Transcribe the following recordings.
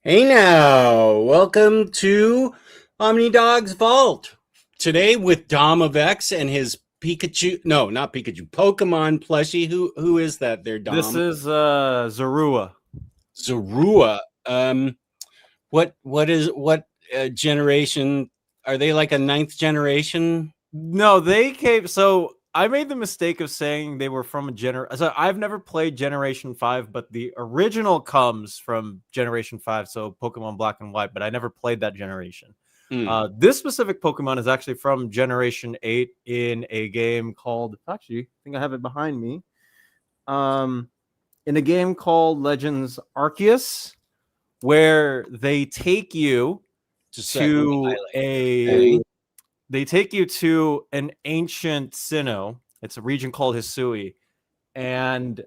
Hey now, welcome to Omnidog's Vault. Today with Dom of X and his Pikachu, no, not Pikachu, Pokemon plushie. Who is that there, This Dom? is Zorua. Zorua. What generation? Are they like a ninth generation? No, they came. So I made the mistake of saying they were from a So I've never played Generation 5, but the original comes from Generation 5. So Pokemon Black and White, but I never played that generation. Mm. This specific Pokemon is actually from Generation 8 in a game called. Actually, I think I have it behind me. Um, in a game called Legends Arceus, where they take you Just a sec, let me to highlight here. a Okay. they take you to an ancient Sinnoh. It's a region called Hisui. And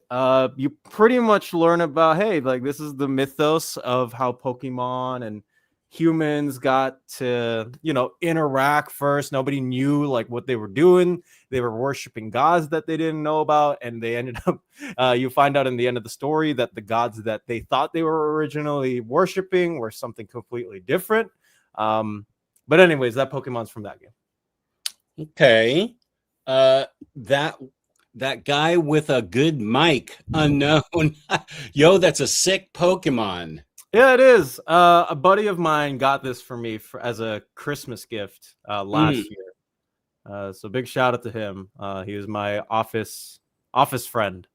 you pretty much learn about, hey, like this is the mythos of how Pokemon and humans got to, interact first. Nobody knew like what they were doing. They were worshiping gods that they didn't know about. And they ended up, you find out in the end of the story that the gods that they thought they were originally worshiping were something completely different. But anyways, that Pokemon's from that game. Okay. Uh, that that guy with a good mic, unknown. Yo, that's a sick Pokemon. Yeah, it is. A buddy of mine got this for me as a Christmas gift Mm. last year. So big shout out to him. He was my office friend.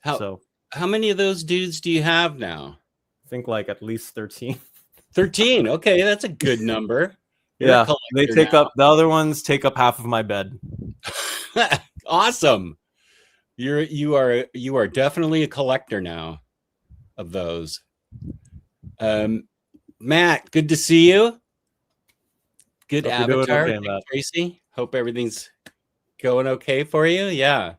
How So how many of those dudes do you have now? I think like at least 13. 13. Okay, that's a good number. You're a Yeah, they collector take up the other ones take up half of my bed. now. Awesome. You are definitely a collector now of those. Um, Matt, good to see you. Good Hope you're doing avatar, okay, Dick Matt. Tracy. Hope everything's going okay for you. Yeah.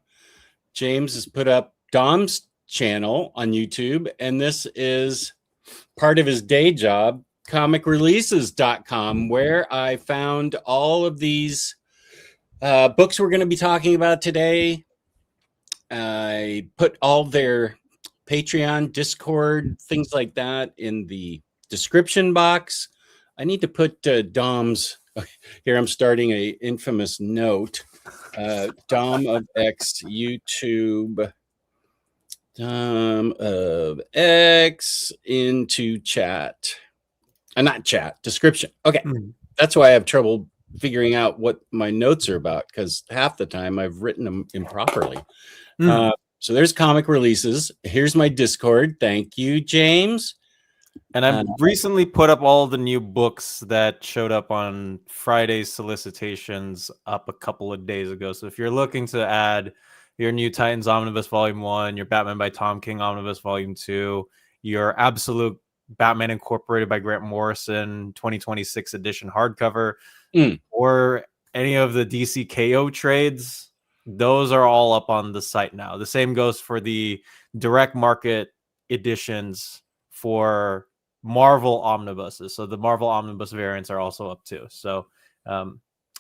James has put up Dom's channel on YouTube, and this is part of his day job, comicreleases.com, where I found all of these books we're going to be talking about today. I put all their Patreon, Discord, things like that in the description box. I need to put Dom's. Here, I'm starting a infamous note. Dom of X YouTube. Dom of X into chat. Not chat, description. Okay. That's why I have trouble figuring out what my notes are about because half the time I've written them improperly. So there's comic releases. Here's my Discord. Thank you, James. And I've recently put up all the new books that showed up on Friday's solicitations up a couple of days ago. So if you're looking to add your New Titans Omnibus Volume 1, your Batman by Tom King Omnibus Volume 2, your Absolute Batman Incorporated by Grant Morrison 2026 edition hardcover, or any of the DC KO trades, those are all up on the site now. The same goes for the direct market editions for Marvel omnibuses. So the Marvel omnibus variants are also up too. So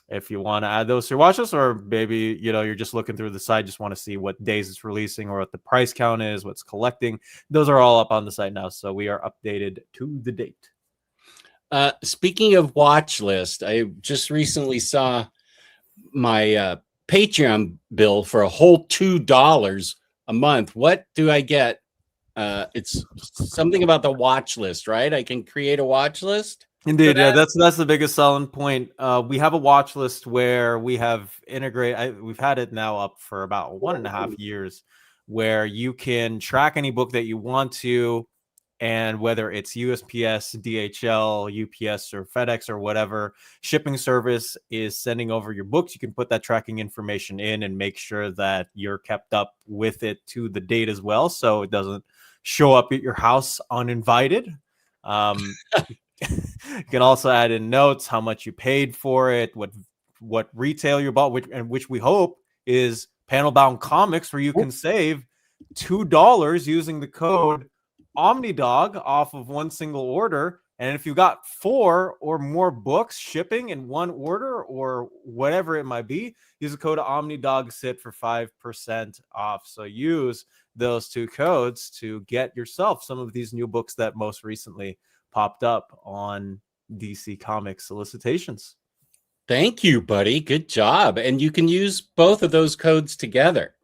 if you want to add those to your watch list, or maybe you're just looking through the site, just want to see what days it's releasing or what the price count is, what's collecting, those are all up on the site now. So we are updated to the date. Speaking of watch list, I just recently saw my Patreon bill for a whole $2 a month. What do I get? It's something about the watch list, right? I can create a watch list. Indeed, yeah, that's the biggest selling point. We have a watch list where we have integrated. We've had it now up for about 1.5 years, where you can track any book that you want to, and whether it's USPS, DHL, UPS, or FedEx or whatever shipping service is sending over your books, you can put that tracking information in and make sure that you're kept up with it to the date as well, so it doesn't show up at your house uninvited. You can also add in notes, how much you paid for it, what retail you bought, which we hope is panel bound comics, where you can save $2 using the code Omnidog off of one single order, And if you got 4 or more books shipping in one order or whatever it might be, use the code OmnidogSit for 5% off. So use those 2 codes to get yourself some of these new books that most recently popped up on DC Comics solicitations. Thank you, buddy. Good job. And you can use both of those codes together.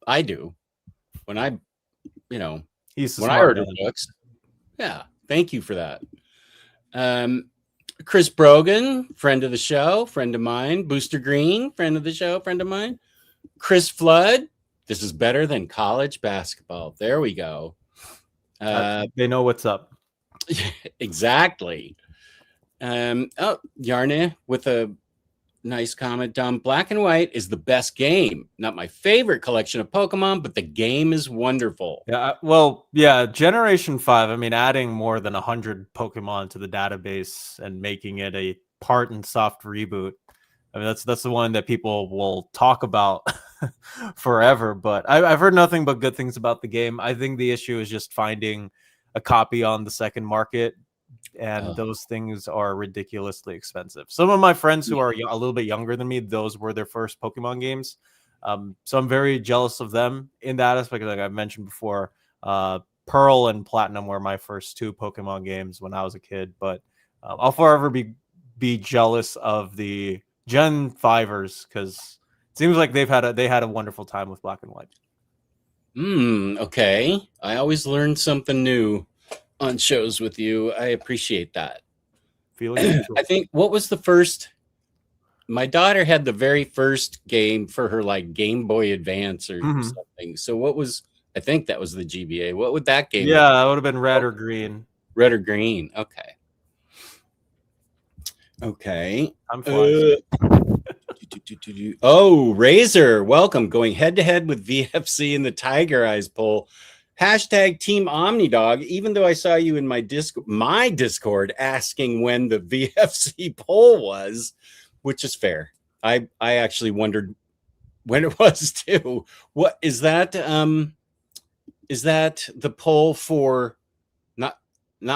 I do. When I, when I order books. Yeah. Thank you for that. Chris Brogan, friend of the show, friend of mine. Booster Green, friend of the show, friend of mine. Chris Flood, this is better than college basketball. There we go. They know what's up. Exactly. Yarna with a nice comment. Black and White is the best game. Not my favorite collection of Pokemon, but the game is wonderful. Yeah, well, yeah, Generation 5, I mean, adding more than 100 Pokemon to the database and making it a part and soft reboot. I mean, that's the one that people will talk about forever, but I've heard nothing but good things about the game. I think the issue is just finding a copy on the second market, and those things are ridiculously expensive. Some of my friends who are a little bit younger than me, those were their first Pokemon games. So I'm very jealous of them in that aspect. Like I've mentioned before, Pearl and Platinum were my first 2 Pokemon games when I was a kid, but I'll forever be jealous of the Gen 5ers because it seems like they had a wonderful time with Black and White. Okay. I always learn something new on shows with you. I appreciate that. I think what was the first? My daughter had the very first game for her like Game Boy Advance or something. So what was? I think that was the GBA. What would that game? Yeah, that would have been red or green. Red or green. Okay. Okay. I'm fine. Oh, Razor, welcome. Going head to head with VFC in the Tiger Eyes poll. Hashtag Team Omnidog. Even though I saw you in my Discord asking when the VFC poll was, which is fair. I actually wondered when it was too. What is that? Is that the poll for not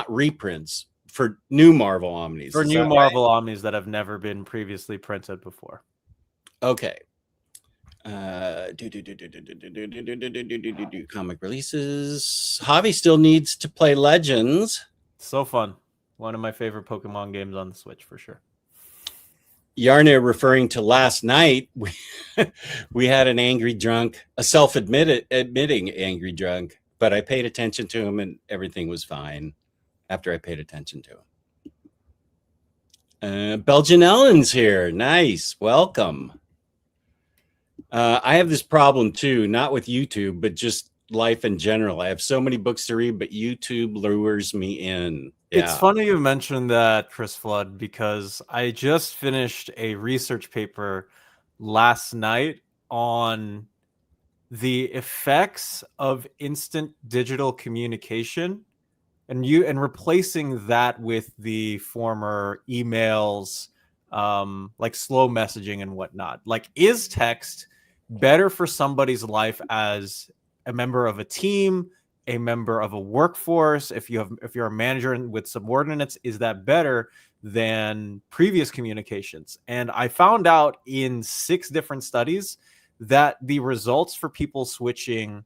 reprints, for new Marvel Omnis? For new Marvel Omnis that have never been previously printed before. Okay. Comic releases. Javi still needs to play Legends. So fun. One of my favorite Pokemon games on the Switch for sure. Yarna referring to last night, we had an angry drunk, a admitting angry drunk, but I paid attention to him and everything was fine after I paid attention to him. Belgian Ellen's here. Nice. Welcome. I have this problem too, not with YouTube, but just life in general. I have so many books to read, but YouTube lures me in. Yeah. It's funny you mentioned that, Chris Flood, because I just finished a research paper last night on the effects of instant digital communication and replacing that with the former emails, like slow messaging and whatnot. Like, is text better for somebody's life as a member of a team, a member of a workforce? If you're a manager with subordinates, is that better than previous communications? And I found out in 6 different studies that the results for people switching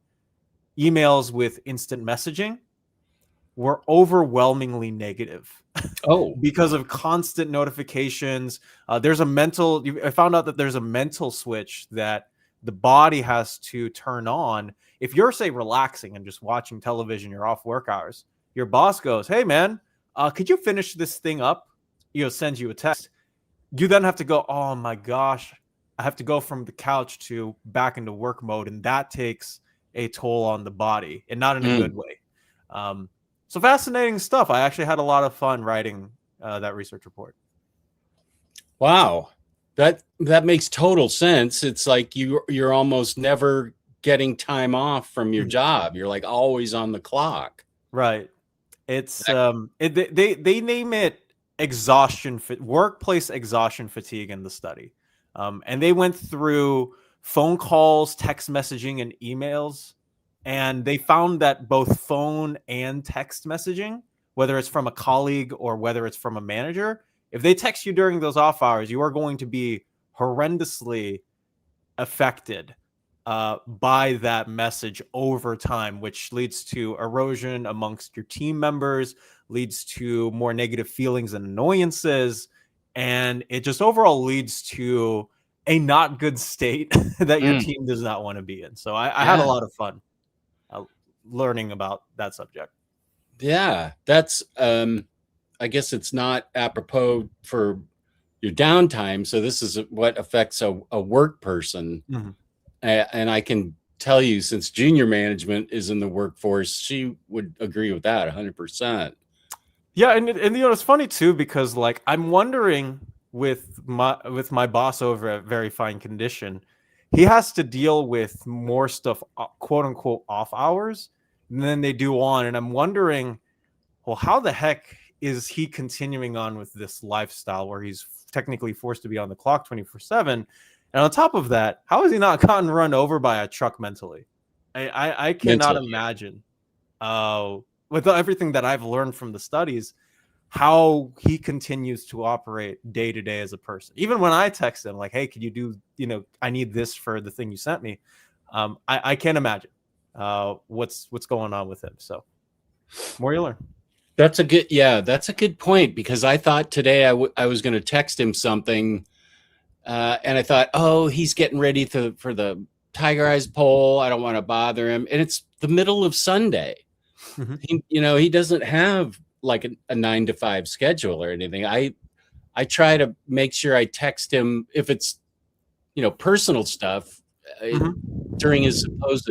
emails with instant messaging were overwhelmingly negative. Oh, because of constant notifications. I found out that there's a mental switch that the body has to turn on. If you're, say, relaxing and just watching television, you're off work hours, your boss goes, "Hey man, could you finish this thing up?" Sends you a text. You then have to go, "Oh my gosh, I have to go from the couch to back into work mode." And that takes a toll on the body, and not in a good way. So fascinating stuff. I actually had a lot of fun writing that research report. Wow. That makes total sense. It's like you're almost never getting time off from your job. You're like always on the clock. Right. It's they name it workplace exhaustion fatigue in the study. And they went through phone calls, text messaging, and emails, and they found that both phone and text messaging whether it's from a colleague or whether it's from a manager, if they text you during those off hours, you are going to be horrendously affected by that message over time, which leads to erosion amongst your team members, leads to more negative feelings and annoyances, and it just overall leads to a not good state that your team does not want to be in. So I had a lot of fun learning about that subject. Yeah, that's I guess it's not apropos for your downtime. So this is what affects a work person. Mm-hmm. And I can tell you, since junior management is in the workforce, she would agree with that 100%. Yeah, and it's funny too, because like I'm wondering with my boss over at Very Fine Condition, he has to deal with more stuff, quote unquote, off hours than they do on, and I'm wondering, well, how the heck is he continuing on with this lifestyle where he's technically forced to be on the clock 24/7? And on top of that, how has he not gotten run over by a truck mentally? I cannot imagine, with everything that I've learned from the studies, how he continues to operate day to day as a person. Even when I text him like, hey, could you do, I need this for the thing you sent me. I can't imagine what's going on with him. So more you learn. That's a good point, because I thought today I was going to text him something, and I thought, oh, he's getting ready for the Tiger Eyes poll. I don't want to bother him, and it's the middle of Sunday. Mm-hmm. He doesn't have like a 9 to 5 schedule or anything. I try to make sure I text him if it's personal stuff during his supposed.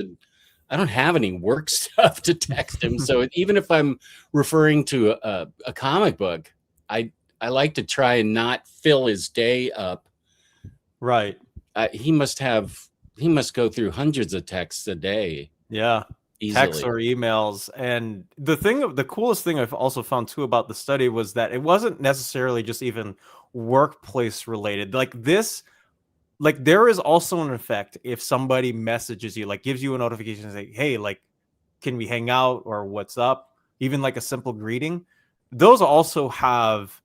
I don't have any work stuff to text him. So even if I'm referring to a comic book, I like to try and not fill his day up. Right. He must go through hundreds of texts a day. Yeah. Easily. Texts or emails. And the coolest thing I've also found too about the study was that it wasn't necessarily just even workplace related. Like there is also an effect if somebody messages you, like gives you a notification and say, hey, like, can we hang out, or what's up? Even like a simple greeting. Those also have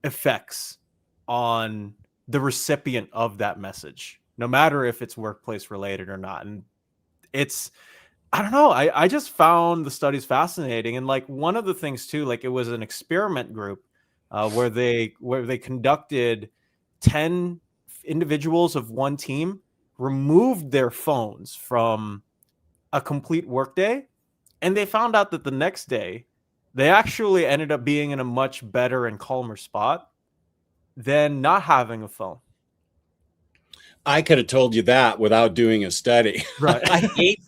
effects on the recipient of that message, no matter if it's workplace related or not. And I don't know. I just found the studies fascinating. And like one of the things too, like it was an experiment group where they conducted 10 individuals of one team, removed their phones from a complete workday, and they found out that the next day they actually ended up being in a much better and calmer spot than not having a phone. I could have told you that without doing a study. Right.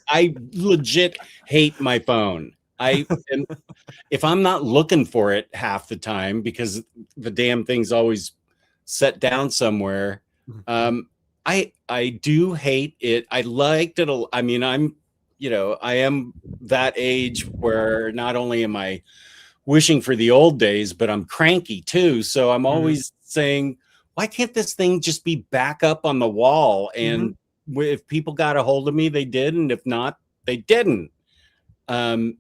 I legit hate my phone. If I'm not looking for it half the time because the damn thing's always set down somewhere, I do hate it. I liked it. I mean, I am that age where not only am I wishing for the old days, but I'm cranky too. So I'm always saying, why can't this thing just be back up on the wall? And if people got a hold of me, they did. And if not, they didn't. And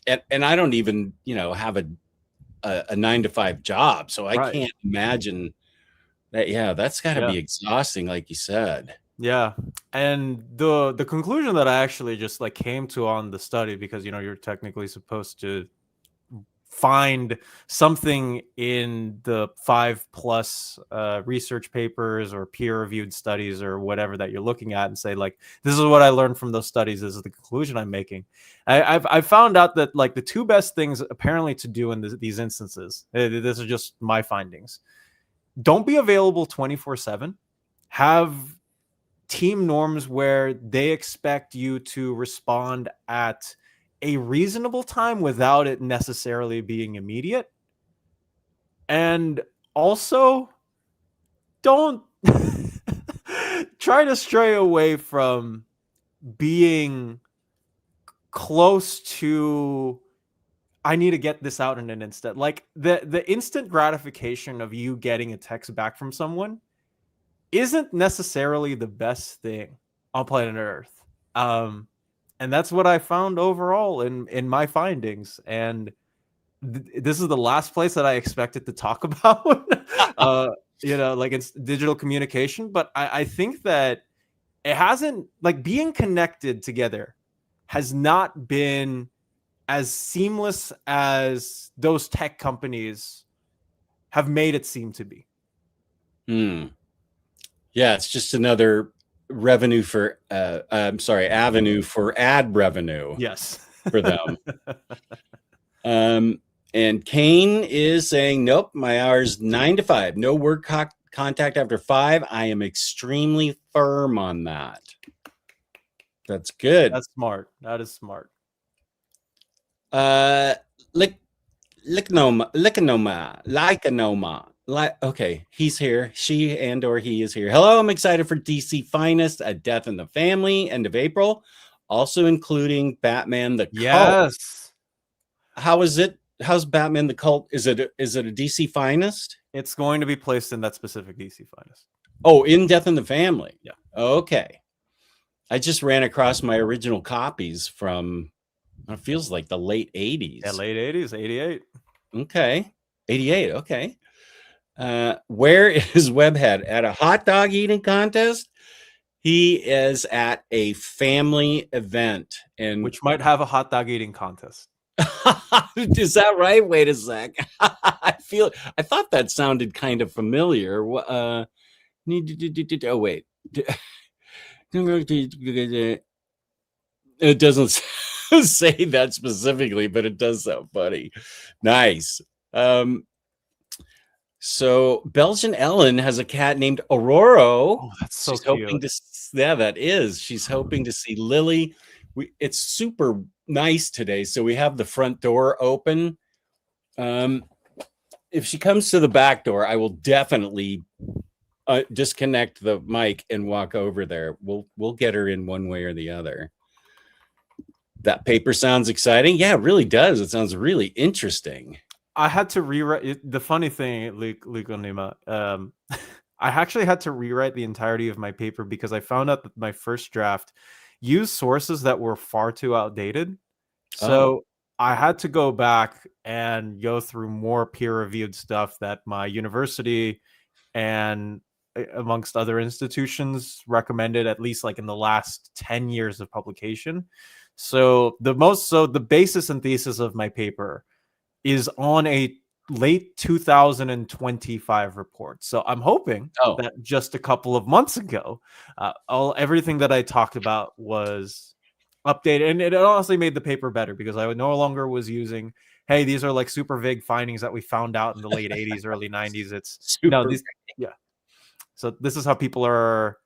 I don't even, have a 9 to 5 job. So I can't imagine that. Yeah, that's got to be exhausting, like you said. Yeah. And the conclusion that I actually just like came to on the study, because, you're technically supposed to find something in the 5+ research papers or peer-reviewed studies or whatever that you're looking at and say, like, this is what I learned from those studies. This is the conclusion I'm making. I've found out that like the two best things apparently to do in these instances, this is just my findings. Don't be available 24/7. Have team norms where they expect you to respond at a reasonable time without it necessarily being immediate. And also, don't try to stray away from being close to, I need to get this out in an instant. Like the instant gratification of you getting a text back from someone isn't necessarily the best thing on planet Earth. And that's what I found overall in my findings. And this is the last place that I expected to talk about. Like it's digital communication, but I think that it hasn't, like, being connected together has not been as seamless as those tech companies have made it seem to be. Yeah, it's just another avenue for ad revenue. Yes. For them. And Kane is saying, nope, my hours 9 to 5. No work contact after 5. I am extremely firm on that. That's good. That's smart. That is smart. Likanoma. Okay, he's here. She and or he is here. Hello, I'm excited for DC Finest, A Death in the Family, end of April. Also including Batman the Cult. Yes. How is it? How's Batman the Cult? Is it a DC Finest? It's going to be placed in that specific DC Finest. Oh, in Death in the Family. Yeah. Okay. I just ran across my original copies from, it feels like the late 80s. Yeah, late 80s, 88. Okay. 88. Okay. Where is Webhead? At a hot dog eating contest? He is at a family event, and which might have a hot dog eating contest. Is that right? Wait a sec. I thought that sounded kind of familiar. Oh wait. It doesn't say that specifically, but it does sound funny. Nice. So Belgian Ellen has a cat named Aurora. Oh, that's so cute. That is. She's hoping to see Lily. It's super nice today, so we have the front door open. If she comes to the back door, I will definitely disconnect the mic and walk over there. We'll get her in one way or the other. That paper sounds exciting. Yeah, it really does. It sounds really interesting. I had to rewrite the funny thing, Likonima. I actually had to rewrite the entirety of my paper because I found out that my first draft used sources that were far too outdated. So I had to go back and go through more peer-reviewed stuff that my university and amongst other institutions recommended, at least like in the last 10 years of publication. So the basis and thesis of my paper is on a late 2025 report. So I'm hoping that just a couple of months ago, everything that I talked about was updated, and it honestly made the paper better because I no longer was using, hey, these are like super vague findings that we found out in the late 80s, early 90s. It's So this is how people are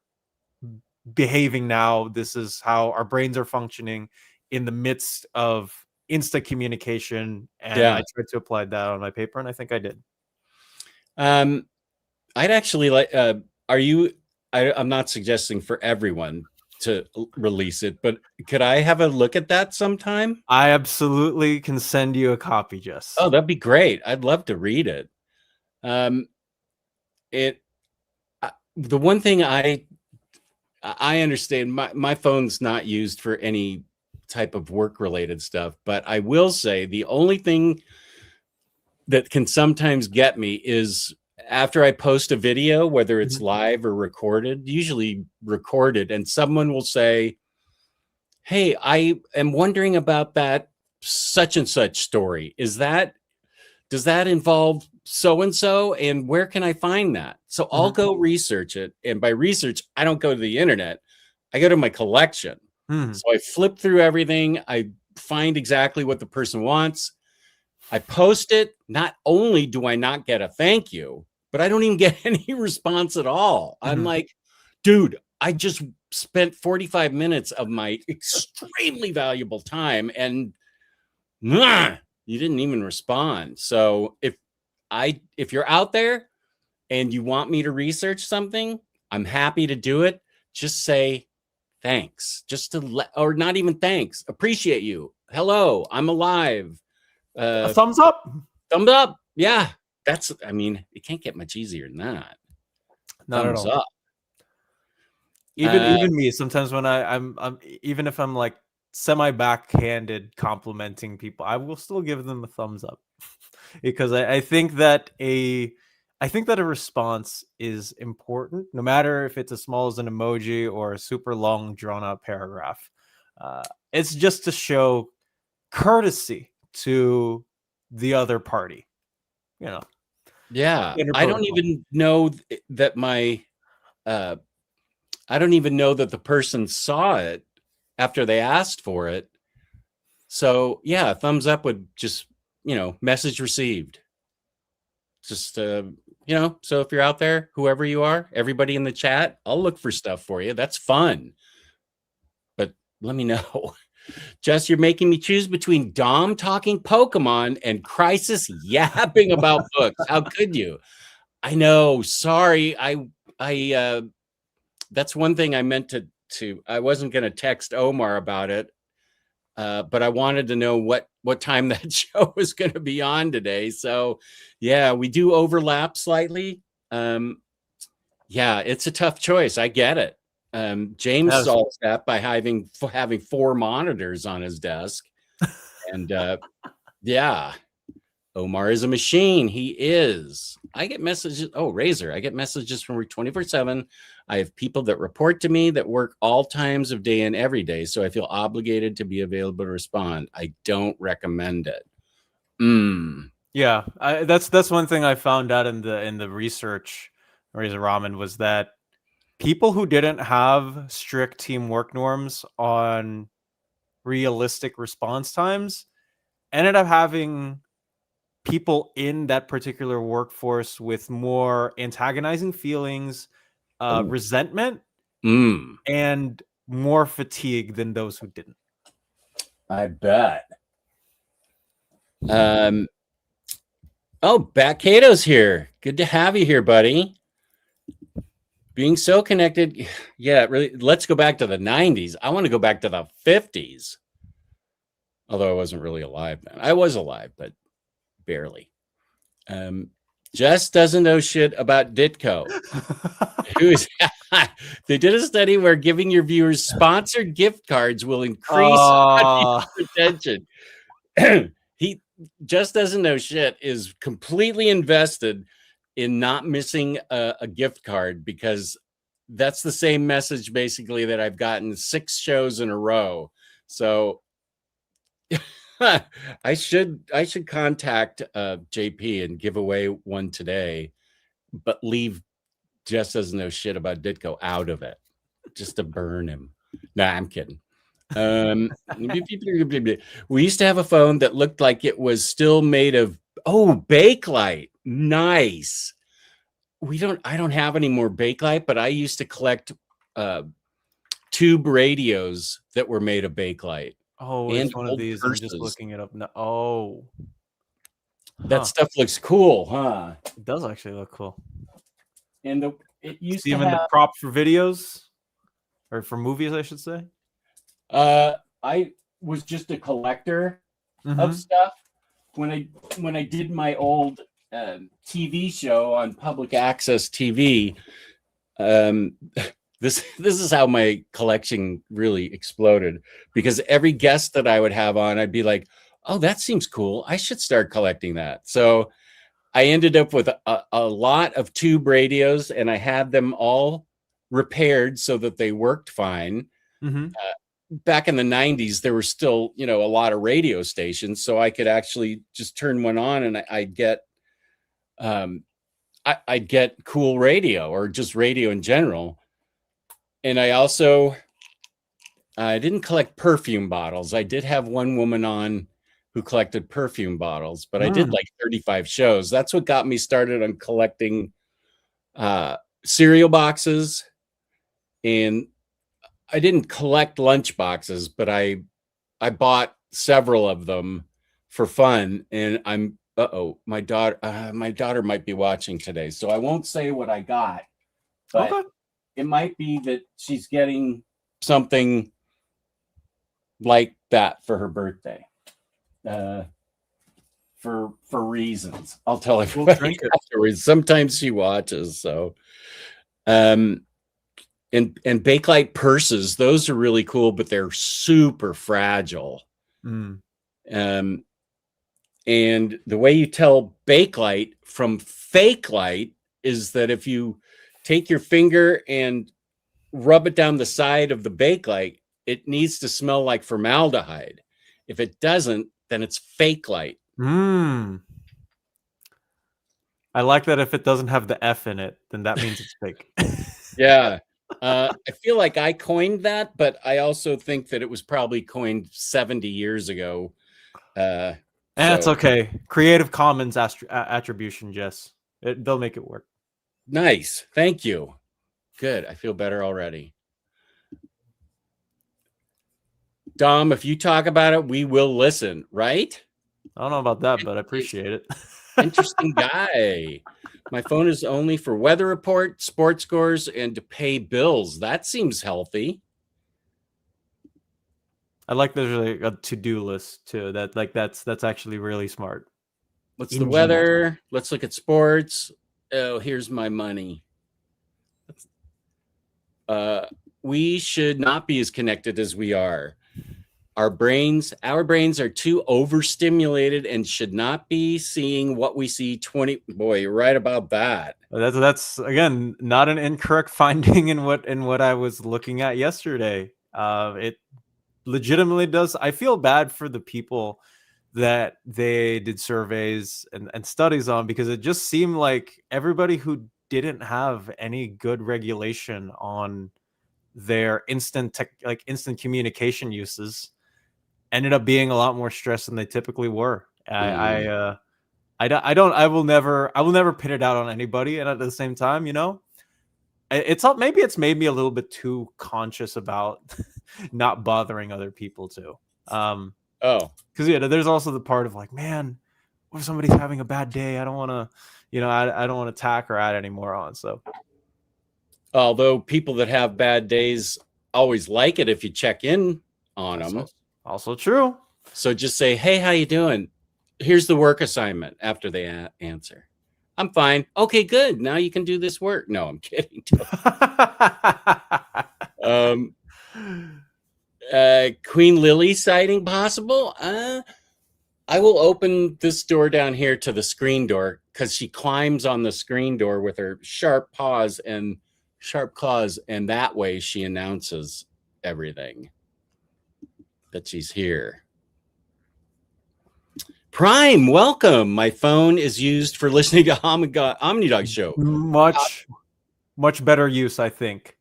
behaving now. This is how our brains are functioning in the midst of instant communication, and I tried to apply that on my paper, and I think I did. I'd actually like. I'm not suggesting for everyone to release it, but could I have a look at that sometime? I absolutely can send you a copy, Jess. Oh, that'd be great. I'd love to read it. The one thing I understand, my phone's not used for any type of work related stuff, but I will say the only thing that can sometimes get me is after I post a video, whether it's live or recorded, usually recorded, and someone will say, hey, I am wondering about that such and such story. Does that involve so-and-so, and where can I find that? So I'll go research it. And by research, I don't go to the internet. I go to my collection. So I flip through everything. I find exactly what the person wants. I post it. Not only do I not get a thank you, but I don't even get any response at all. I'm like, dude, I just spent 45 minutes of my extremely valuable time, and you didn't even respond. So if you're out there and you want me to research something, I'm happy to do it. Just say thanks, or not even thanks. Appreciate you. Hello, I'm alive. A thumbs up. Thumbs up. Yeah. It can't get much easier than that. Not thumbs at all. Up. Even me, sometimes when I'm even if I'm like semi backhanded complimenting people, I will still give them a thumbs up. because I think that a response is important, no matter if it's as small as an emoji or a super long, drawn out paragraph. It's just to show courtesy to the other party, you know. Yeah, Standard I don't protocol. even know that I don't even know that the person saw it after they asked for it. So yeah, thumbs up would just, message received. Just so if you're out there, whoever you are, everybody in the chat, I'll look for stuff for you. That's fun. But let me know. Jess, you're making me choose between Dom talking Pokemon and Crisis yapping about books. How could you? I know. Sorry. I that's one thing I meant to I wasn't going to text Omar about it. But I wanted to know what time that show was going to be on today. So yeah, we do overlap slightly. Yeah, it's a tough choice. I get it. James solves that by having 4 monitors on his desk. And yeah, Omar is a machine. He is. I get messages. Oh, Razor. I get messages from her 24/7. I have people that report to me that work all times of day and every day. So I feel obligated to be available to respond. I don't recommend it. Yeah, that's one thing I found out in the research, Razor Ramen, was that people who didn't have strict teamwork norms on realistic response times ended up having people in that particular workforce with more antagonizing feelings, resentment, and more fatigue than those who didn't. I bet. Bat Cato's here. Good to have you here, buddy. Being so connected. Yeah, really. Let's go back to the 90s. I want to go back to the 50s. Although I wasn't really alive then. I was alive, but barely. Jess doesn't know shit about Ditko. They did a study where giving your viewers sponsored gift cards will increase retention. He just doesn't know shit is completely invested in not missing a gift card, because that's the same message basically that I've gotten 6 shows in a row. So I should contact JP and give away one today, but leave Jess doesn't know shit about Ditko out of it, just to burn him. Nah, I'm kidding. We used to have a phone that looked like it was still made of Bakelite. Nice. I don't have any more Bakelite, but I used to collect tube radios that were made of Bakelite. Oh, it's one of these. I'm just looking it up now. Oh, that stuff looks cool, huh? It does actually look cool. And it used to even the prop for videos or for movies, I should say. I was just a collector of stuff when I did my old TV show on public access TV. This is how my collection really exploded, because every guest that I would have on, I'd be like, oh, that seems cool. I should start collecting that. So I ended up with a lot of tube radios, and I had them all repaired so that they worked fine. Back in the 90s, there were still, a lot of radio stations, so I could actually just turn one on and I'd get cool radio, or just radio in general. And I didn't collect perfume bottles. I did have one woman on who collected perfume bottles, but I did like 35 shows. That's what got me started on collecting cereal boxes. And I didn't collect lunch boxes, but I bought several of them for fun. And my daughter might be watching today, so I won't say what I got, but it might be that she's getting something like that for her birthday. For reasons I'll tell everybody afterwards. Sometimes she watches, so and Bakelite purses, those are really cool, but they're super fragile. And the way you tell Bakelite from fake light is that if you take your finger and rub it down the side of the Bakelite, it needs to smell like formaldehyde. If it doesn't, then it's fake light. I like that if it doesn't have the F in it, then that means it's fake. Yeah. I feel like I coined that, but I also think that it was probably coined 70 years ago. That's okay. Creative Commons attribution, Jess. They'll make it work. Nice. Thank you. Good. I feel better already. Dom, if you talk about it, we will listen, right? I don't know about that, but I appreciate it. Interesting guy. My phone is only for weather report, sports scores, and to pay bills. That seems healthy. I like there's like a to-do list too. That's actually really smart. What's the weather? Let's look at sports. Oh, here's my money. We should not be as connected as we are. Our brains are too overstimulated and should not be seeing what we see. Boy, you're right about that. That's again not an incorrect finding in what I was looking at yesterday. It legitimately does. I feel bad for the people that they did surveys and studies on, because it just seemed like everybody who didn't have any good regulation on their instant communication uses ended up being a lot more stressed than they typically were. I will never pin it out on anybody, and at the same time, maybe it's made me a little bit too conscious about not bothering other people too. Because there's also the part of like, man, what if somebody's having a bad day? I don't want to, I don't want to attack or add any more on. So, although people that have bad days always like it if you check in on them. Also true. So just say, hey, how you doing? Here's the work assignment after they answer. I'm fine. Okay, good. Now you can do this work. No, I'm kidding. Queen Lily sighting possible? I will open this door down here to the screen door because she climbs on the screen door with her sharp claws, and that way she announces everything that she's here. Prime, welcome. My phone is used for listening to Omnidog show. Much better use, I think.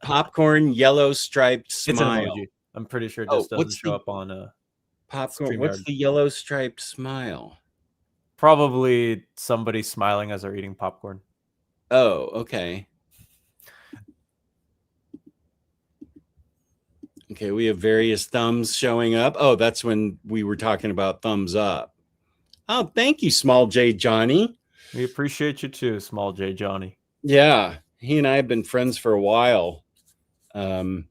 Popcorn, yellow striped smile. It's an emoji. I'm pretty sure it just doesn't show up on popcorn. StreamYard. What's the yellow striped smile? Probably somebody smiling as they're eating popcorn. Oh, okay. Okay, we have various thumbs showing up. Oh, that's when we were talking about thumbs up. Oh, thank you, Small J Johnny. We appreciate you too, Small J Johnny. Yeah, he and I have been friends for a while. Have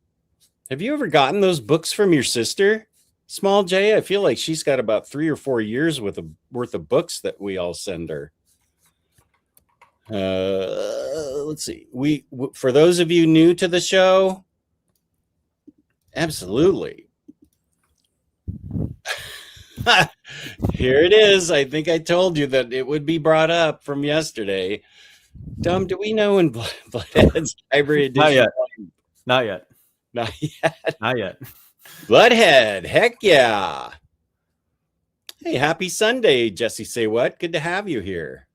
you ever gotten those books from your sister, Small J? I feel like she's got about 3 or 4 years worth of books that we all send her. Let's see. For those of you new to the show, absolutely. Here it is. I think I told you that it would be brought up from yesterday. Dom, do we know when Bloodhead's Library Edition? Not yet. Bloodhead, heck yeah. Hey, happy Sunday, Jesse Say What? Good to have you here.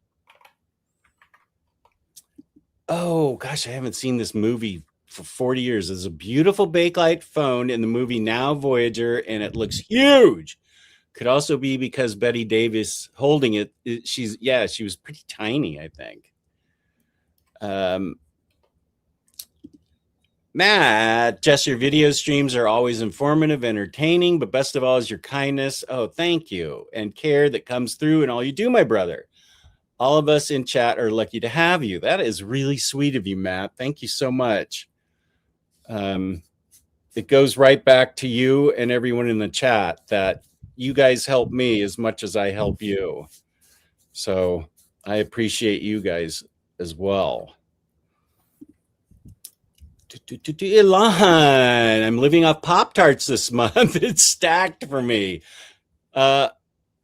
Oh, gosh, I haven't seen this movie for 40 years. There's a beautiful bakelite phone in the movie Now Voyager, and it looks huge. Could also be because Betty Davis holding it. She was pretty tiny, I think. Matt, Jess, your video streams are always informative, entertaining, but best of all is your kindness. Oh, thank you. And care that comes through in all you do, my brother. All of us in chat are lucky to have you. That is really sweet of you, Matt. Thank you so much. It goes right back to you and everyone in the chat that you guys help me as much as I help you. So I appreciate you guys as well. Elon, I'm living off Pop-Tarts this month. It's stacked for me.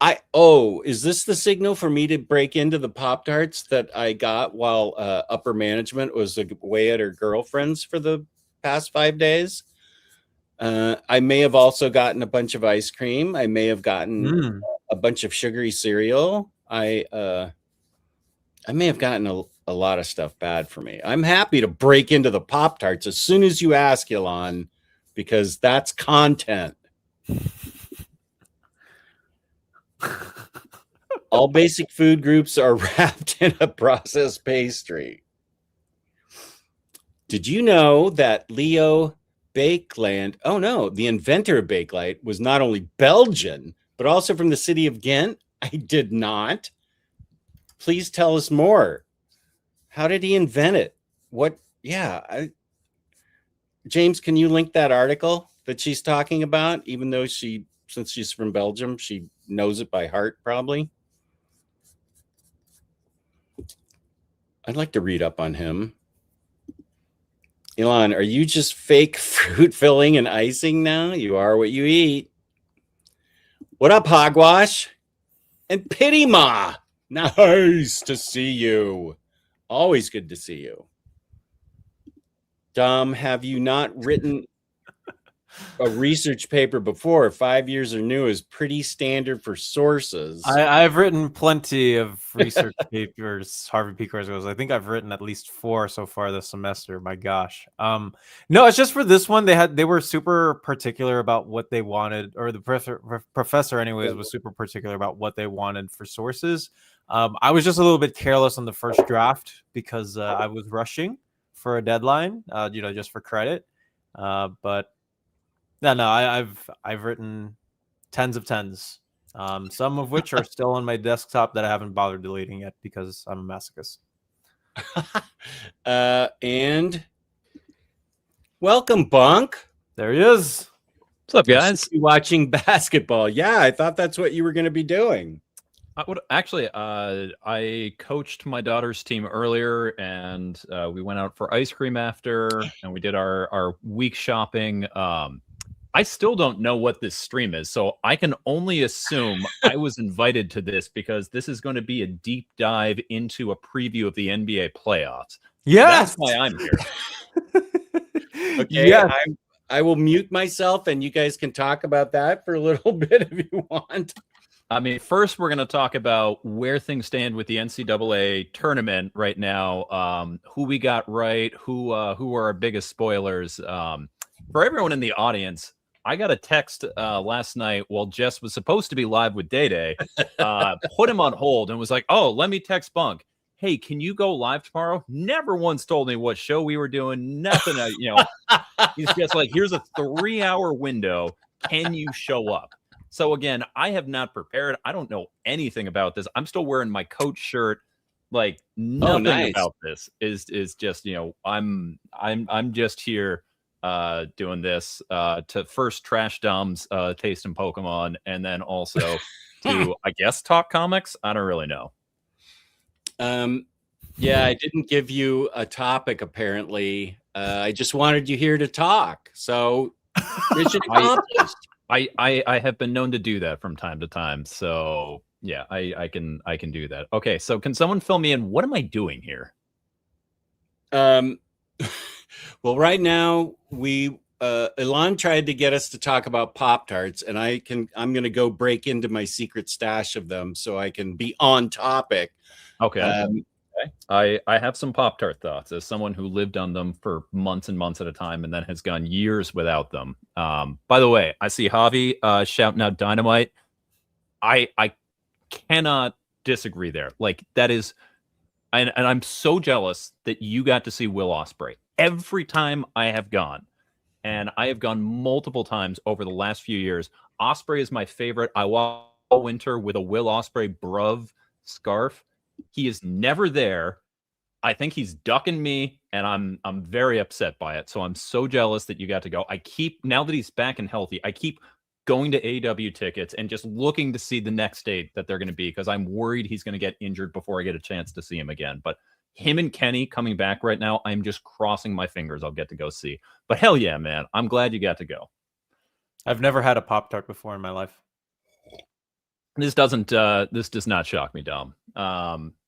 Is this the signal for me to break into the Pop-Tarts that I got while upper management was away at her girlfriend's for the past 5 days? I may have also gotten a bunch of ice cream. I may have gotten a bunch of sugary cereal. I may have gotten a lot of stuff bad for me. I'm happy to break into the Pop-Tarts as soon as you ask, Elon, because that's content. All basic food groups are wrapped in a processed pastry. Did you know that Leo Bakeland, the inventor of Bakelite, was not only Belgian, but also from the city of Ghent? I did not. Please tell us more. How did he invent it? James, can you link that article that she's talking about? Even though since she's from Belgium, she knows it by heart, probably. I'd like to read up on him. Elon, are you just fake fruit filling and icing now? You are what you eat. What up, Hogwash? And Pity Ma. Nice to see you. Always good to see you. Dom, have you not written a research paper before? 5 years or new is pretty standard for sources. I've written plenty of research papers. Harvard P course goes. I think I've written at least 4 so far this semester. My gosh. No, it's just for this one. They were super particular about what they wanted, or the professor anyways was super particular about what they wanted for sources. I was just a little bit careless on the first draft because I was rushing for a deadline, just for credit. But no, I've written tens of tens, some of which are still on my desktop that I haven't bothered deleting yet because I'm a masochist. And welcome, Bunk. There he is. What's up, guys? Watching basketball. Yeah, I thought that's what you were going to be doing. I coached my daughter's team earlier, and we went out for ice cream after, and we did our week shopping. I still don't know what this stream is, so I can only assume I was invited to this because this is going to be a deep dive into a preview of the NBA playoffs. Yes, that's why I'm here. Okay, yeah. I will mute myself, and you guys can talk about that for a little bit if you want. I mean, first we're going to talk about where things stand with the NCAA tournament right now. Who we got right, who are our biggest spoilers. For everyone in the audience, I got a text last night while Jess was supposed to be live with Day Day, put him on hold and was like, "Oh, let me text Bunk. Hey, can you go live tomorrow?" Never once told me what show we were doing. Nothing. He's just like, "Here's a 3-hour window. Can you show up?" So again, I have not prepared. I don't know anything about this. I'm still wearing my coach shirt. Like nothing about this is just, I'm just here doing this to first trash Dom's taste in Pokemon, and then also to I guess talk comics. I don't really know. Yeah, I didn't give you a topic apparently. I just wanted you here to talk. So mission accomplished. I have been known to do that from time to time. So yeah, I can do that. Okay, so can someone fill me in? What am I doing here? Well, right now Elon tried to get us to talk about Pop-Tarts, and I'm going to go break into my secret stash of them so I can be on topic. Okay. I have some Pop-Tart thoughts as someone who lived on them for months and months at a time and then has gone years without them. By the way, I see Javi shouting out Dynamite. I cannot disagree there. Like that is, and I'm so jealous that you got to see Will Ospreay. Every time I have gone, and I have gone multiple times over the last few years, Ospreay is my favorite. I walk all winter with a Will Ospreay Bruv scarf. He is never there. I think he's ducking me, and I'm very upset by it. So I'm so jealous that you got to go. Now that he's back and healthy, I keep going to AEW tickets and just looking to see the next date that they're going to be because I'm worried he's going to get injured before I get a chance to see him again. But him and Kenny coming back right now, I'm just crossing my fingers I'll get to go see. But hell yeah, man. I'm glad you got to go. I've never had a Pop-Tart before in my life. This does not shock me, Dom.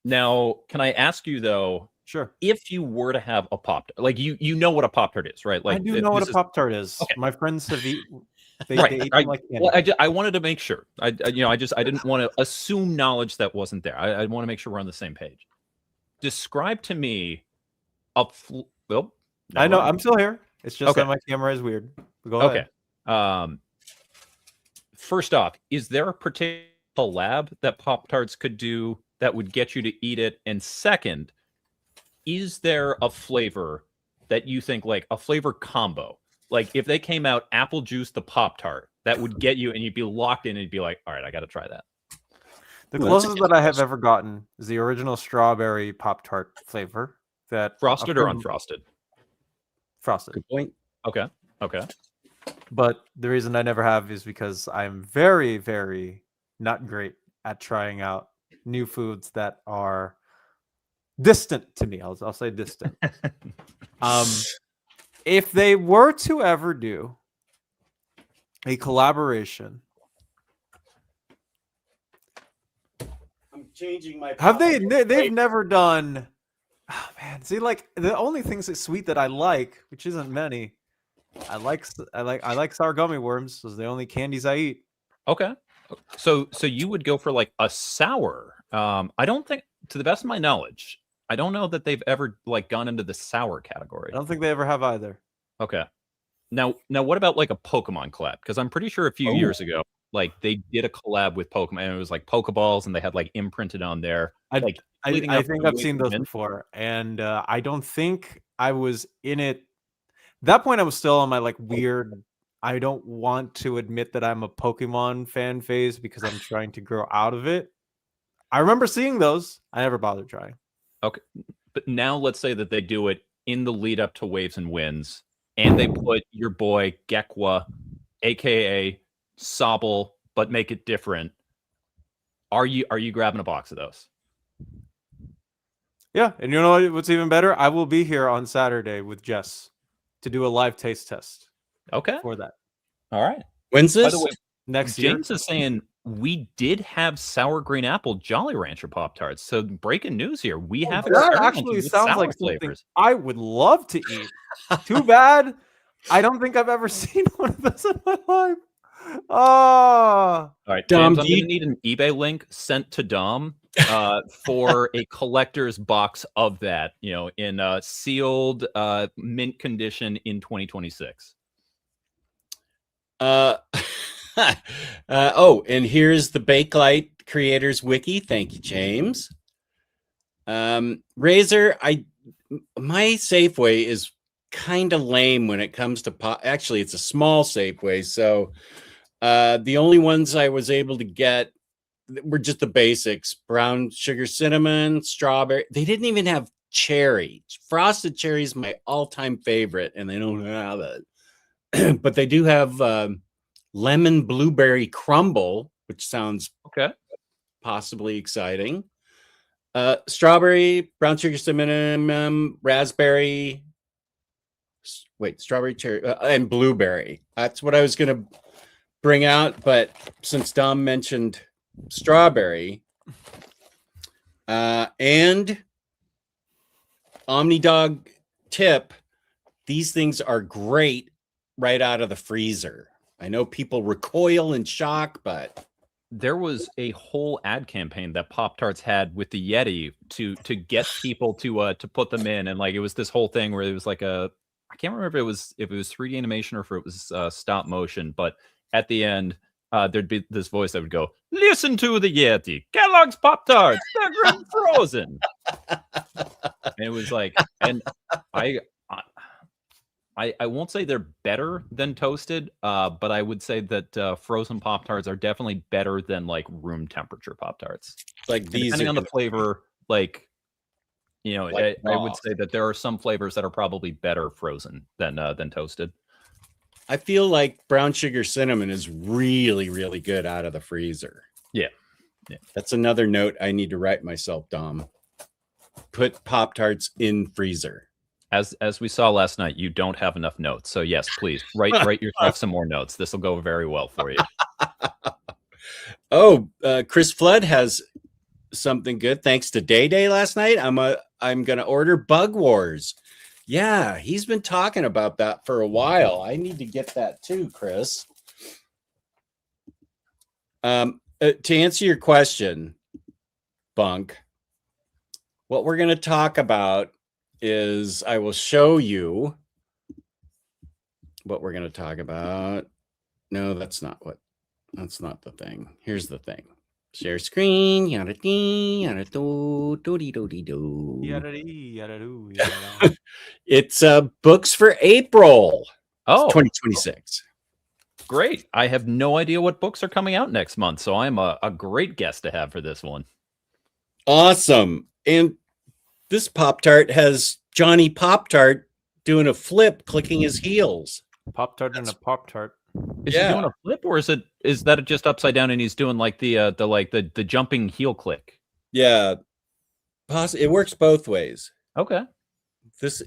Now, can I ask you though? Sure. If you were to have a Pop, like you know what a Pop-Tart is, right? Like I do know what a Pop-Tart is. Okay. My friends have eaten. They Right. eat them like candy. Well, I wanted to make sure. I didn't want to assume knowledge that wasn't there. I want to make sure we're on the same page. Describe to me well, I know. I'm still here. It's just Okay. that my camera is weird. Go ahead. Okay. First off, is there a particular lab that Pop-Tarts could do that would get you to eat it? And second, is there a flavor that you think, like a flavor combo, like if they came out apple juice to Pop-Tart, that would get you and you'd be locked in and you'd be like, all right, I got to try that. The closest that I have ever gotten is the original strawberry Pop-Tart flavor. That Frosted or unfrosted? Frosted. Good point. Okay. But the reason I never have is because I'm very, very not great at trying out new foods that are distant to me. I'll say distant. If they were to ever do a collaboration, I'm changing my. have they? They've never done. Oh man, see, like the only things that sweet that I like, which isn't many. I like sour gummy worms. Those are the only candies I eat. Okay. So you would go for like a sour. I don't think, to the best of my knowledge, I don't know that they've ever like gone into the sour category. I don't think they ever have either. Okay. Now what about like a Pokemon collab? Because I'm pretty sure a few years ago, like they did a collab with Pokemon, and it was like Pokeballs, and they had like imprinted on there. I think I've seen those before, and I don't think I was in it. At that point, I was still on my like weird. I don't want to admit that I'm a Pokemon fan phase because I'm trying to grow out of it. I remember seeing those. I never bothered trying. Okay, but now let's say that they do it in the lead up to Waves and Winds, and they put your boy Gekwa, aka Sobble, but make it different. Are you grabbing a box of those? Yeah, and you know what's even better? I will be here on Saturday with Jess to do a live taste test. Okay, For that. all right. When's this? By the way, Next year. James is saying we did have sour green apple Jolly Rancher Pop-Tarts. So breaking news here. We have That actually sounds like something I would love to eat. Too bad. I don't think I've ever seen one of those in my life. Oh. All right, Dom, James, I'm going to need an eBay link sent to Dom for a collector's box of that, in sealed mint condition in 2026. And here's the Bakelite Creators Wiki. Thank you, James. Razor, my Safeway is kind of lame when it comes to pop. Actually, it's a small Safeway, so the only ones I was able to get were just the basics: brown sugar cinnamon, strawberry. They didn't even have cherry. Frosted cherry is my all-time favorite, and they don't have it. But they do have lemon blueberry crumble, which sounds possibly exciting. Strawberry, brown sugar cinnamon, raspberry. Strawberry, cherry, and blueberry. That's what I was going to bring out, but since Dom mentioned strawberry and Omnidog tip, these things are great right out of the freezer. I know people recoil in shock, but there was a whole ad campaign that Pop-Tarts had with the Yeti to get people to put them in, and like it was this whole thing where it was like I can't remember if it was 3D animation or if it was stop motion, but at the end there'd be this voice that would go, "Listen to the Yeti, Kellogg's Pop-Tarts, they're frozen." And it was like, and I won't say they're better than toasted, but I would say that frozen Pop-Tarts are definitely better than like room temperature Pop-Tarts. Like these, depending on the flavor, like I would say that there are some flavors that are probably better frozen than toasted. I feel like brown sugar cinnamon is really, really good out of the freezer. Yeah. That's another note I need to write myself, Dom. Put Pop-Tarts in freezer. As we saw last night, you don't have enough notes. So yes, please write yourself some more notes. This will go very well for you. Oh, Chris Flood has something good. Thanks to Day Day last night, I'm gonna order Bug Wars. Yeah, he's been talking about that for a while. I need to get that too, Chris. To answer your question, Bunk, what we're going to talk about is I will show you what we're going to talk about. No, that's not the thing. Here's the thing. Share screen. Yada dee, yada do, doody doody do. It's books for April. Oh, 2026. Great. I have no idea what books are coming out next month, so I'm a great guest to have for this one. Awesome. And this Pop-Tart has Johnny Pop-Tart doing a flip, clicking his heels. Pop-Tart and a Pop-Tart. Is he doing a flip, or is that just upside down and he's doing like the jumping heel click? Yeah. It works both ways. Okay.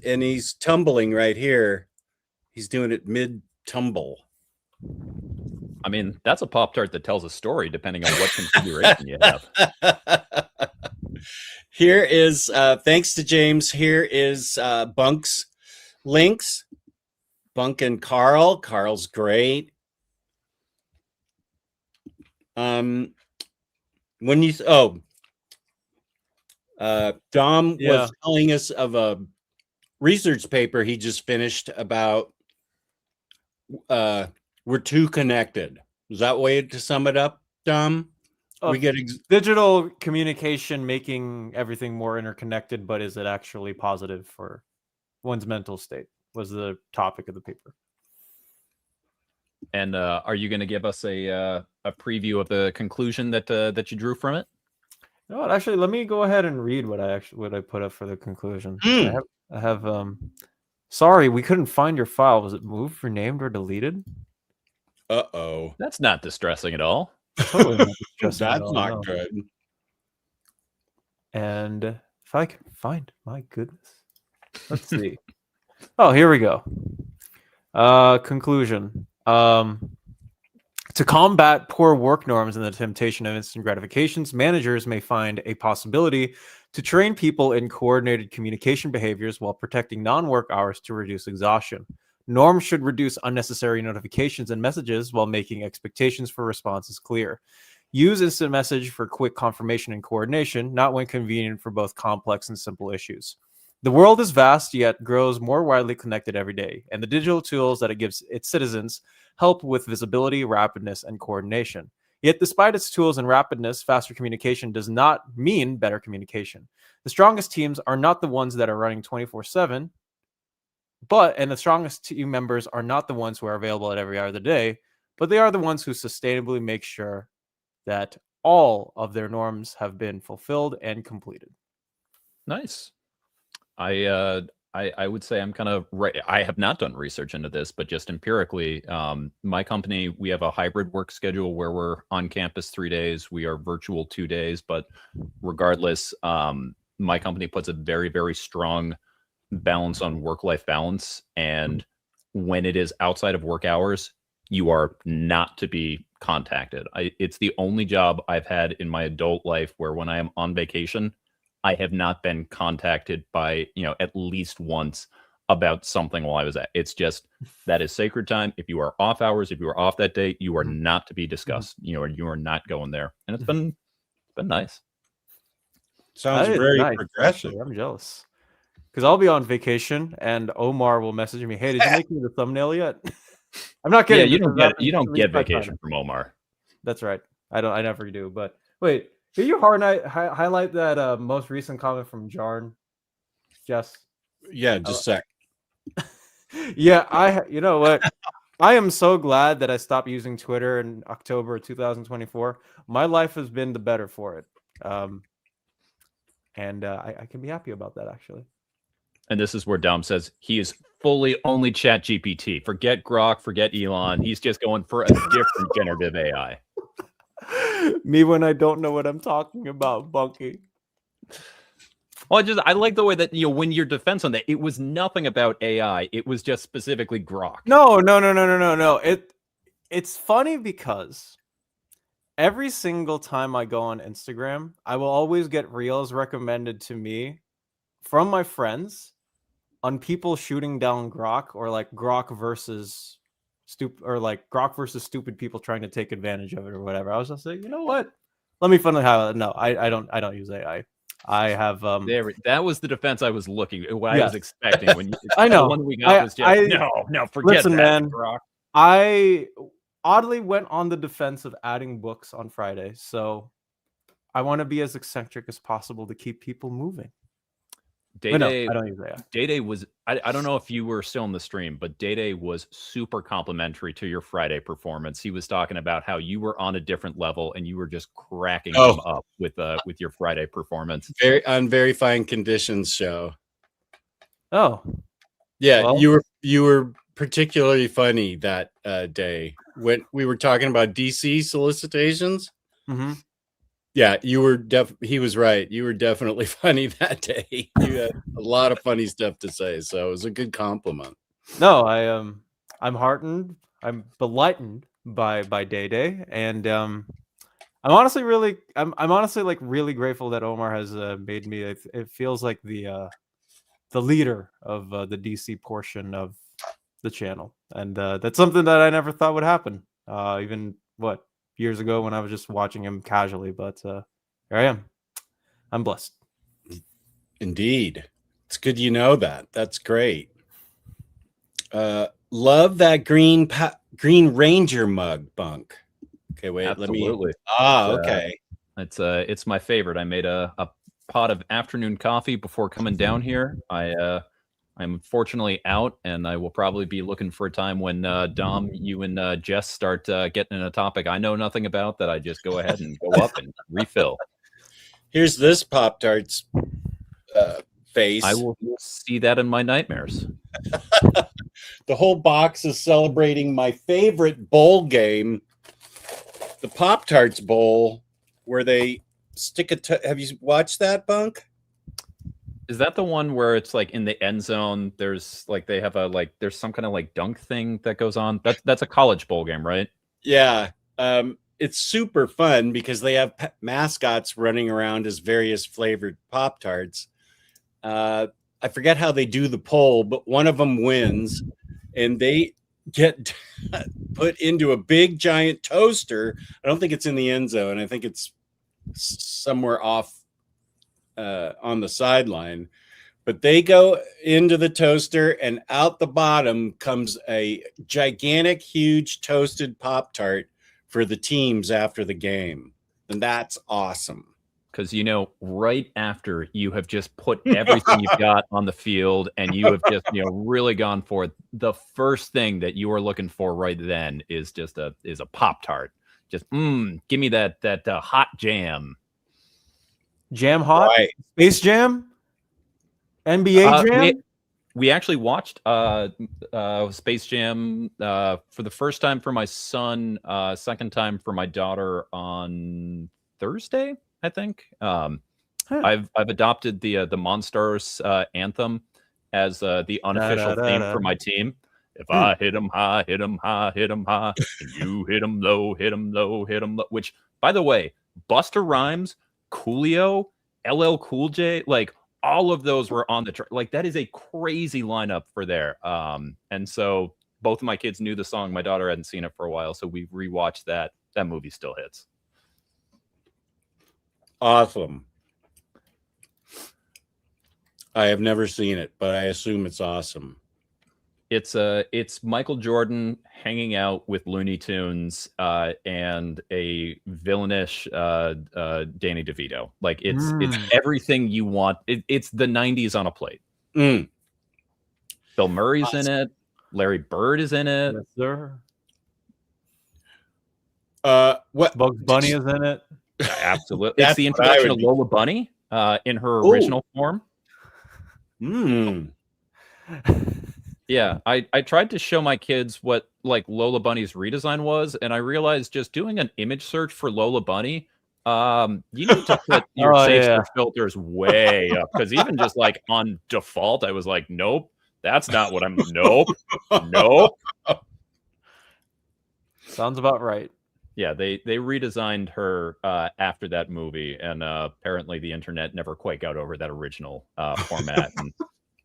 And he's tumbling right here. He's doing it mid-tumble. I mean, that's a Pop-Tart that tells a story depending on what configuration you have. Here is, thanks to James, here is Bunk's links. Bunk and Carl. Carl's great. Dom was telling us of a research paper he just finished about we're too connected. Is that way to sum it up, Dom? We get digital communication making everything more interconnected, but is it actually positive for one's mental state? Was the topic of the paper. And are you going to give us a preview of the conclusion that you drew from it? You know what? Actually, let me go ahead and read what I put up for the conclusion. I have sorry, we couldn't find your file. Was it moved, renamed, or deleted? Uh-oh. That's not distressing at all. Totally not distressing at That's all, not no. good. And if I can find, my goodness. Let's see. Oh, here we go. Conclusion. To combat poor work norms and the temptation of instant gratifications, managers may find a possibility to train people in coordinated communication behaviors while protecting non-work hours to reduce exhaustion. Norms should reduce unnecessary notifications and messages while making expectations for responses clear. Use instant message for quick confirmation and coordination, not when convenient for both complex and simple issues. The world is vast, yet grows more widely connected every day, and the digital tools that it gives its citizens help with visibility, rapidness, and coordination. Yet, despite its tools and rapidness, faster communication does not mean better communication. The strongest teams are not the ones that are running 24/7, and the strongest team members are not the ones who are available at every hour of the day, but they are the ones who sustainably make sure that all of their norms have been fulfilled and completed. Nice. I would say I'm kind of right. I have not done research into this, but just empirically, my company, we have a hybrid work schedule where we're on campus 3 days. We are virtual 2 days, but regardless, my company puts a very, very strong balance on work-life balance. And when it is outside of work hours, you are not to be contacted. It's the only job I've had in my adult life where when I am on vacation, I have not been contacted by, at least once about something while I was at. It's just, that is sacred time. If you are off hours, if you are off that day, you are not to be discussed. You are not going there. And it's been nice. Sounds very nice, progressive. Actually, I'm jealous. Because I'll be on vacation and Omar will message me, "Hey, did you make me the thumbnail yet?" I'm not kidding. Yeah, you don't get vacation from Omar. That's right. I never do. But wait, can you highlight that most recent comment from Jarn? Jess? Yeah, just a sec. Yeah, you know what? I am so glad that I stopped using Twitter in October 2024. My life has been the better for it. And I can be happy about that, actually. And this is where Dom says he is fully only Chat GPT. Forget Grok, forget Elon. He's just going for a different generative AI. Me when I don't know what I'm talking about, Bunky. Well, I like the way that, when your defense on that, it was nothing about AI. It was just specifically Grok. No. It's funny because every single time I go on Instagram, I will always get reels recommended to me from my friends on people shooting down Grok, or like Grok versus stupid people trying to take advantage of it or whatever. I was just like, you know what? Let me finally have no. I don't use AI. I have that was the defense I was looking what I Yes. was expecting when I know. the one we got was just no, forget Listen, that, man. Grok. I oddly went on the defense of adding books on Friday, so I want to be as eccentric as possible to keep people moving. But no, I don't use AI. Day was I don't know if you were still in the stream, but Day was super complimentary to your Friday performance. He was talking about how you were on a different level and you were just cracking him up with your Friday performance. On Very Fine Conditions show. Oh. Yeah, Well, you were particularly funny that day when we were talking about DC solicitations. Mm-hmm. Yeah, you were he was right. You were definitely funny that day. You had a lot of funny stuff to say, so it was a good compliment. No, I'm heartened. I'm delighted by Day, and I'm honestly really grateful that Omar has made me. It feels like the leader of the DC portion of the channel, and that's something that I never thought would happen. Even years ago when I was just watching him casually, but here I am. I'm blessed. Indeed. It's good you know that. That's great. Love that Green Ranger mug, Bunk. Okay, wait, Absolutely. Okay. It's my favorite. I made a pot of afternoon coffee before coming down here. I'm fortunately out, and I will probably be looking for a time when Dom, you and Jess start getting in a topic I know nothing about, that I just go ahead and go up and refill. Here's this Pop-Tarts face. I will see that in my nightmares. The whole box is celebrating my favorite bowl game, the Pop-Tarts Bowl, where they stick have you watched that, Bunk? Is that the one where it's like in the end zone? There's like they have there's some kind of like dunk thing that goes on. That's a college bowl game, right? Yeah. It's super fun because they have mascots running around as various flavored Pop-Tarts. I forget how they do the poll, but one of them wins, and they get put into a big giant toaster. I don't think it's in the end zone. I think it's somewhere off on the sideline, but they go into the toaster, and out the bottom comes a gigantic, huge toasted Pop-Tart for the teams after the game. And that's awesome. Because, right after you have just put everything you've got on the field and you have just, really gone for it, the first thing that you are looking for right then is just a Pop-Tart. Just, give me that hot jam. Jam hot? Right. Space Jam? NBA Jam? We actually watched Space Jam for the first time for my son, second time for my daughter on Thursday, I think. I've adopted the Monstars anthem as the unofficial theme for my team. If I hit 'em high, hit 'em high, hit 'em high, and you hit 'em low, hit 'em low, hit 'em low. Which, by the way, Busta Rhymes, Coolio, LL Cool J, like all of those were on the like that is a crazy lineup for there. And so both of my kids knew the song. My daughter hadn't seen it for a while, so we rewatched that. That movie still hits. Awesome. I have never seen it, but I assume it's awesome. It's Michael Jordan hanging out with Looney Tunes and a villainish Danny DeVito. Like it's everything you want. It's the 90s on a plate. Bill Murray's in it. Larry Bird is in it. Yes, sir. What Bugs Bunny is in it? Yeah, absolutely. It's the introduction of Lola Bunny in her original form. Yeah, I tried to show my kids what like Lola Bunny's redesign was, and I realized just doing an image search for Lola Bunny, you need to put your safe search filters way up, because even just like on default, I was like, nope, that's not what I'm. Nope. Sounds about right. Yeah, they redesigned her after that movie, and apparently the internet never quite got over that original format and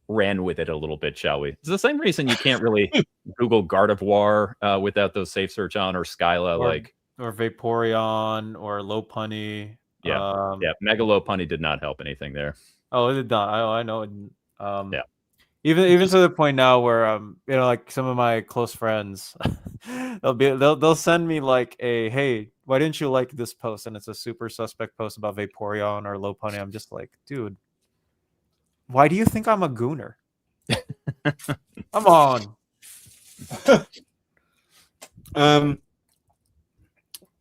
ran with it a little bit, shall we? It's the same reason you can't really Google Gardevoir without those safe search on, or Skyla, or Vaporeon or Lopunny. Yeah, Megalopunny did not help anything there. Oh, it did not. I know. Yeah. Even to the point now where like some of my close friends, they'll send me like a, hey, why didn't you like this post? And it's a super suspect post about Vaporeon or Lopunny. I'm just like, dude, why do you think I'm a gooner? Come on.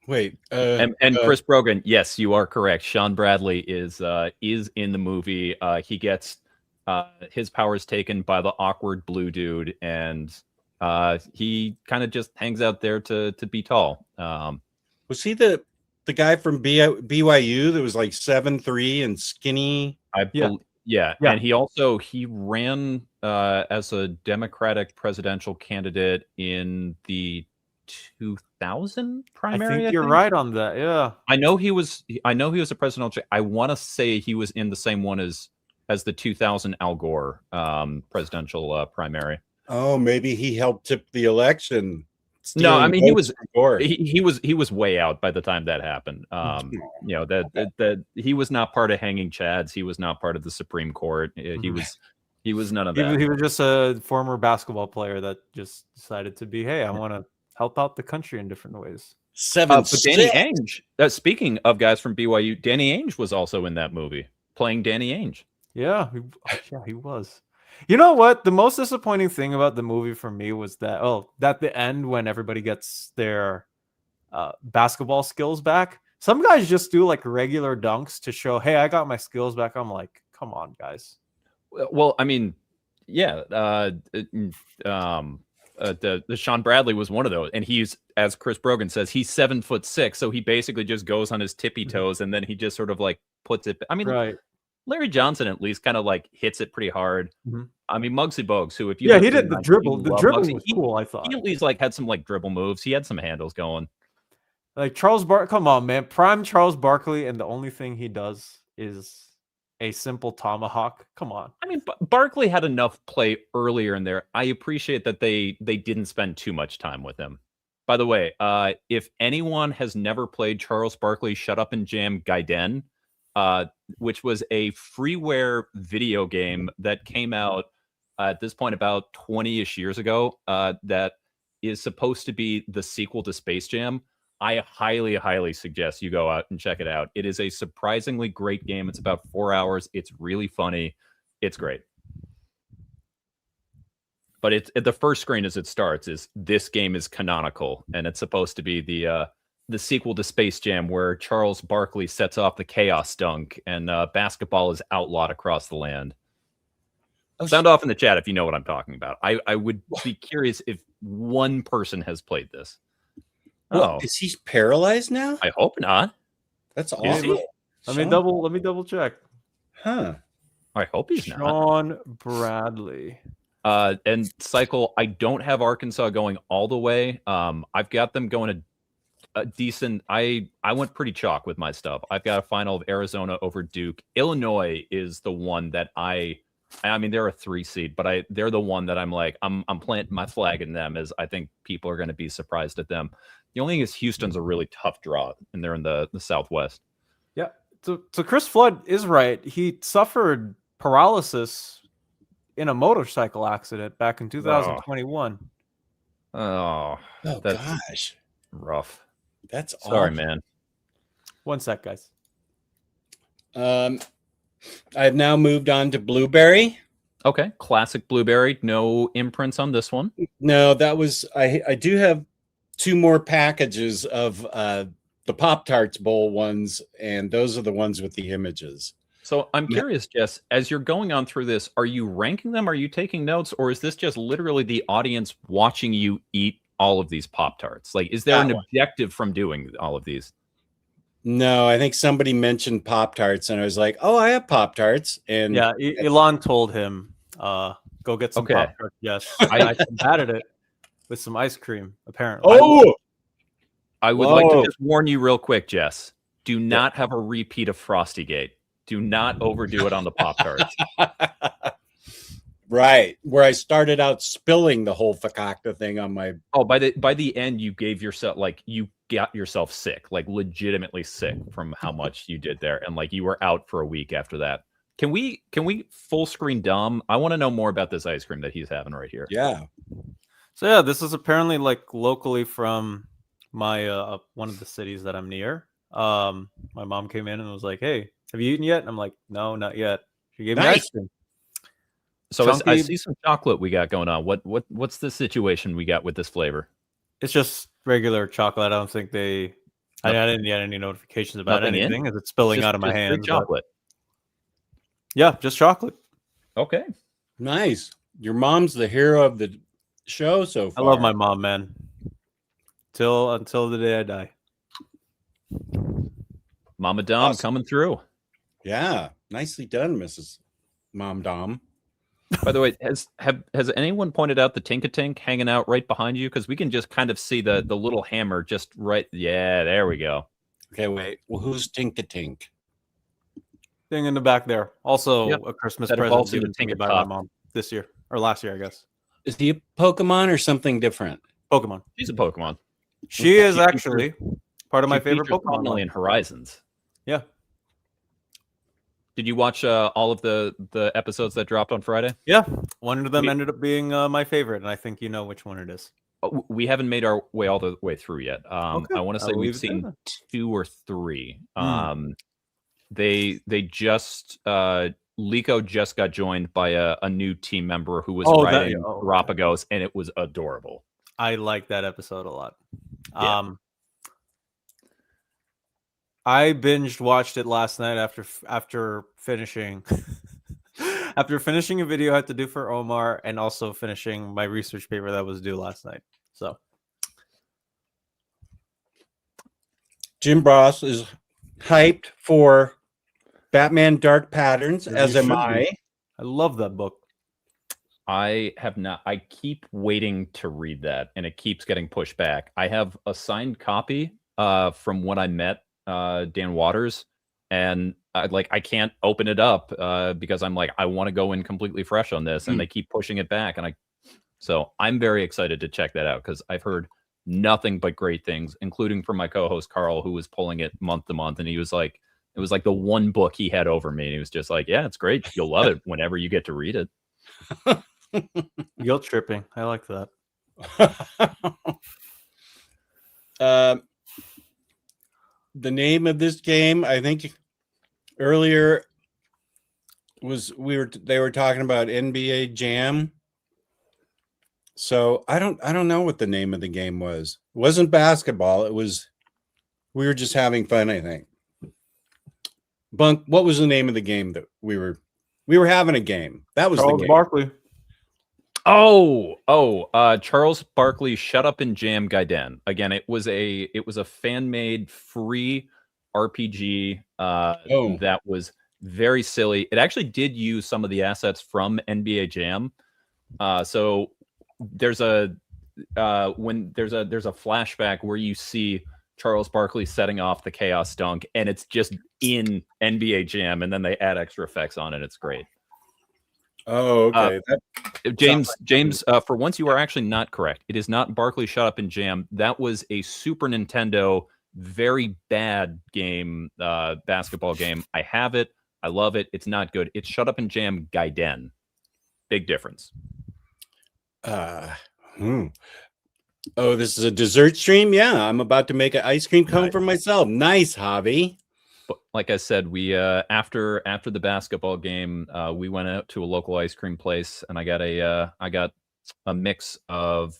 Wait. And Chris Brogan, yes, you are correct. Sean Bradley is in the movie. He gets his powers taken by the awkward blue dude, and he kind of just hangs out there to be tall. Was he the guy from BYU that was like 7'3" and skinny? Yeah. And he ran as a Democratic presidential candidate in the 2000 primary. I think you're right on that. Yeah, I know he was a presidential. I want to say he was in the same one as the 2000 Al Gore presidential primary. Oh, maybe he helped tip the election. No, I mean he was way out by the time that happened. That he was not part of hanging chads. He was not part of the Supreme Court. He was none of that. He was just a former basketball player that just decided to be, hey, I want to help out the country in different ways. But Danny Ainge. Speaking of guys from BYU, Danny Ainge was also in that movie, playing Danny Ainge. Yeah, he was. You know what? The most disappointing thing about the movie for me was that at the end when everybody gets their basketball skills back, some guys just do like regular dunks to show, hey, I got my skills back. I'm like, come on, guys. Well, I mean, yeah. The Sean Bradley was one of those, and he's, as Chris Brogan says, he's 7'6", so he basically just goes on his tippy toes, and then he just sort of like puts it. I mean, right. Larry Johnson at least kind of like hits it pretty hard. Mm-hmm. I mean, Muggsy Bogues, who he did the dribble. The dribble was cool. I thought he at least like had some like dribble moves. He had some handles going. Like come on, man, prime Charles Barkley, and the only thing he does is a simple tomahawk. Come on. I mean, Barkley had enough play earlier in there. I appreciate that they didn't spend too much time with him. By the way, if anyone has never played Charles Barkley Shut Up and Jam Gaiden, which was a freeware video game that came out at this point about 20-ish years ago, that is supposed to be the sequel to Space Jam, I highly, highly suggest you go out and check it out. It is a surprisingly great game. It's about 4 hours. It's really funny. It's great. But it's at the first screen as it starts is this game is canonical, and it's supposed to be the sequel to Space Jam, where Charles Barkley sets off the chaos dunk and basketball is outlawed across the land. Sound off in the chat if you know what I'm talking about. I would be curious if one person has played this. Well, is he paralyzed now? I hope not. That's awesome. Let me double check. Huh. I hope he's not. Sean Bradley. And Cycle, I don't have Arkansas going all the way. I've got them going a decent. I went pretty chalk with my stuff. I've got a final of Arizona over Duke. Illinois is the one that I mean, they're a 3 seed, but they're the one that I'm like, I'm planting my flag in them, as I think people are going to be surprised at them. The only thing is Houston's a really tough draw, and they're in the Southwest. Yeah. So Chris Flood is right. He suffered paralysis in a motorcycle accident back in 2021. Oh, that's gosh. Rough. That's sorry, awful. Man. One sec, guys. I've now moved on to Blueberry. Okay, classic Blueberry. No imprints on this one. No, that was I do have 2 more packages of the Pop-Tarts Bowl ones, and those are the ones with the images. So I'm curious, Jess, as you're going on through this, are you ranking them? Are you taking notes? Or is this just literally the audience watching you eat all of these Pop-Tarts? Like, is there an objective from doing all of these? No, I think somebody mentioned Pop-Tarts, and I was like, oh, I have Pop-Tarts. And yeah, Elon told him, go get some Pop-Tarts. Yes, I combated it with some ice cream, apparently. Oh! I would like to Whoa. just warn you real quick, Jess. Do not have a repeat of Frostygate. Do not overdo it on the Pop-Tarts. Right, where I started out spilling the whole fakakta thing on my. Oh, by the end, you gave yourself you got yourself sick, like legitimately sick from how much you did there, and like you were out for a week after that. Can we full screen Dom? I want to know more about this ice cream that he's having right here. Yeah. So yeah, this is apparently like locally from my one of the cities that I'm near. My mom came in and was like, "Hey, have you eaten yet?" And I'm like, "No, not yet." She gave me Nice. ice cream. So I Chunky. see some chocolate we got going on. What's the situation we got with this flavor? It's just regular chocolate. I don't think I didn't get any notifications about Nothing in? anything as it's spilling Just- out of my just straight hands. but- chocolate. Yeah, just chocolate. Okay. Nice. Your mom's the hero of the show so I far. love my mom, man. Until the day I die. Mama Dom Awesome. coming through. Yeah, nicely done, Mrs. Mom Dom. By the way, has anyone pointed out the Tinkatink hanging out right behind you? Because we can just kind of see the little hammer just right. Yeah, there we go. Okay, wait. Well, who's Tink-a-Tink? Thing in the back there. Also Yep. a Christmas That present involves given the to me Tinker by my Top. mom this year or last year, I guess. Is he a Pokemon or something different? Pokemon. She's a Pokemon. She is She actually part of my She favorite features Pokemon. prominently in Horizons. Yeah. Did you watch all of the episodes that dropped on Friday? Yeah. One of them We- ended up being my favorite, and I think you know which one it is. Oh, we haven't made our way all the way through yet. Okay, I want to say I'll we've leave it there seen then. 2 or 3. Hmm. They just Liko just got joined by a new team member who was Oh, riding okay. Galapagos, and it was adorable. I like that episode a lot. Yeah. I binged watched it last night after finishing after finishing a video I had to do for Omar and also finishing my research paper that was due last night. So Jim Ross is hyped for Batman Dark Patterns, As as you am should I. be. I love that book. I have not. I keep waiting to read that, and it keeps getting pushed back. I have a signed copy from when I met Dan Waters, and I can't open it up because I'm like, I want to go in completely fresh on this, and they keep pushing it back, and so I'm very excited to check that out because I've heard nothing but great things, including from my co-host Carl, who was pulling it month to month, and he was like, it was like the one book he had over me, and he was just like, yeah, it's great, you'll love it whenever you get to read it. Guilt tripping. I like that. The name of this game, I think earlier they were talking about NBA Jam. So I don't know what the name of the game was. It wasn't basketball. We were just having fun, I think. Bunk, what was the name of the game that we were having a game? That was Charles the game. Barkley. Charles Barkley, Shut Up and Jam Gaiden. Again, it was a fan-made free RPG that was very silly. It actually did use some of the assets from NBA Jam. So there's a flashback where you see Charles Barkley setting off the Chaos Dunk, and it's just in NBA Jam, and then they add extra effects on it. It's great. Oh, okay. James, for once you are actually not correct. It is not Barkley Shut Up and Jam. That was a Super Nintendo very bad game, basketball game. I have it. I love it. It's not good. It's Shut Up and Jam Gaiden. Big difference. Oh, this is a dessert stream? Yeah, I'm about to make an ice cream cone for myself. Nice, Javi. But like I said, we after the basketball game, we went out to a local ice cream place, and I got a mix of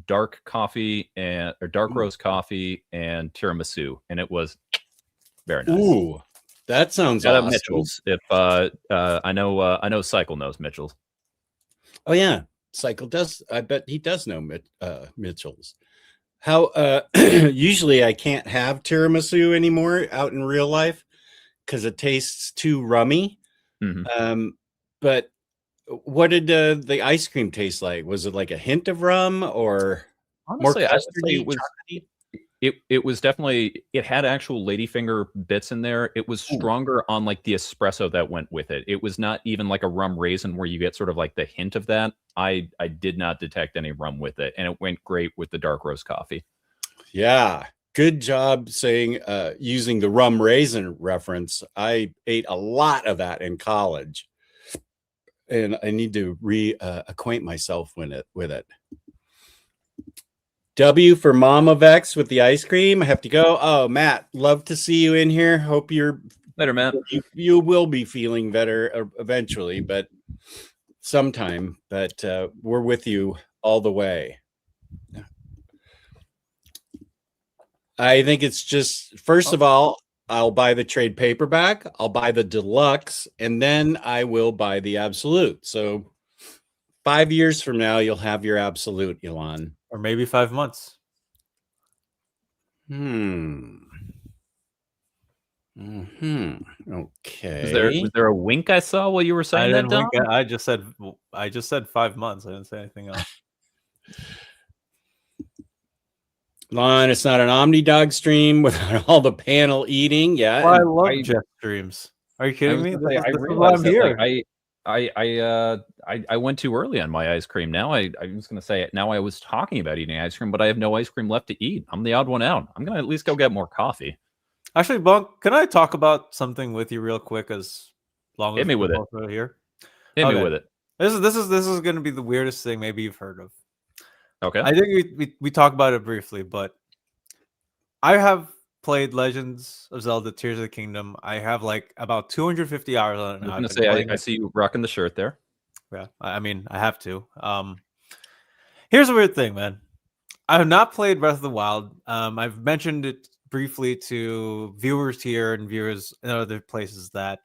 dark coffee or dark roast coffee and tiramisu, and it was very nice. Ooh, that sounds Shout out awesome. Mitchell's. If I know Cycle knows Mitchell's. Oh yeah, Cycle does. I bet he does know Mitchell's. How usually I can't have tiramisu anymore out in real life because it tastes too rummy. Mm-hmm. But what did the ice cream taste like? Was it like a hint of rum or Honestly, more I would say custardy, chocolatey? It was definitely, it had actual ladyfinger bits in there. It was stronger on like the espresso that went with it. It was not even like a rum raisin where you get sort of like the hint of that. I did not detect any rum with it, and it went great with the dark roast coffee. Yeah. Good job saying using the rum raisin reference. I ate a lot of that in college, and I need to acquaint myself with it. W for Mama Vex with the ice cream. I have to go. Oh, Matt, love to see you in here. Hope you're better, Matt. You will be feeling better eventually, but sometime. But we're with you all the way. I think it's just, first of all, I'll buy the trade paperback, I'll buy the deluxe, and then I will buy the absolute. So 5 years from now, you'll have your absolute, Elon. Or maybe 5 months. Okay. Was there a wink I saw while you were saying that, Dom? I just said 5 months. I didn't say anything else. Lon, it's not an Omnidog stream without all the panel eating. Yeah. Well, I love Jeff streams. Are you kidding me? I realized that, like, I went too early on my ice cream. Now I was going to say, now I was talking about eating ice cream, but I have no ice cream left to eat. I'm the odd one out. I'm going to at least go get more coffee. Actually, Bunk, can I talk about something with you real quick? As long as Hit me with it. Here. Hit me with it. This is going to be the weirdest thing maybe you've heard of. Okay. I think we talked about it briefly, but I have played Legends of Zelda: Tears of the Kingdom. I have like about 250 hours on it now. I'm going to say, I see you rocking the shirt there. Yeah, I mean, I have to. Here's a weird thing, man. I have not played Breath of the Wild. I've mentioned it briefly to viewers here and viewers in other places that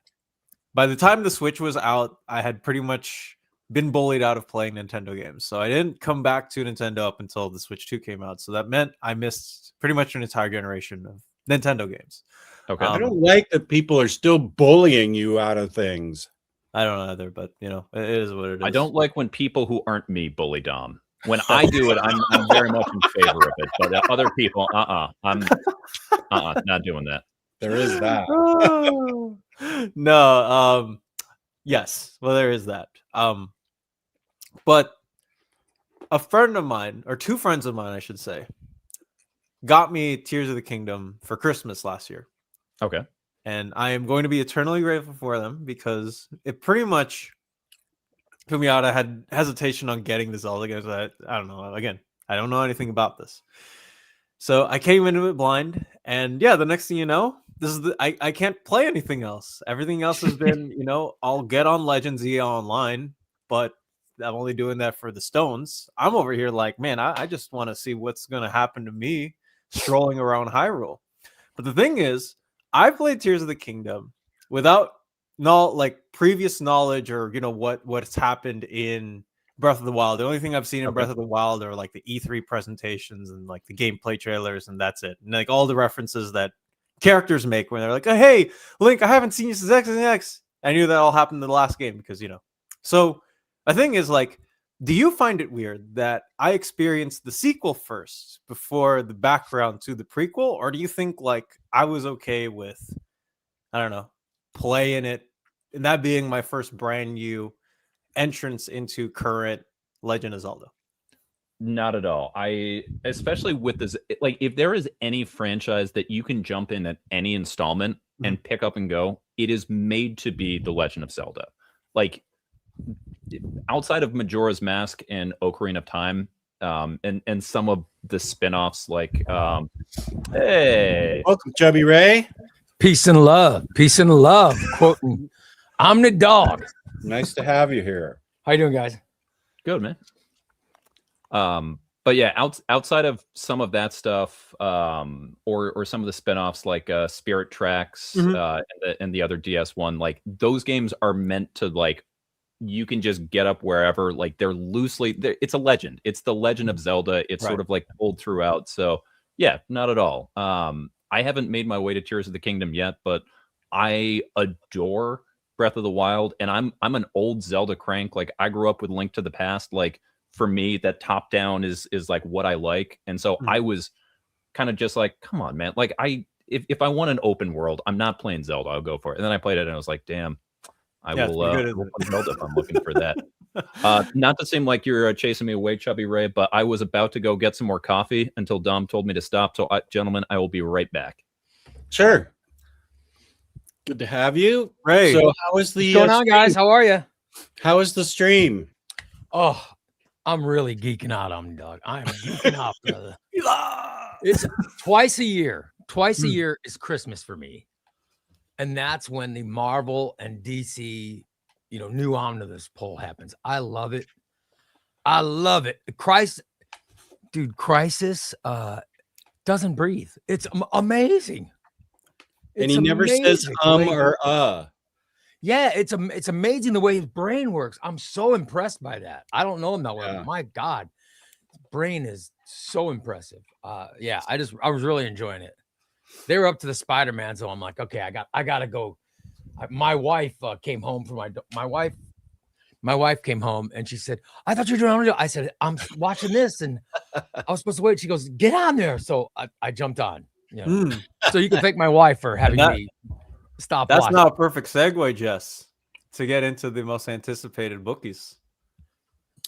by the time the Switch was out, I had pretty much been bullied out of playing Nintendo games. So I didn't come back to Nintendo up until the Switch 2 came out. So that meant I missed pretty much an entire generation of Nintendo games. Okay. I don't like that people are still bullying you out of things. I don't know either, but you know, it is what it is. I don't like when people who aren't me bully Dom. When I do it, I'm very much in favor of it. But other people, I'm not doing that. There is that. No, yes. Well, there is that. But a friend of mine, or two friends of mine, I should say, got me Tears of the Kingdom for Christmas last year. Okay. And I am going to be eternally grateful for them because it pretty much put me out. I had hesitation on getting the Zelda games. I don't know. Again, I don't know anything about this. So I came into it blind. And yeah, the next thing you know, this is I can't play anything else. Everything else has been, you know, I'll get on Legends EA Online, but I'm only doing that for the stones. I'm over here like, man, I just want to see what's going to happen to me strolling around Hyrule. But the thing is, I played Tears of the Kingdom without previous knowledge or, you know, what's happened in Breath of the Wild. The only thing I've seen in Breath of the Wild are like the E3 presentations and like the gameplay trailers, and that's it. And like all the references that characters make when they're like, oh, hey, Link, I haven't seen you since X and X. I knew that all happened in the last game because, you know. So the thing is, like, do you find it weird that I experienced the sequel first before the background to the prequel? Or do you think, like, I was okay with, I don't know, playing it and that being my first brand new entrance into current Legend of Zelda? Not at all. Especially with this, like, if there is any franchise that you can jump in at any installment and pick up and go, it is made to be The Legend of Zelda. Like, outside of Majora's Mask and Ocarina of Time, and some of the spin-offs, like, hey, welcome, Chubby Ray. Peace and love, quoting Omnidog. Nice to have you here. How you doing, guys? Good, man. But yeah, outside of some of that stuff, or some of the spin-offs like Spirit Tracks, and the other DS one, like, those games are meant to, like, you can just get up wherever. Like, they're it's a legend. It's the Legend of Zelda. It's sort of like pulled throughout. So yeah, not at all. I haven't made my way to Tears of the Kingdom yet, but I adore Breath of the Wild, and I'm an old Zelda crank. Like, I grew up with Link to the Past. Like, for me, that top down is like what I like. And so I was kind of just like, come on, man. Like if I want an open world, I'm not playing Zelda. I'll go for it. And then I played it and I was like, damn, I will play Zelda if I'm looking for that. Not to seem like you're chasing me away, Chubby Ray, but I was about to go get some more coffee until Dom told me to stop. So, gentlemen, I will be right back. Sure. Good to have you, Ray. So, how is the What's going on, guys? How are you? How is the stream? Oh, I'm really geeking out, Omnidog. I'm geeking out, brother. It's twice a year. Twice a year is Christmas for me. And that's when the Marvel and DC, new omnibus pull happens. I love it. I love it. Crisis doesn't breathe. It's amazing. And he never says or Yeah, it's amazing the way his brain works. I'm so impressed by that. I don't know him that well. But my God, his brain is so impressive. I was really enjoying it. They were up to the Spider-Man, so I'm like, okay, I gotta go. My wife came home from my wife came home and she said, I thought you were doing. I said, I'm watching this and I was supposed to wait. She goes, get on there. So I jumped on. So you can thank my wife for having me stop. That's watching. not a perfect segue, Jess, to get into the most anticipated bookies.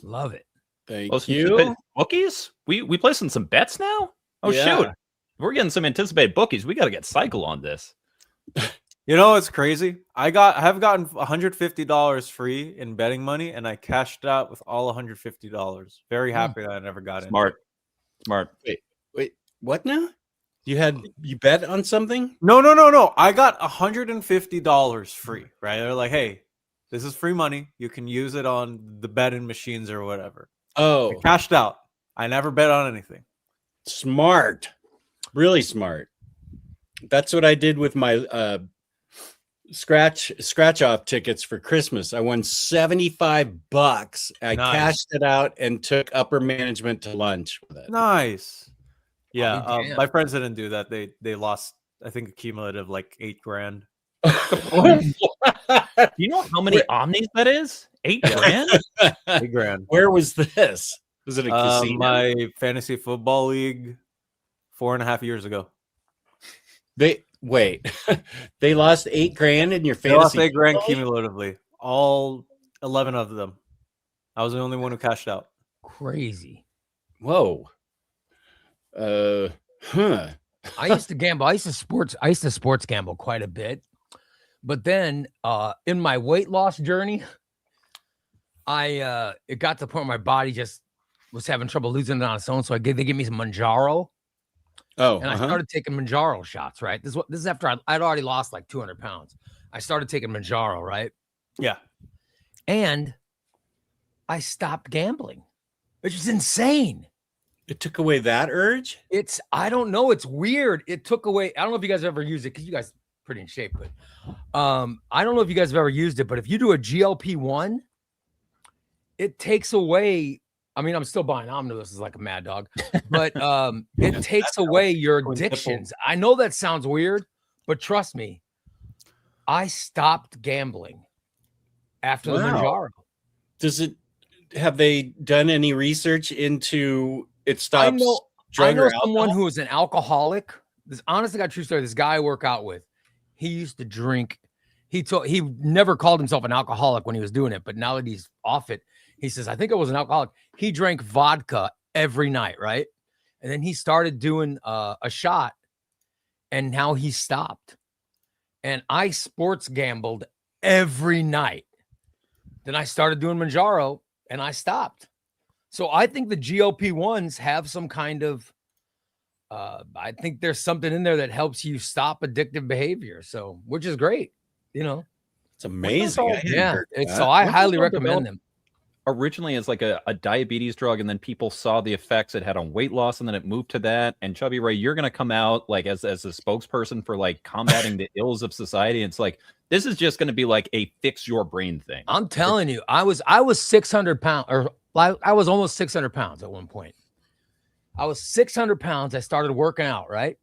Love it. Thank you. Bookies? We placing some bets now? Oh shoot. We're getting some anticipated bookies. We got to get Cycle on this. You know, it's crazy. I have gotten $150 free in betting money, and I cashed out with all $150. Very happy that I never got in. Smart. Wait, what now? You bet on something? No. I got $150 free, right? They're like, hey, this is free money. You can use it on the betting machines or whatever. Oh. I cashed out. I never bet on anything. Smart. Really smart. That's what I did with my scratch off tickets for Christmas. I won $75. I cashed it out and took upper management to lunch with it. Nice. Yeah, my friends didn't do that. They lost, I think, a cumulative like $8,000. You know how many omnis that is? $8,000? $8,000. Where was this? Was it a casino? My fantasy football league 4.5 years ago. They lost $8,000 in your fantasy. They lost $8,000 cumulatively. All 11 of them. I was the only one who cashed out. Crazy. Whoa. I used to gamble. I used to sports gamble quite a bit. But then in my weight loss journey, it got to the point where my body just was having trouble losing it on its own. So they gave me some Manjaro. Oh, and I started taking Manjaro shots, right? This is after I'd already lost like 200 pounds. I started taking Manjaro, right? Yeah. And I stopped gambling, which is insane. It took away that urge? I don't know. It's weird. It took away. I don't know if you guys ever used it because you guys are pretty in shape, but I don't know if you guys have ever used it, but if you do a GLP-1, it takes away. I mean, I'm still buying omnibuses like a mad dog, but it takes away your addictions. I know that sounds weird, but trust me, I stopped gambling after the Manjaro. Have they done any research into it stops I know someone who is an alcoholic. This honestly got true story. This guy I work out with, he used to drink. He never called himself an alcoholic when he was doing it, but now that he's off it, he says, I think I was an alcoholic. He drank vodka every night, right? And then he started doing a shot, and now he stopped. And I sports gambled every night. Then I started doing Manjaro, and I stopped. So I think the GLP-1s have some kind of, I think there's something in there that helps you stop addictive behavior. So, which is great, It's amazing. So I highly recommend them. Originally as like a diabetes drug, and then people saw the effects it had on weight loss, and then it moved to that. And Chubby Ray, you're gonna come out like as a spokesperson for like combating the ills of society. It's like this is just gonna be like a fix your brain thing. I'm telling you, I was 600 pounds, or I was almost 600 pounds at one point. I was 600 pounds. I started working out, right?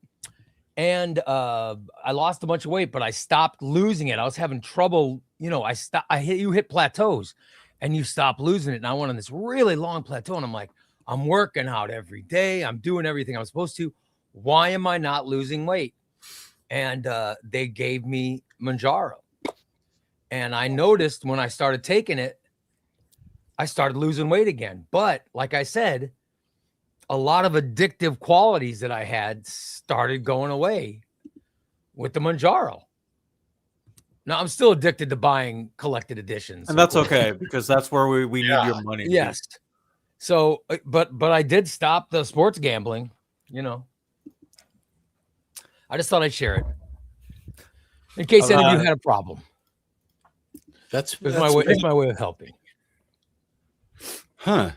And I lost a bunch of weight, but I stopped losing it. I was having trouble. You hit plateaus and you stop losing it. And I went on this really long plateau, and I'm like, I'm working out every day. I'm doing everything I'm supposed to. why am I not losing weight? And they gave me Manjaro. And I noticed when I started taking it, I started losing weight again. But like I said, a lot of addictive qualities that I had started going away with the Manjaro. Now I'm still addicted to buying collected editions. And that's okay, because that's where we need your money. Yes. So, but I did stop the sports gambling, you know. I just thought I'd share it in case any of you had a problem. That's it's my way of helping. Huh.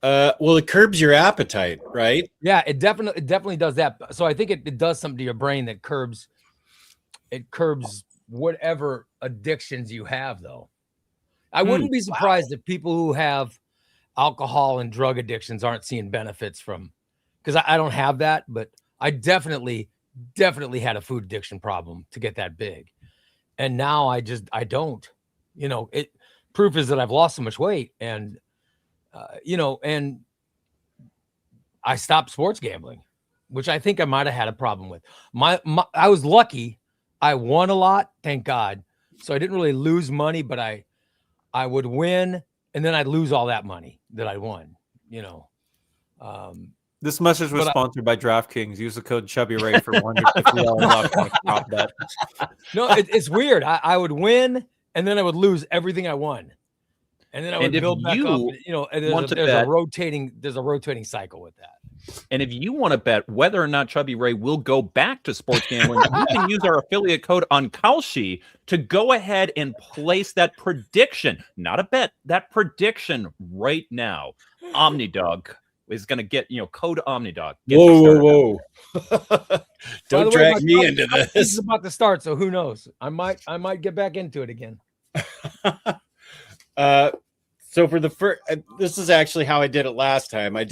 Well, it curbs your appetite, right? Yeah, it definitely does that. So I think it does something to your brain that curbs whatever addictions you have, though. I wouldn't be surprised if people who have alcohol and drug addictions aren't seeing benefits from, because I don't have that, but I definitely had a food addiction problem to get that big. And now I don't, you know, proof is that I've lost so much weight, and, you know, and I stopped sports gambling, which I think I might've had a problem with. I was lucky. I won a lot, thank God. So I didn't really lose money, but I would win, and then I'd lose all that money that I won, you know. This message was sponsored by DraftKings. Use the code ChubbyRay for $150 off on a prop bet. No, it's weird. I would win, and then I would lose everything I won, and then I would build back up. You know, there's a rotating cycle with that. And if you want to bet whether or not Chubby Ray will go back to sports gambling, you can use our affiliate code on Kalshi to go ahead and place that prediction, not a bet, that prediction right now. Omnidog is going to get, you know, code Omnidog. Whoa. Don't drag me into this. This is about to start, so who knows? I might get back into it again. So for the first, this is actually how I did it last time. I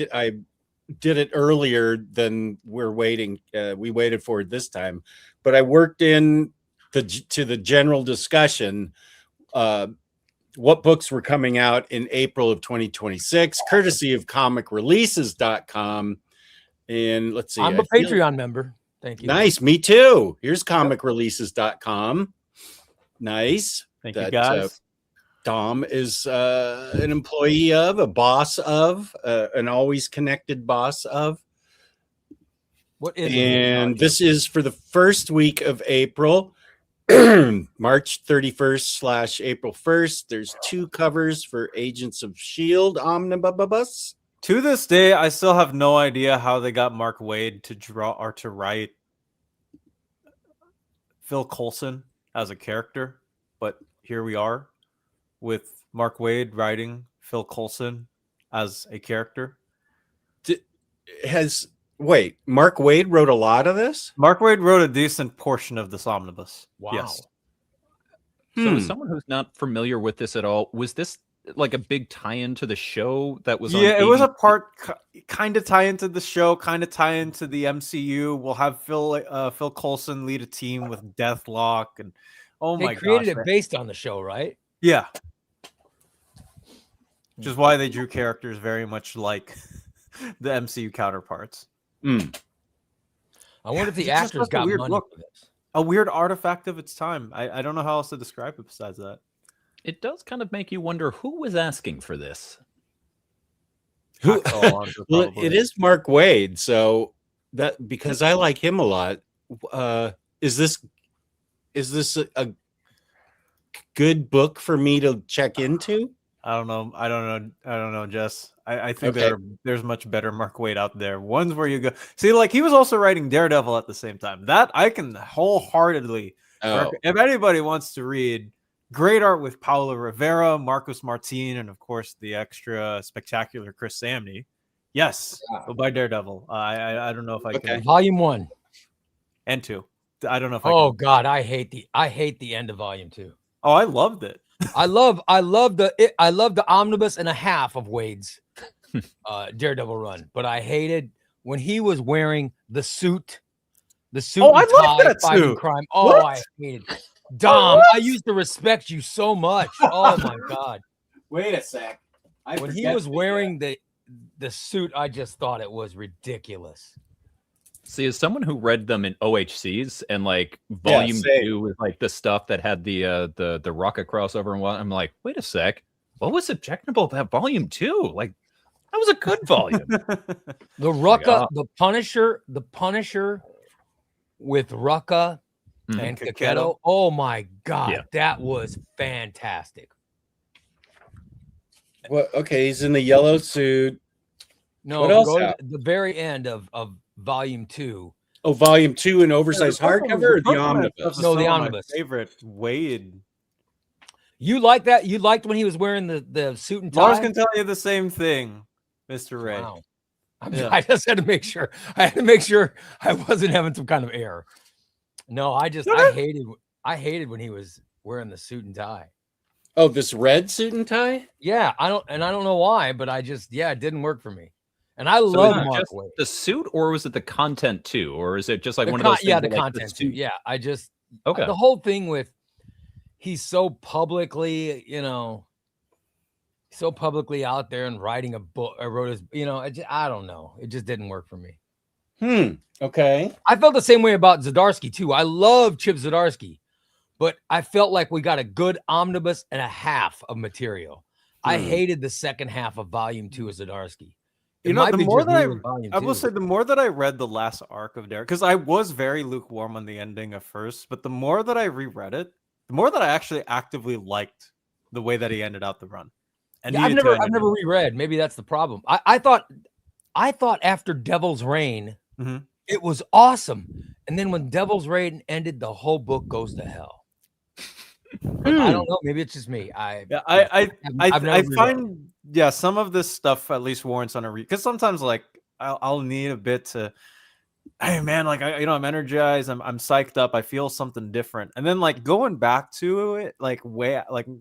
did it earlier than we're waiting. We waited for it this time, but I worked in to the general discussion what books were coming out in April of 2026, courtesy of comicreleases.com. And let's see. I'm a Patreon member. Thank you. Nice. Me too. Here's comicreleases.com. Nice. Thank you, guys. Dom is an employee of, a boss of, an always connected boss of. What is and this is for the first week of April, March 31st / April 1st. There's 2 covers for Agents of S.H.I.E.L.D. Omnibus. To this day, I still have no idea how they got Mark Waid to draw or to write Phil Coulson as a character, but here we are with Mark Waid writing Phil Coulson as a character. Wait, Mark Waid wrote a lot of this? Mark Waid wrote a decent portion of this omnibus. Wow. Yes. So as someone who's not familiar with this at all, was this like a big tie-in to the show that was on it was a part kind of tie into the show, kind of tie into the MCU. We'll have Phil Coulson lead a team with Deathlock, and they created it based on the show, right? Yeah. Which is why they drew characters very much like the MCU counterparts. I wonder if the actors got money for this. A weird artifact of its time. I don't know how else to describe it besides that. It does kind of make you wonder who was asking for this. Well, it is Mark Waid, so that because I like him a lot. Is this a good book for me to check into? I don't know, Jess. I think there's much better Mark Waid out there. Ones where you go see, like he was also writing Daredevil at the same time. That I can wholeheartedly. If anybody wants to read great art with Paulo Rivera, Marcos Martin, and of course the extra spectacular Chris Samney. Yes, but by Daredevil. I don't know if I can. Volume 1 and 2. I don't know if God, I hate the end of Volume 2. Oh, I loved it. I love the omnibus and a half of Wade's Daredevil run, but I hated when he was wearing the suit. The suit. Oh, I like that suit. Crime. Oh, what? I hated Dom. I used to respect you so much. Oh my God. Wait a sec. When he was wearing the the suit, I just thought it was ridiculous. See, as someone who read them in OHCs and like volume same. 2 with like the stuff that had the rocket crossover and what, I'm like, wait a sec, what was objectionable about volume 2? Like, that was a good volume. The Rucka, the Punisher with Rucka and Kaketo. Oh my God, that was fantastic. Well, okay, he's in the yellow suit. No, What else go to happened? the very end of volume 2. Oh, volume 2 in oversized hardcover or the omnibus? No, the omnibus. Favorite Wade. You like that? You liked when he was wearing the suit and tie? Lars can tell you the same thing, Mr. Ray. Wow. I just had to make sure. I had to make sure I wasn't having some kind of error. No, I hated when he was wearing the suit and tie. Oh, this red suit and tie? Yeah, I don't know why, but it didn't work for me. And I love Mark Waid. The suit, or was it the content too, or is it just like one of those things? Yeah, the like content too. Yeah, okay. The whole thing with he's so publicly, so publicly out there and writing a book or wrote his, I don't know. It just didn't work for me. Okay. I felt the same way about Zdarsky too. I love Chip Zdarsky, but I felt like we got a good omnibus and a half of material. I hated the second half of volume 2 of Zdarsky. The more that I will say, the more that I read the last arc of Derek, because I was very lukewarm on the ending at first, but the more that I reread it, the more that I actually actively liked the way that he ended out the run. And I've never reread. Maybe that's the problem. I thought after Devil's Reign, it was awesome, and then when Devil's Reign ended, the whole book goes to hell. I don't know. Maybe it's just me. I find some of this stuff at least warrants on a read, because sometimes like I'll need a bit to, hey man, like I'm energized, I'm psyched up, I feel something different, and then like going back to it like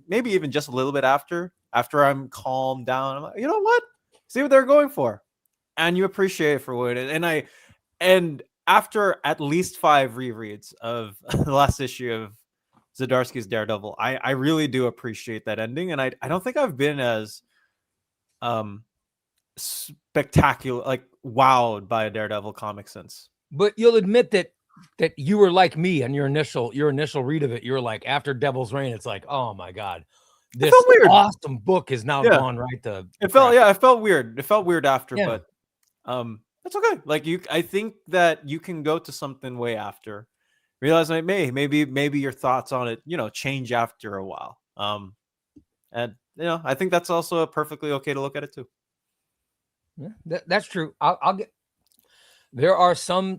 maybe even just a little bit after I'm calmed down, I'm like, you know what, see what they're going for, and you appreciate it for what it is. And after at least 5 rereads of the last issue of Zdarsky's Daredevil, I really do appreciate that ending, and I don't think I've been as spectacular, like wowed by a Daredevil comic since. But you'll admit that you were like me on your initial read of it. You were like, after Devil's Reign, it's like, oh my God, this awesome book is now gone right to. It felt weird. It felt weird after, but that's okay. Like I think that you can go to something way after. Realize like maybe your thoughts on it, change after a while. And I think that's also perfectly okay to look at it too. Yeah, that's true. I'll get. There are some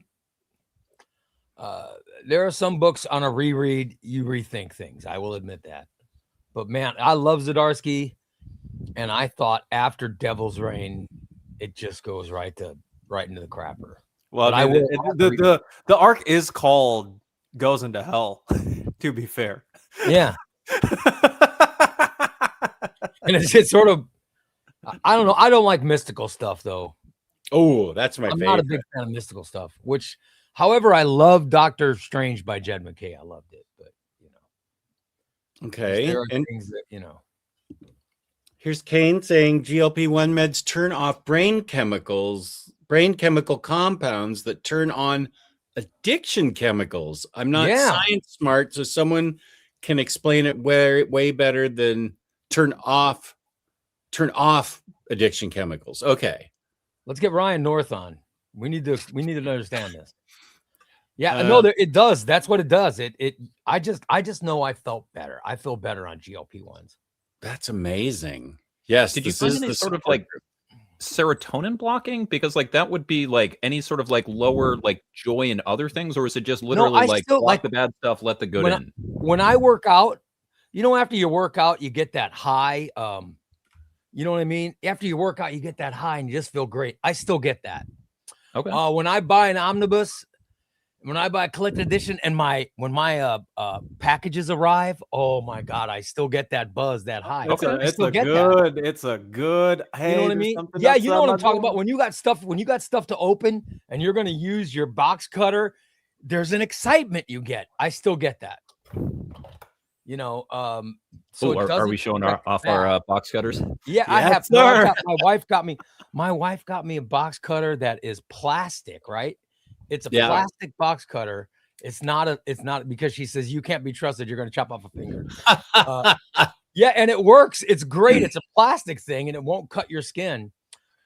books on a reread you rethink things. I will admit that. But man, I love Zdarsky, and I thought after Devil's Reign, it just goes right into the crapper. Well, the arc is called Goes into Hell, to be fair. Yeah. And it's sort of, I don't know. I don't like mystical stuff though. Oh, that's my favorite. I'm not a big fan of mystical stuff, however, I love Doctor Strange by Jed McKay. I loved it, but okay. There are things that, Here's Kane saying GLP-1 meds turn off brain chemical compounds that turn on addiction chemicals. I'm not science smart, so someone can explain it way better than turn off addiction chemicals. Okay, let's get Ryan North on. We need to understand this. Yeah, no, it does. That's what it does. I just know I felt better. I feel better on GLP-1s. That's amazing. Yes. Did you find any sort of like serotonin blocking? Because like that would be like any sort of like lower like joy in other things, or is it just literally block the bad stuff, let the good in? When I work out, after you work out, you get that high. You know what I mean? After you work out, you get that high and you just feel great. I still get that. Okay. When I buy an omnibus, when I buy a collected edition, and when my packages arrive, oh my God, I still get that buzz, that high. It's a good. Hey, you know what I mean? Yeah, you know what I'm talking about. When you got stuff to open, and you're going to use your box cutter, there's an excitement you get. I still get that. You know, So it are doesn't we showing affect off the our back. box cutters? Yeah, I Yes, have. sir. My wife got me a box cutter that is plastic, right? It's a Yeah. plastic box cutter. It's not because she says you can't be trusted. You're going to chop off a finger. Yeah, and it works. It's great. It's a plastic thing and it won't cut your skin.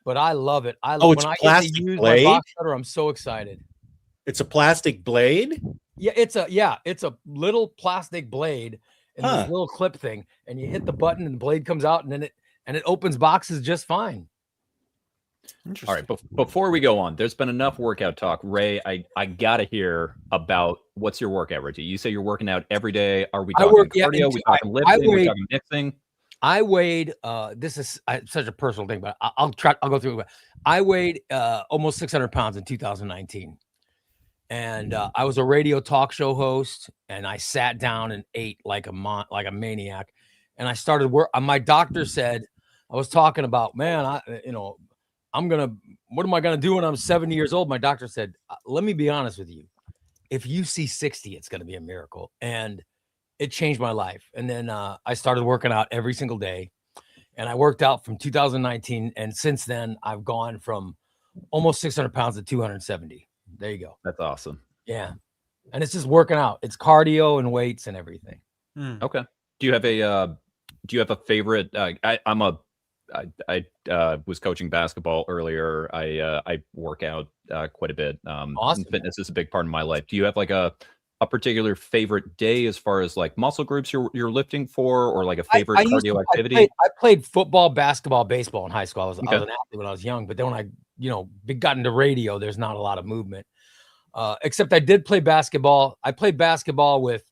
But I love it. Oh, it's when a I get to plastic use blade? my box cutter, I'm so excited. It's a plastic blade. Yeah, it's a little plastic blade and this Huh. little clip thing, and you hit the button and the blade comes out, and then it opens boxes just fine. All right, before we go on, there's been enough workout talk. Ray, I gotta hear about what's your workout routine. You say you're working out every day. Are we talking cardio? We talking lifting? We talking mixing? I weighed. This is such a personal thing, but I'll go through it. I weighed almost 600 pounds in 2019, and I was a radio talk show host, and I sat down and ate like a maniac, and I started work. My doctor said I was talking about, man, what am I gonna do when I'm 70 years old? My doctor said, let me be honest with you. If you see 60, it's gonna be a miracle. And it changed my life. And then I started working out every single day. And I worked out from 2019. And since then, I've gone from almost 600 pounds to 270. There you go. That's awesome. Yeah. And it's just working out. It's cardio and weights and everything. Okay. Do you have a favorite? I was coaching basketball earlier. I work out quite a bit. Awesome. Fitness is a big part of my life. Do you have like a particular favorite day as far as like muscle groups you're lifting for, or like a favorite cardio activity? I played football, basketball, baseball in high school. I was an athlete when I was young, but then when I got into radio, there's not a lot of movement. Except I did play basketball. I played basketball with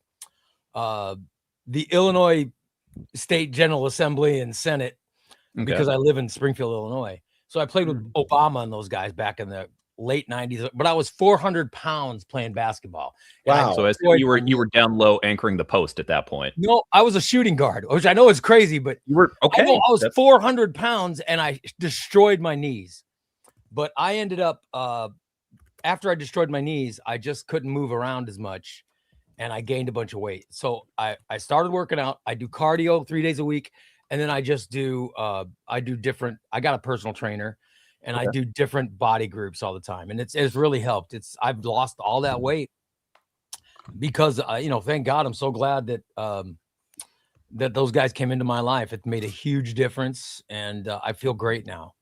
the Illinois State General Assembly and Senate because I live in Springfield, Illinois. So I played with Obama and those guys back in the late 90s, but I was 400 pounds playing basketball. Wow. So you were down low anchoring the post at that point. No, I was a shooting guard, which I know is crazy, but you were okay. I was 400 pounds and I destroyed my knees. But I ended up after I destroyed my knees, I just couldn't move around as much and I gained a bunch of weight. So I started working out. I do cardio 3 days a week. And then I just do, I got a personal trainer and I do different body groups all the time. And it's really helped. I've lost all that weight because, thank God, I'm so glad that, that those guys came into my life. It made a huge difference. And I feel great now.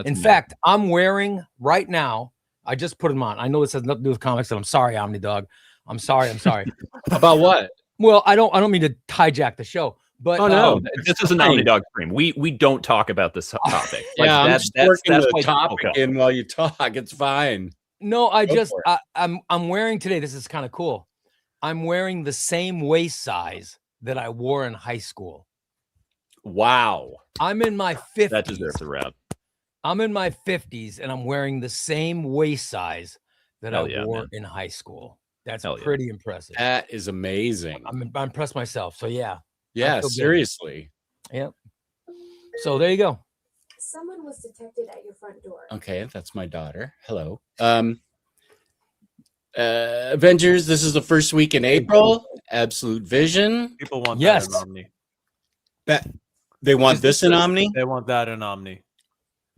In fact, I'm wearing right now, I just put them on. I know this has nothing to do with comics, and I'm sorry, Omnidog. I'm sorry. About what? Well, I don't mean to hijack the show. But no, this is an Omnidog stream. We don't talk about this topic. I'm just working the topic in while you talk. It's fine. No, I'm wearing today. This is kind of cool. I'm wearing the same waist size that I wore in high school. Wow. I'm in my 50s. That deserves a wrap. I'm in my 50s and I'm wearing the same waist size that I wore in high school. That's pretty impressive. That is amazing. I'm impressed myself. So yeah. Yeah, seriously. Yep. So there you go. Someone was detected at your front door. Okay, that's my daughter. Hello. Avengers, this is the first week in April. Absolute Vision. People want that in Omni. They want this in Omni? They want that in Omni.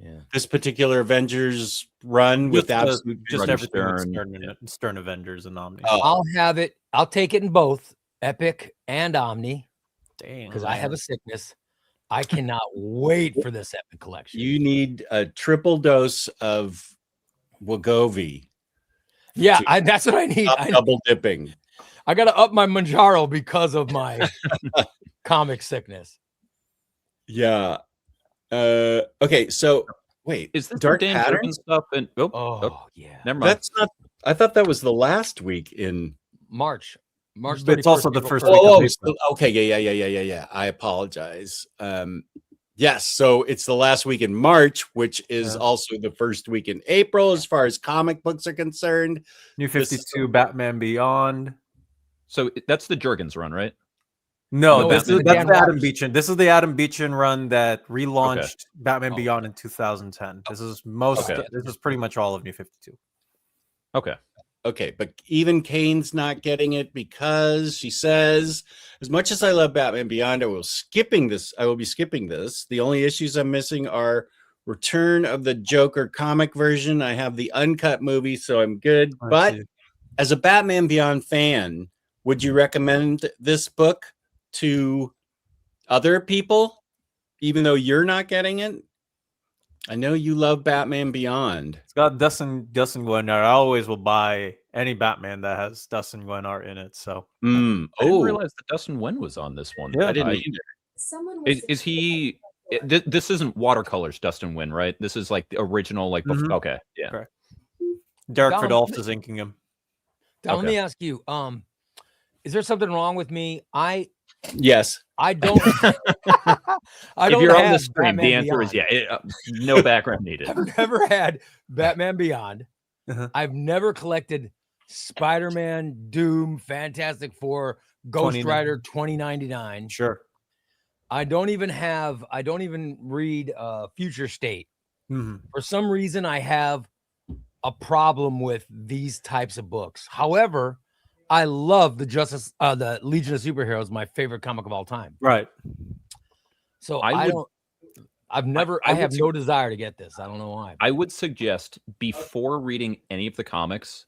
Yeah. This particular Avengers run with Absolute just everything Stern Avengers and Omni. Oh. I'll have it. I'll take it in both Epic and Omni. Dang, because I have a sickness. I cannot wait for this Epic collection. You need a triple dose of Wegovy. Yeah, that's what I need. Double dipping. I got to up my Manjaro because of my comic sickness. Yeah. Okay, so wait, is this Dark Dan Pattern stuff? And yeah, never mind. That's not. I thought that was the last week in March. But it's also the first week. Okay, yeah. I apologize. Yes, so it's the last week in March, which is also the first week in April as far as comic books are concerned. New 52, Batman Beyond. So that's the Jurgens run, right? No, that's the Adam Beechin. This is the Adam Beechin run that relaunched Batman Beyond in 2010. This is This is pretty much all of New 52. Okay. Okay, but even Kane's not getting it because she says, as much as I love Batman Beyond, I will be skipping this. The only issues I'm missing are Return of the Joker comic version. I have the uncut movie, so I'm good. I But see. as a Batman Beyond fan, would you recommend this book to other people, even though you're not getting it? I know you love Batman Beyond. It's got Dustin Gwynn art. I always will buy any Batman that has Dustin Gwynn art in it. So I didn't realize that Dustin Wen was on this one. Yeah. I didn't either. Someone was Is he? This isn't watercolors, Dustin Wen, right? This is like the original, like Mhm. okay, yeah. Correct. Derek Dom, Fridolfs is inking him. Now, let Okay. me ask you, is there something wrong with me? Yes. I don't. I If don't you're on have the stream, Batman the answer is Beyond. yeah. No background needed. I've never had Batman Beyond. Uh-huh. I've never collected Spider-Man, Doom, Fantastic Four, Ghost 29. Rider 2099. Sure. I don't even read Future State. Mhm. For some reason, I have a problem with these types of books. However, I love the Legion of Superheroes, my favorite comic of all time. Right. So I I would- don't. I've never. I I would have su- no desire to get this. I don't know why. I would suggest before reading any of the comics,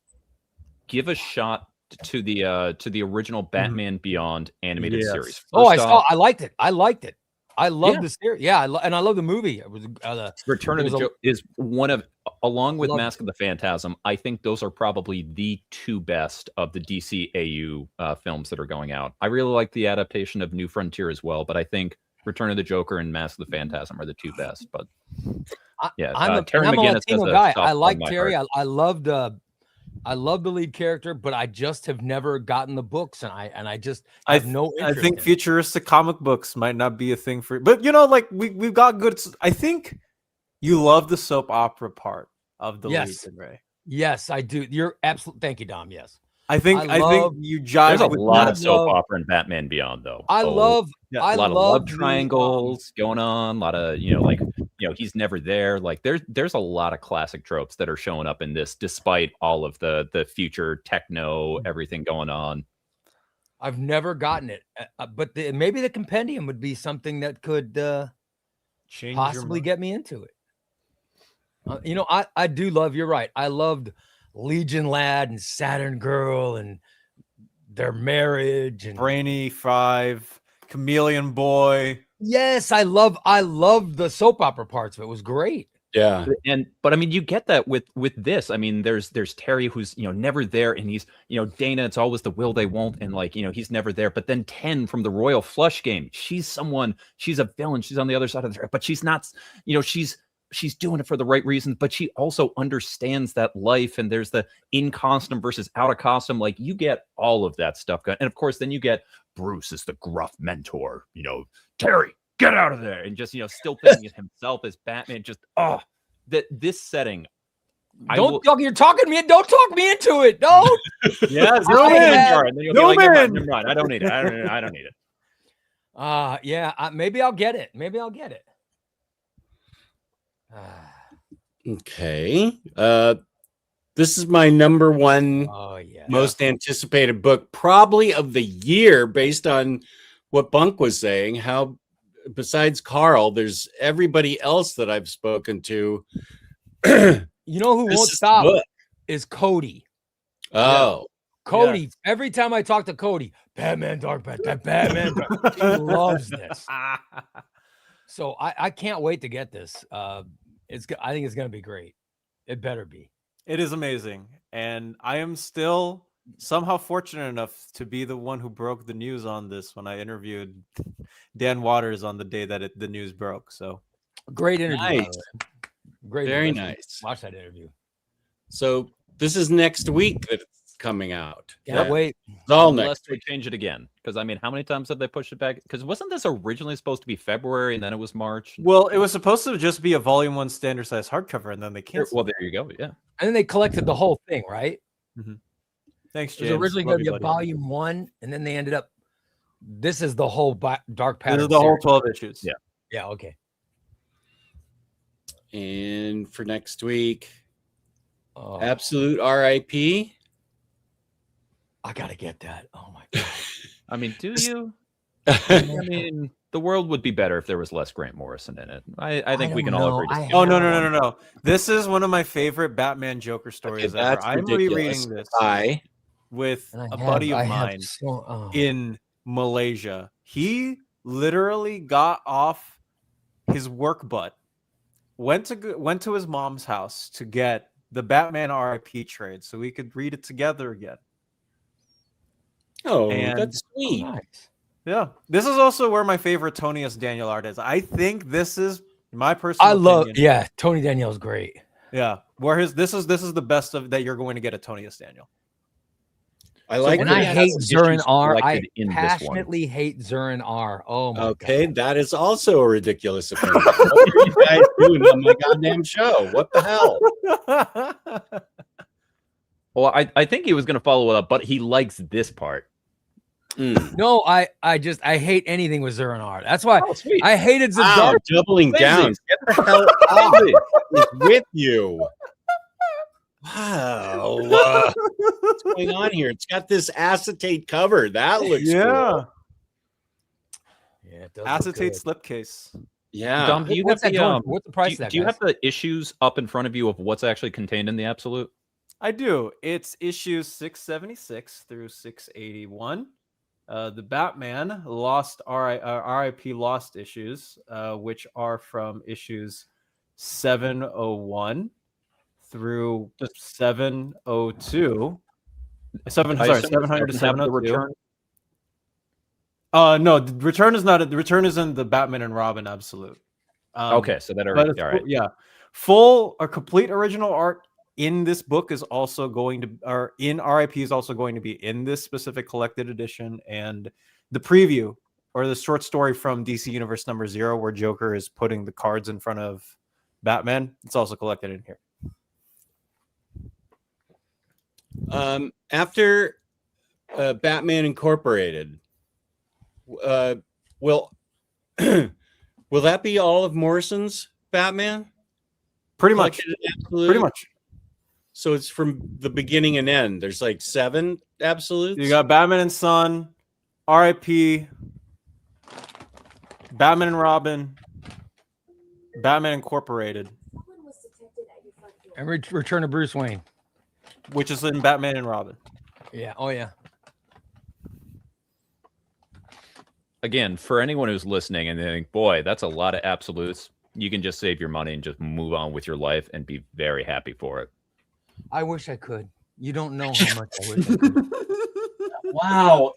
give a shot to the original Batman Beyond animated Yes. series. Oh, I First saw. off, I liked it. I liked it. I love Yeah. the series. Yeah, and I love the movie. It was Return of There's the a- Joker is one of, along with Love Mask of the Phantasm, I think those are probably the two best of the DCAU films that are going out. I really like the adaptation of New Frontier as well, but I think Return of the Joker and Mask of the Phantasm are the two best. But yeah, Terry I'm a McGinnis has Latino a guy. soft I spot in like my Terry. heart. I love the lead character, but I just have never gotten the books, and I just have no I interest. think in it. futuristic comic books might not be a thing for, but like we've got good. I think you love the soap opera part of the Yes. Legion, Ray. Yes, I do. You're absolutely. Thank you, Dom. Yes, I think love- you jive There's a with lot that. of soap love- opera and Batman Beyond, though. I love. Yeah. I a lot of love love the, triangles going on. A lot of he's never there. Like there's a lot of classic tropes that are showing up in this, despite all of the future techno everything going on. I've never gotten it, but maybe the compendium would be something that could Change your possibly mind. get me into it. I do love. You're right. I loved Legion Lad and Saturn Girl and their marriage and Brainy 5, Chameleon Boy. yes, I love the soap opera parts of it. It was great. Yeah. But I mean, you get that with this. I mean, there's Terry who's never there, and he's Dana. It's always the will they won't, and he's never there. But then 10 from the Royal Flush game, she's a villain. She's on the other side of the threat, but she's not. She's doing it for the right reasons, but she also understands that life. And there's the in costume versus out of costume. Like you get all of that stuff, and of course, then you get Bruce as the gruff mentor. Terry, get out of there, and just still thinking of himself as Batman. Just that this setting. You're talking me. Don't talk me into it. Don't. Yeah, zoom in. Zoom in. Never mind. I don't need it. I don't need it. Yeah. Maybe I'll get it. Okay. This is my number one Oh yeah. most anticipated book, probably of the year, based on what Bunk was saying. How, besides Carl, there's everybody else that I've spoken to. You know who This won't is the stop book. is Cody. Oh, Cody. Every time I talk to Cody, Batman Dark Batman Dark. He loves this. So I can't wait to get this. I think it's gonna be great. It better be. It is amazing, and I am still somehow fortunate enough to be the one who broke the news on this when I interviewed Dan Waters on the day that the news broke. So Great interview. by the Nice. way. Great. very interview. nice. Watch that interview. So this is next week that it's coming out. Can't Yeah. wait. It's all Unless next they week. change it again, because I mean, how many times have they pushed it back? Because wasn't this originally supposed to be February and then it was March? well, it was supposed to just be a volume 1 standard size hardcover, and then they canceled. Well, there you go. Yeah. And then they collected the whole thing, right? Thanks, It James. was originally Love going to you, be a buddy. volume 1, and then they ended up. This is the whole Dark Pattern. This is the whole series. 12 issues. Yeah. Yeah. Okay. And for next week, Oh, Absolute RIP. I gotta get that. Oh my god. I mean, do you? I mean, the world would be better if there was less Grant Morrison in it. I think we don't can all know. agree. I Oh no have no no one. no no! This is one of my favorite Batman Joker stories ever. that's I'm ridiculous. rereading this with And I a have- buddy I of have mine so- oh. in Malaysia. He literally got off his work butt, went to his mom's house to get the Batman RIP trade so we could read it together again. Oh, And- that's Oh, sweet. nice. Yeah, this is also where my favorite Tony S. Daniel art is. I think this is my personal. I love. opinion. Yeah, Tony Daniel's great. Yeah. Where this is the best of that you're going to get at Tony S. Daniel. I like And that. I has hate some Zurin issues R. I collected in this one. passionately hate Zurin R. Oh my Okay, god. that is also a ridiculous opinion. What are you guys doing on my goddamn show? What the hell? Well, I think he was going to follow it up, but he likes this part. Mm. No, I hate anything with Zurin R. That's why Oh, sweet. I hated Wow, Zadar. doubling down. Lindsay, Get the hell out is with you. Wow. What's going on here? It's got this acetate cover. That looks Yeah. cool. Yeah, it does look Acetate good. slipcase. Yeah. Dom, do you What's have that the, going for? What's the price of that? do you guys? have the issues up in front of you of what's actually contained in the Absolute? I do. It's issues 676 through 681. The Batman lost RIP lost issues, which are from issues 701 through 702. I Sorry, assume it 700 to doesn't have the 702. return. No, the return is in the Batman and Robin Absolute. Okay, so that But already, it's all right. yeah, full or complete original art in this book is also going to, or in RIP is also going to be in this specific collected edition, and the preview or the short story from DC Universe number 0 where Joker is putting the cards in front of Batman. It's also collected in here. After Batman Incorporated, will will that be all of Morrison's Batman? Pretty much. Collected in Absolute? Pretty much. So it's from the beginning and end. There's like 7 absolutes. You got Batman and Son, RIP, Batman and Robin, Batman Incorporated, Someone was detected at your front door. And Return of Bruce Wayne. which is in Batman and Robin. Yeah. Oh yeah. Again, for anyone who's listening and they think, boy, that's a lot of absolutes, you can just save your money and just move on with your life and be very happy for it. I wish I could. You don't know how much I wish I could. Wow.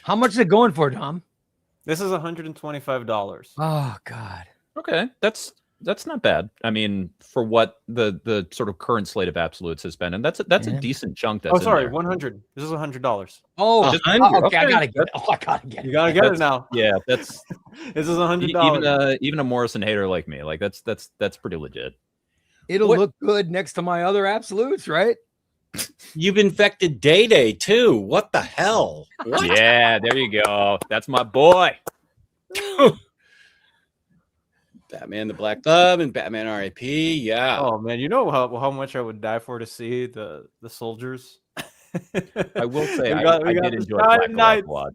How much is it going for, Dom? This is $125. Oh God. Okay, that's not bad. I mean, for what the sort of current slate of absolutes has been, and that's a Yeah. decent chunk. That's Oh, in sorry, there. 100. This is $100. Oh, Just okay. 100. I Okay. gotta get it. Oh, I gotta get You it. gotta get it That's- now. Yeah, that's This is $100. even a Morrison hater like me. Like that's pretty legit. It'll What- look good next to my other absolutes, right? You've infected Day Day too. What the hell? What? Yeah, there you go. That's my boy. Batman the Black Glove and Batman RIP. Yeah. Oh man, you know how much I would die for to see the soldiers. I will say We got I the did enjoy Shining Black Glove Knights. a lot.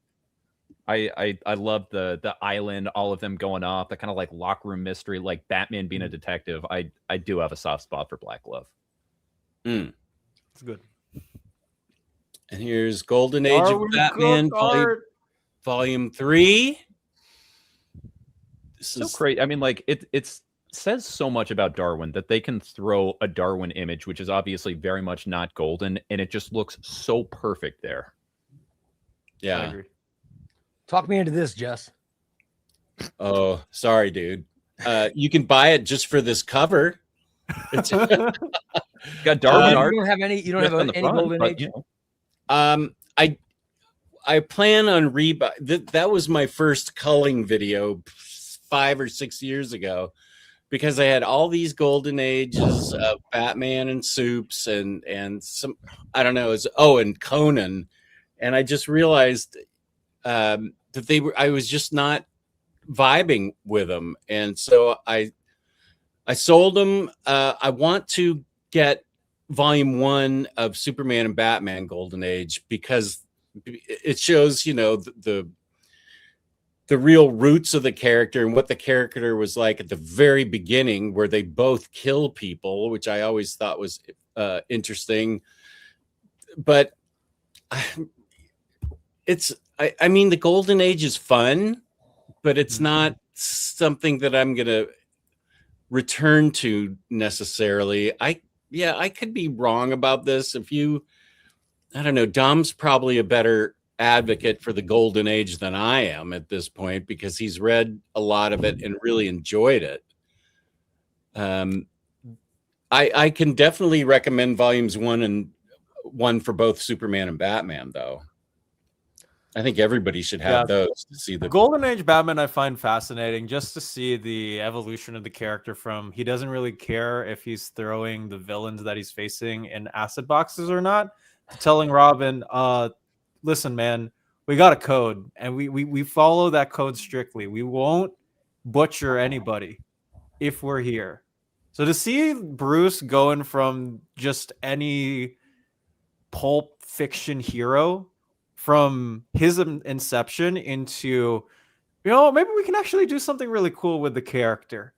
I love the island, all of them going off, the kind of like locker room mystery, like Batman being a detective. I do have a soft spot for Black Glove. Mm. It's good. And here's Golden Age of Darwin Batman, Cook art. volume 3. This So is great. I mean, like it says so much about Darwin that they can throw a Darwin image, which is obviously very much not golden, and it just looks so perfect there. I yeah. agree. Talk me into this, Jess. Oh, sorry, dude. You can buy it just for this cover. It's, Got Darwin art. You don't have any. You don't ripped have on the any front, golden but, age. you know. I plan on rebuy. That was my first culling video 5 or 6 years ago, because I had all these golden ages of Batman and Supes and some, I don't know, and Conan, and I just realized that I was just not vibing with them, and so I sold them. I want to get volume 1 of Superman and Batman Golden Age, because it shows, the real roots of the character and what the character was like at the very beginning, where they both kill people, which I always thought was interesting. But I mean, the Golden Age is fun, but it's not something that I'm going to return to necessarily. I could be wrong about this. I don't know, Dom's probably a better advocate for the Golden Age than I am at this point, because he's read a lot of it and really enjoyed it. I can definitely recommend volumes 1 for both Superman and Batman, though. I think everybody should have those to see the Golden Age Batman. I find fascinating just to see the evolution of the character from he doesn't really care if he's throwing the villains that he's facing in acid boxes or not, to telling Robin, listen, man, we got a code and we follow that code strictly. We won't butcher anybody if we're here. So to see Bruce going from just any pulp fiction hero from his inception into, maybe we can actually do something really cool with the character.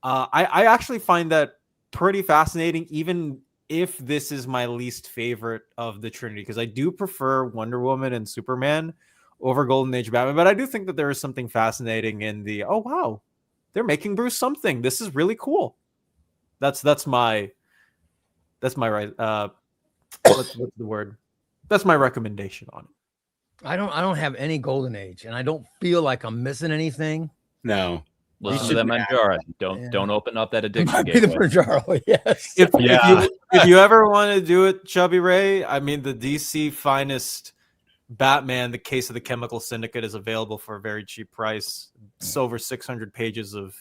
I actually find that pretty fascinating, even if this is my least favorite of the Trinity, because I do prefer Wonder Woman and Superman over Golden Age Batman. But I do think that there is something fascinating in the, oh, wow, they're making Bruce something. This is really cool. That's my right. What's the word? That's my recommendation on it. I don't have any Golden Age, and I don't feel like I'm missing anything. No. Listen to that Manjaro. Don't open up that addiction. Might be the Manjaro, yes. If you ever want to do it, Chubby Ray, I mean, the DC finest Batman, The Case of the Chemical Syndicate, is available for a very cheap price. It's over 600 pages of,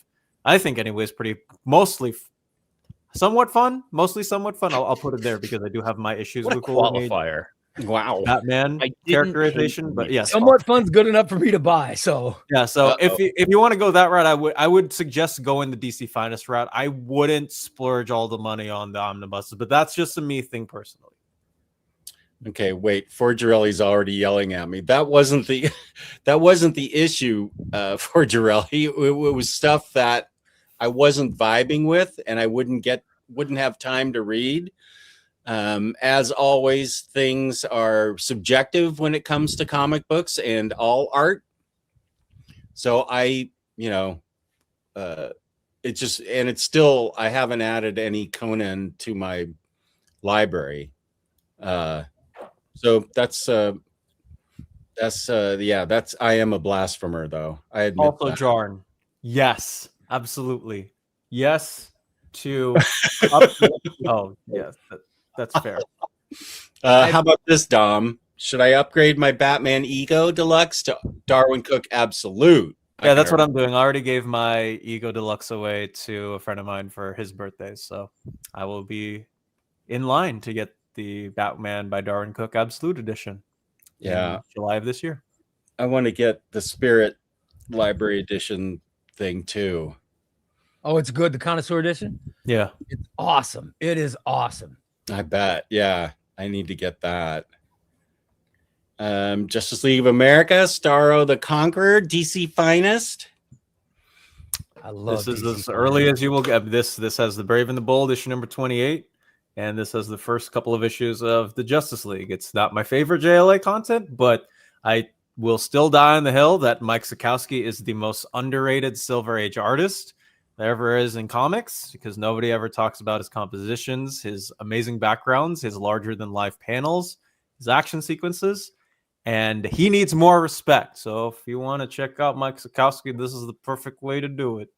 I think anyways, mostly somewhat fun. I'll put it there because I do have my issues with qualifier. Wow. Batman characterization, but yes, somewhat fun's good enough for me to buy. So yeah, so if you want to go that route, I would suggest going the DC finest route. I wouldn't splurge all the money on the omnibuses, but that's just a me thing personally. Okay, wait. Forgerelli's already yelling at me. That wasn't the issue, Forgerelli. It was stuff that I wasn't vibing with, and I wouldn't have time to read. As always, things are subjective when it comes to comic books and all art. So I haven't added any Conan to my library. So that's I am a blasphemer, though. I admit also, that. Jarn. Yes, absolutely. Yes to oh yes. That's fair. How about this, Dom? Should I upgrade my Batman Ego Deluxe to Darwin Cook Absolute? Yeah, that's what I'm doing. I already gave my Ego Deluxe away to a friend of mine for his birthday, so I will be in line to get the Batman by Darwin Cook Absolute Edition. Yeah, in July of this year. I want to get the Spirit Library Edition thing too. Oh, it's good. The Connoisseur Edition. Yeah, it's awesome. It is awesome. I bet. Yeah, I need to get that. Justice League of America, Starro the Conqueror, DC Finest. I love this. Is as early as you will get. This has the Brave and the Bold issue number 28, and this has the first couple of issues of the Justice League. It's not my favorite JLA content, but I will still die on the hill that Mike Sekowsky is the most underrated Silver Age artist there ever is in comics, because nobody ever talks about his compositions, his amazing backgrounds, his larger than life panels, his action sequences, and he needs more respect. So if you want to check out Mike Sekowsky, this is the perfect way to do it.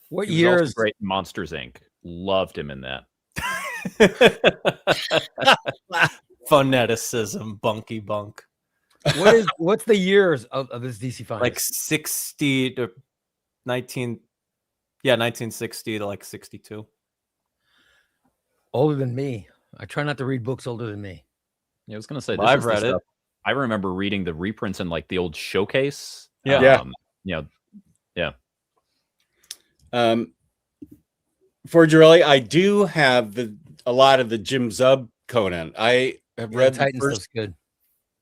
What year is great? Monsters Inc. Loved him in that. Phoneticism, bunky bunk. What's the years of this DC Finest? Like 60 to 1960 to like 62. Older than me. I try not to read books older than me. Yeah, I was gonna say I've read it. I remember reading the reprints in like the old showcase. Yeah. For Jorelli, I do have the a lot of the Jim Zub Conan. I have read the Titan first. stuff's good.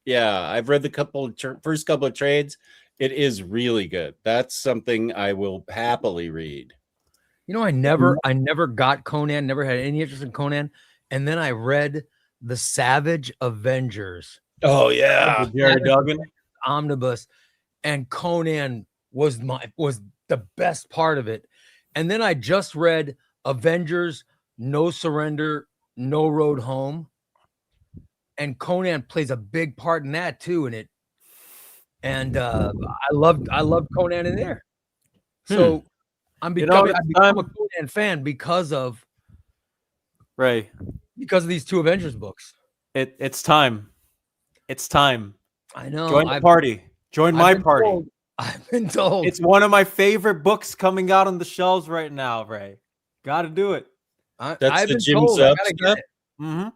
Yeah, I've read the first couple of trades. It is really good. That's something I will happily read. You know, I never got Conan, never had any interest in Conan. And then I read the Savage Avengers Oh yeah, Jared Duggan. omnibus, and Conan was the best part of it. And then I just read Avengers No Surrender, No Road Home. And Conan plays a big part in that too. I loved Conan in there. So I become a Conan fan because of Ray. because of these two Avengers books. It's time. It's time. I know. Join the party. Join my party. I've been told. It's one of my favorite books coming out on the shelves right now, Ray. Got to do it. That's I've the been Jim told. I Zub gotta stuff? get it. Mm-hmm.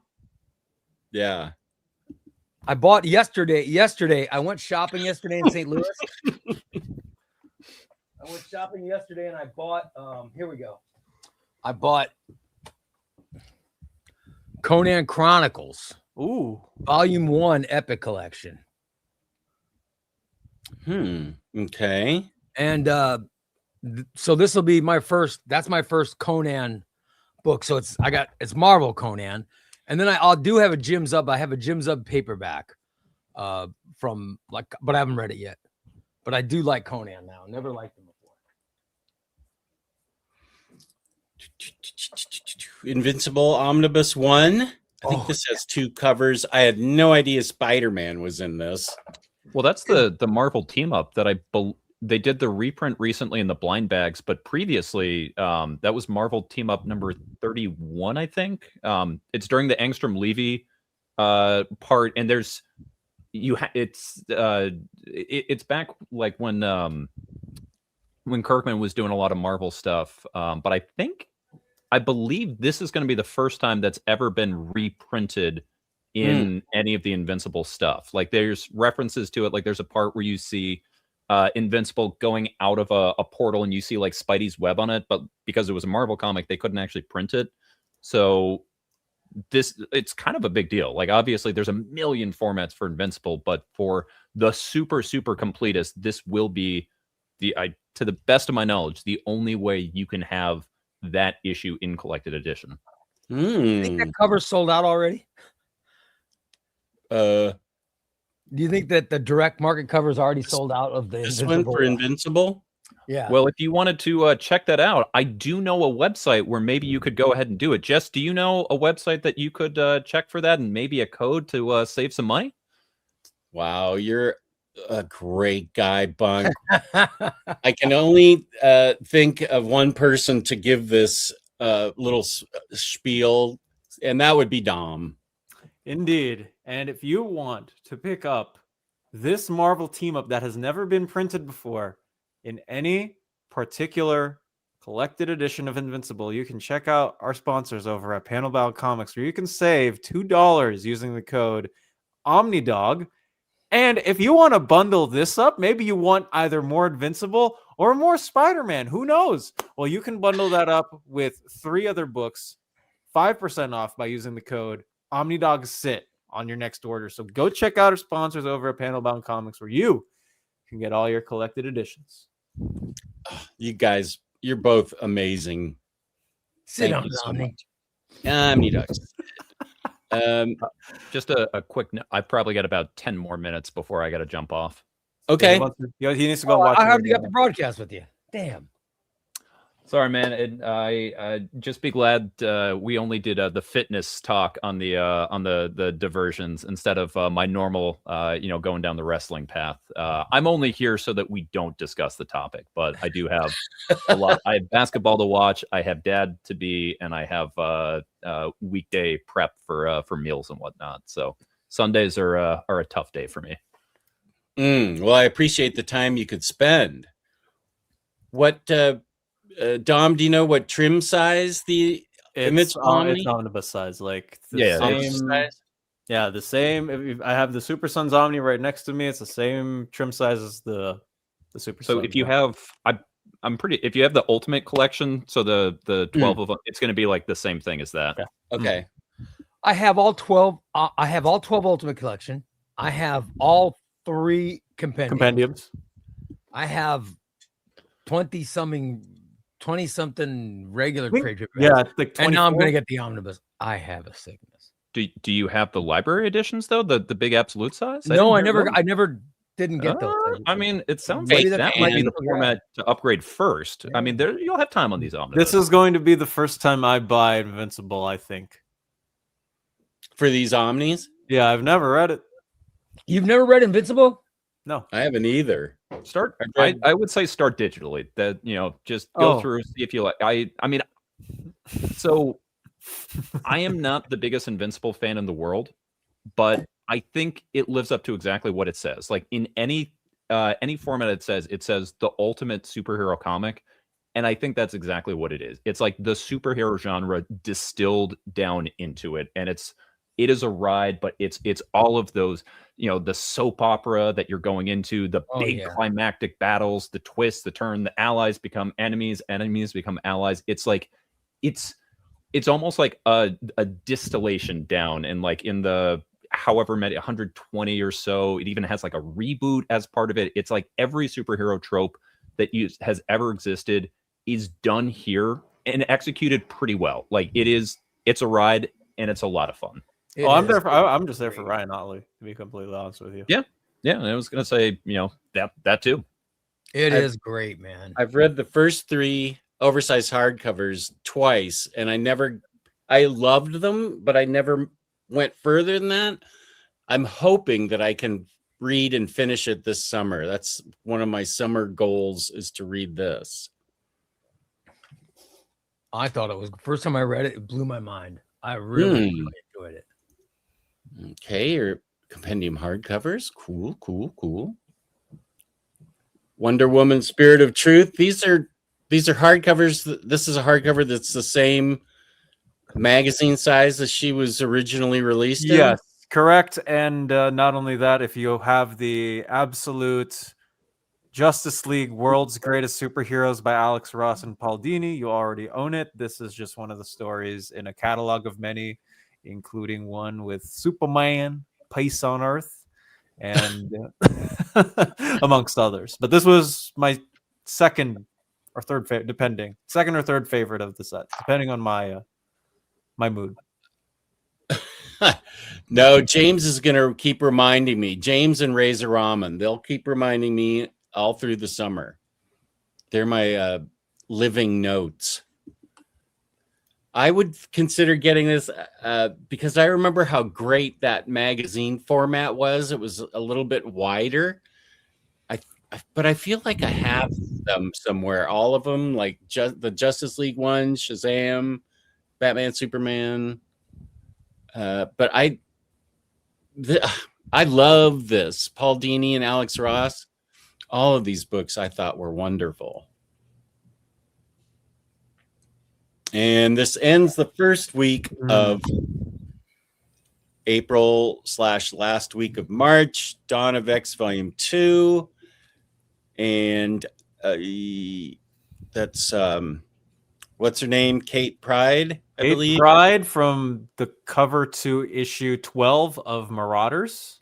Yeah. I bought yesterday. I went shopping yesterday in St. Louis. I went shopping yesterday and I bought here we go. I bought Conan Chronicles. Ooh. Volume 1 Epic Collection. Okay. And so this will be my first. That's my first Conan book. So it's Marvel Conan, and then I'll have a Jim Zub. I have a Jim Zub paperback, from but I haven't read it yet. But I do like Conan now. Never liked him before. Invincible Omnibus 1. I think Oh, this has 2 covers. I had no idea Spider-Man was in this. Well, that's the Marvel team up that they did the reprint recently in the blind bags, but previously that was Marvel team up number 31, I think. It's during the Angstrom Levy part, and it's back like when Kirkman was doing a lot of Marvel stuff. But I believe this is going to be the first time that's ever been reprinted in any of the Invincible stuff. Like there's references to it. Like there's a part where you see Invincible going out of a portal and you see like Spidey's web on it, but because it was a Marvel comic, they couldn't actually print it. So it's kind of a big deal. Like obviously there's a million formats for Invincible, but for the super completist, this will be to the best of my knowledge, the only way you can have that issue in collected edition. You think that cover sold out already? Do you think that the direct market cover is already sold out of this one for Invincible? Yeah. Well, if you wanted to check that out, I do know a website where maybe you could go ahead and do it. Jess, do you know a website that you could check for that and maybe a code to save some money? Wow, you're a great guy, Bunk. I can only think of one person to give this little spiel, and that would be Dom. Indeed. And if you want to pick up this Marvel team up that has never been printed before in any particular collected edition of Invincible, you can check out our sponsors over at Panelbound Comics, where you can save $2 using the code Omnidog. And if you want to bundle this up, maybe you want either more Invincible or more Spider-Man, who knows? Well, you can bundle that up with 3 other books, 5% off by using the code OmnidogSit on your next order. So go check out our sponsors over at Panelbound Comics, where you can get all your collected editions. You guys, you're both amazing. Sit Thank down, you so Omni. much. Omnidog. Just a quick note. I probably got about 10 more minutes before I got to jump off. Okay. He needs to go watch. I already got the broadcast with you. Damn. Sorry, man. I just be glad we only did the fitness talk on the diversions instead of my normal, going down the wrestling path. I'm only here so that we don't discuss the topic, but I do have a lot. I have basketball to watch. I have dad to be, and I have weekday prep for meals and whatnot. So Sundays are a tough day for me. Well, I appreciate the time you could spend. What? Dom, do you know what trim size It's omnibus size, like the same size? Yeah, the same. I have the Super Sons Omni right next to me. It's the same trim size as the Super Sons. So if you have, I'm pretty. If you have the Ultimate Collection, so the 12 of them, it's going to be like the same thing as that. Yeah. Okay. I have all 12. I have all 12 Ultimate Collection. I have all 3 Compendiums. I have 20 something regular think- trade paperbacks. Yeah, it's like 24. And now I'm gonna get the omnibus. I have a sickness. Do you have the library editions though? The big absolute size? No, I didn't hear never those. didn't get those. I mean, it sounds Maybe like that that might be might the be- format to upgrade first. I mean, there you'll have time on these omnibus. This is going to be the first time I buy Invincible, I think. For these Omnis? Yeah, I've never read it. You've never read Invincible? No. I haven't either. Start. I've read- I would say start digitally. That just go Oh. through, see if you like. I mean, so I am not the biggest Invincible fan in the world, but I think it lives up to exactly what it says. Like in any format it says the ultimate superhero comic, and I think that's exactly what it is. It's like the superhero genre distilled down into it, and it is a ride, but it's all of those, the soap opera that you're going into, the Oh, big yeah. climactic battles, the twist, the turn, the allies become enemies, enemies become allies. It's like it's almost like a distillation down, and like in the however many 120 or so, it even has like a reboot as part of it. It's like every superhero trope that has ever existed is done here and executed pretty well. Like it's a ride and it's a lot of fun. It I'm is there. I'm just there great. for Ryan Otley, to be completely honest with you. Yeah. Yeah, and I was gonna say, that too. It I've- is great, man. I've read the first 3 oversized hardcovers twice, and I loved them, but I never went further than that. I'm hoping that I can read and finish it this summer. That's one of my summer goals, is to read this. I thought it was first time I read it, it blew my mind. I really Hmm. enjoyed it. Okay, or compendium hardcovers. Cool. Wonder Woman Spirit of Truth. These are hardcovers. This is a hardcover that's the same magazine size as she was originally released in. Yes, correct. And not only that, if you have the absolute Justice League World's Greatest Superheroes by Alex Ross and Paul Dini, you already own it. This is just one of the stories in a catalog of many, including one with Superman, Peace on Earth, and amongst others. But this was my second or third favorite of the set, depending on my mood. No, James is going to keep reminding me. James and Razor Ramen, they'll keep reminding me all through the summer. They're my living notes. I would consider getting this because I remember how great that magazine format was. It was a little bit wider. But I feel like I have them somewhere. All of them, like the Justice League one, Shazam, Batman, Superman. But I love this. Paul Dini and Alex Ross. All of these books I thought were wonderful. And this ends the first week of April / last week of March. Dawn of X Volume 2. And that's what's her name? Kate Pride, I believe. Pride from the cover to issue 12 of Marauders.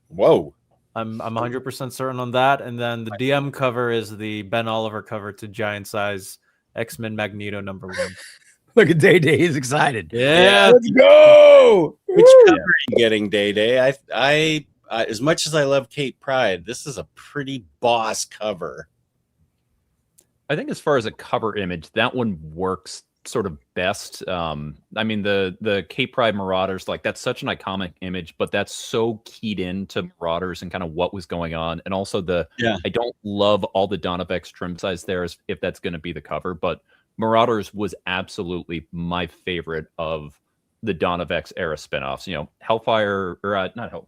Whoa. I'm 100% certain on that. And then the DM cover is the Ben Oliver cover to giant size X-Men Magneto #1. Look at Day Day, he's excited. Yeah. Let's go. Which cover are you getting, Day Day? I as much as I love Kate Pride, this is a pretty boss cover. I think as far as a cover image, that one works sort of best. I mean, the Cape Pride Marauders, like that's such an iconic image, but that's so keyed into Marauders and kind of what was going on. And also I don't love all the Dawn of X trim size there if that's going to be the cover, but Marauders was absolutely my favorite of the Dawn of X era spinoffs. Hellfire or not Hell,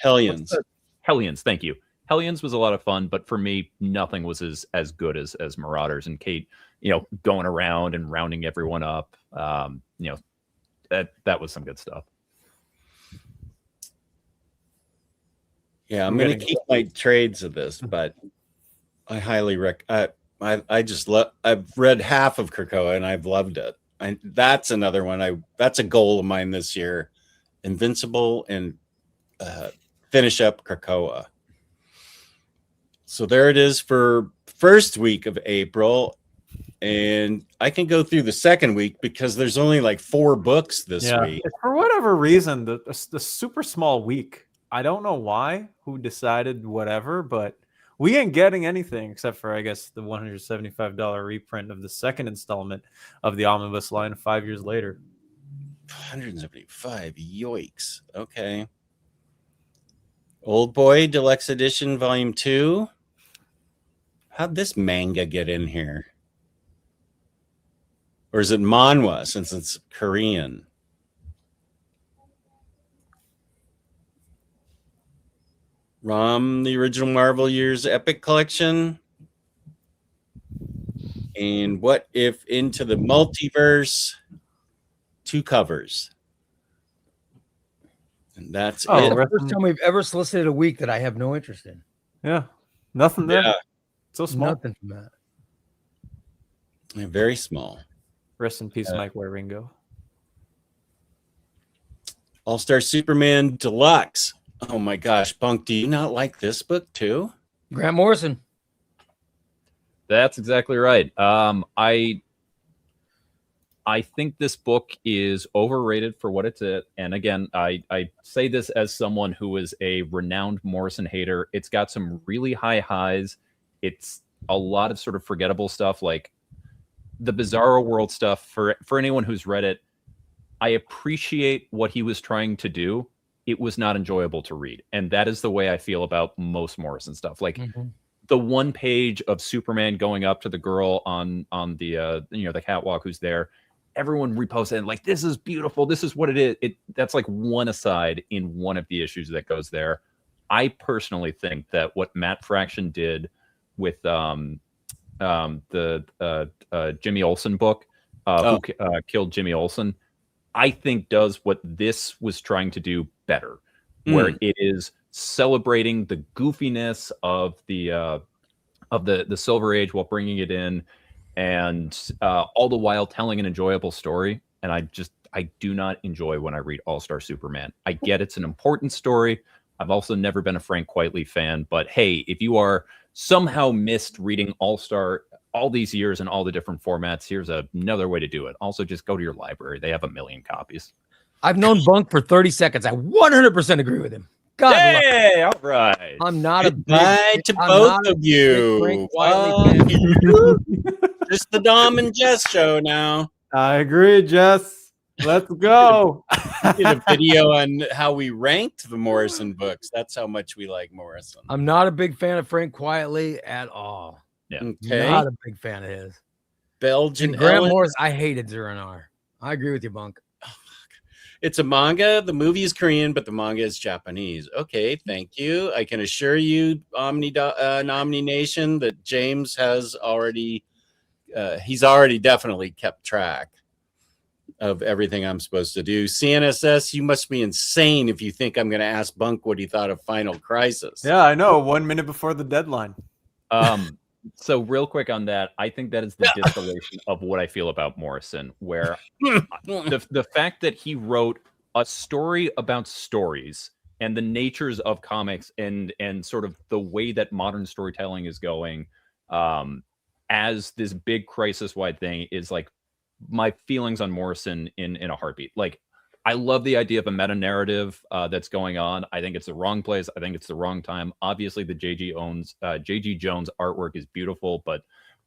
Hellions. Hellions, thank you. Hellions was a lot of fun, but for me, nothing was as good as Marauders. And Kate, going around and rounding everyone up. That was some good stuff. Yeah, I'm going to keep my trades of this, but I highly I just love. I've read half of Krakoa and I've loved it. That's another one. That's a goal of mine this year. Invincible and finish up Krakoa. So there it is for first week of April, and I can go through the second week because there's only like 4 books this week. For whatever reason, the super small week. I don't know why. Who decided whatever, but we ain't getting anything except for, I guess, the $175 reprint of the second installment of the omnibus line 5 years later. 175. Yoicks. Okay. Old Boy Deluxe Edition Volume 2. How'd this manga get in here? Or is it manhwa since it's Korean? ROM, the original Marvel Years Epic Collection. And What If Into the Multiverse? 2 covers. And that's it. The first time we've ever solicited a week that I have no interest in. Yeah. Nothing there. Yeah. So small. Nothing from that. Yeah, very small. Rest in peace, Mike Waringo. All-Star Superman Deluxe. Oh my gosh, Bunk, do you not like this book too? Grant Morrison. That's exactly right. I think this book is overrated for what it's at. And again, I say this as someone who is a renowned Morrison hater. It's got some really high highs. It's a lot of sort of forgettable stuff, like the Bizarro World stuff. For anyone who's read it, I appreciate what he was trying to do. It was not enjoyable to read. And that is the way I feel about most Morrison stuff. Like the one page of Superman going up to the girl on the the catwalk who's there. Everyone reposted like, this is beautiful. This is what it is. That's like one aside in one of the issues that goes there. I personally think that what Matt Fraction did with the Jimmy Olsen book, who killed Jimmy Olsen, I think does what this was trying to do better, where it is celebrating the goofiness of the Silver Age while bringing it in, and all the while telling an enjoyable story. And I do not enjoy when I read All-Star Superman. I get it's an important story. I've also never been a Frank Quitely fan, but hey, if you are somehow missed reading All-Star all these years in all the different formats, here's another way to do it. Also, just go to your library. They have 1 million copies. I've known Bunk for 30 seconds. I 100% agree with him. God, hey, all right. I'm not Goodbye to both of you. Just the Dom and Jess show now. I agree, Jess. Let's go. We did a video on how we ranked the Morrison books. That's how much we like Morrison. I'm not a big fan of Frank Quietly at all. Yeah. Okay. Not a big fan of his. Belgian And Grant Ellen. Morrison, I hated Zero and R. I agree with you, Bunk. It's a manga. The movie is Korean, but the manga is Japanese. Okay, thank you. I can assure you, Omni Nation, that James has already, he's already definitely kept track of everything I'm supposed to do. CNSS, you must be insane if you think I'm going to ask Bunk what he thought of Final Crisis. Yeah, I know. 1 minute before the deadline. So real quick on that, I think that is the distillation of what I feel about Morrison, where the fact that he wrote a story about stories and the natures of comics and sort of the way that modern storytelling is going as this big crisis-wide thing is like my feelings on Morrison in a heartbeat. Like, I love the idea of a meta narrative that's going on. I think it's the wrong place. I think it's the wrong time. Obviously, the J.G. Jones artwork is beautiful, but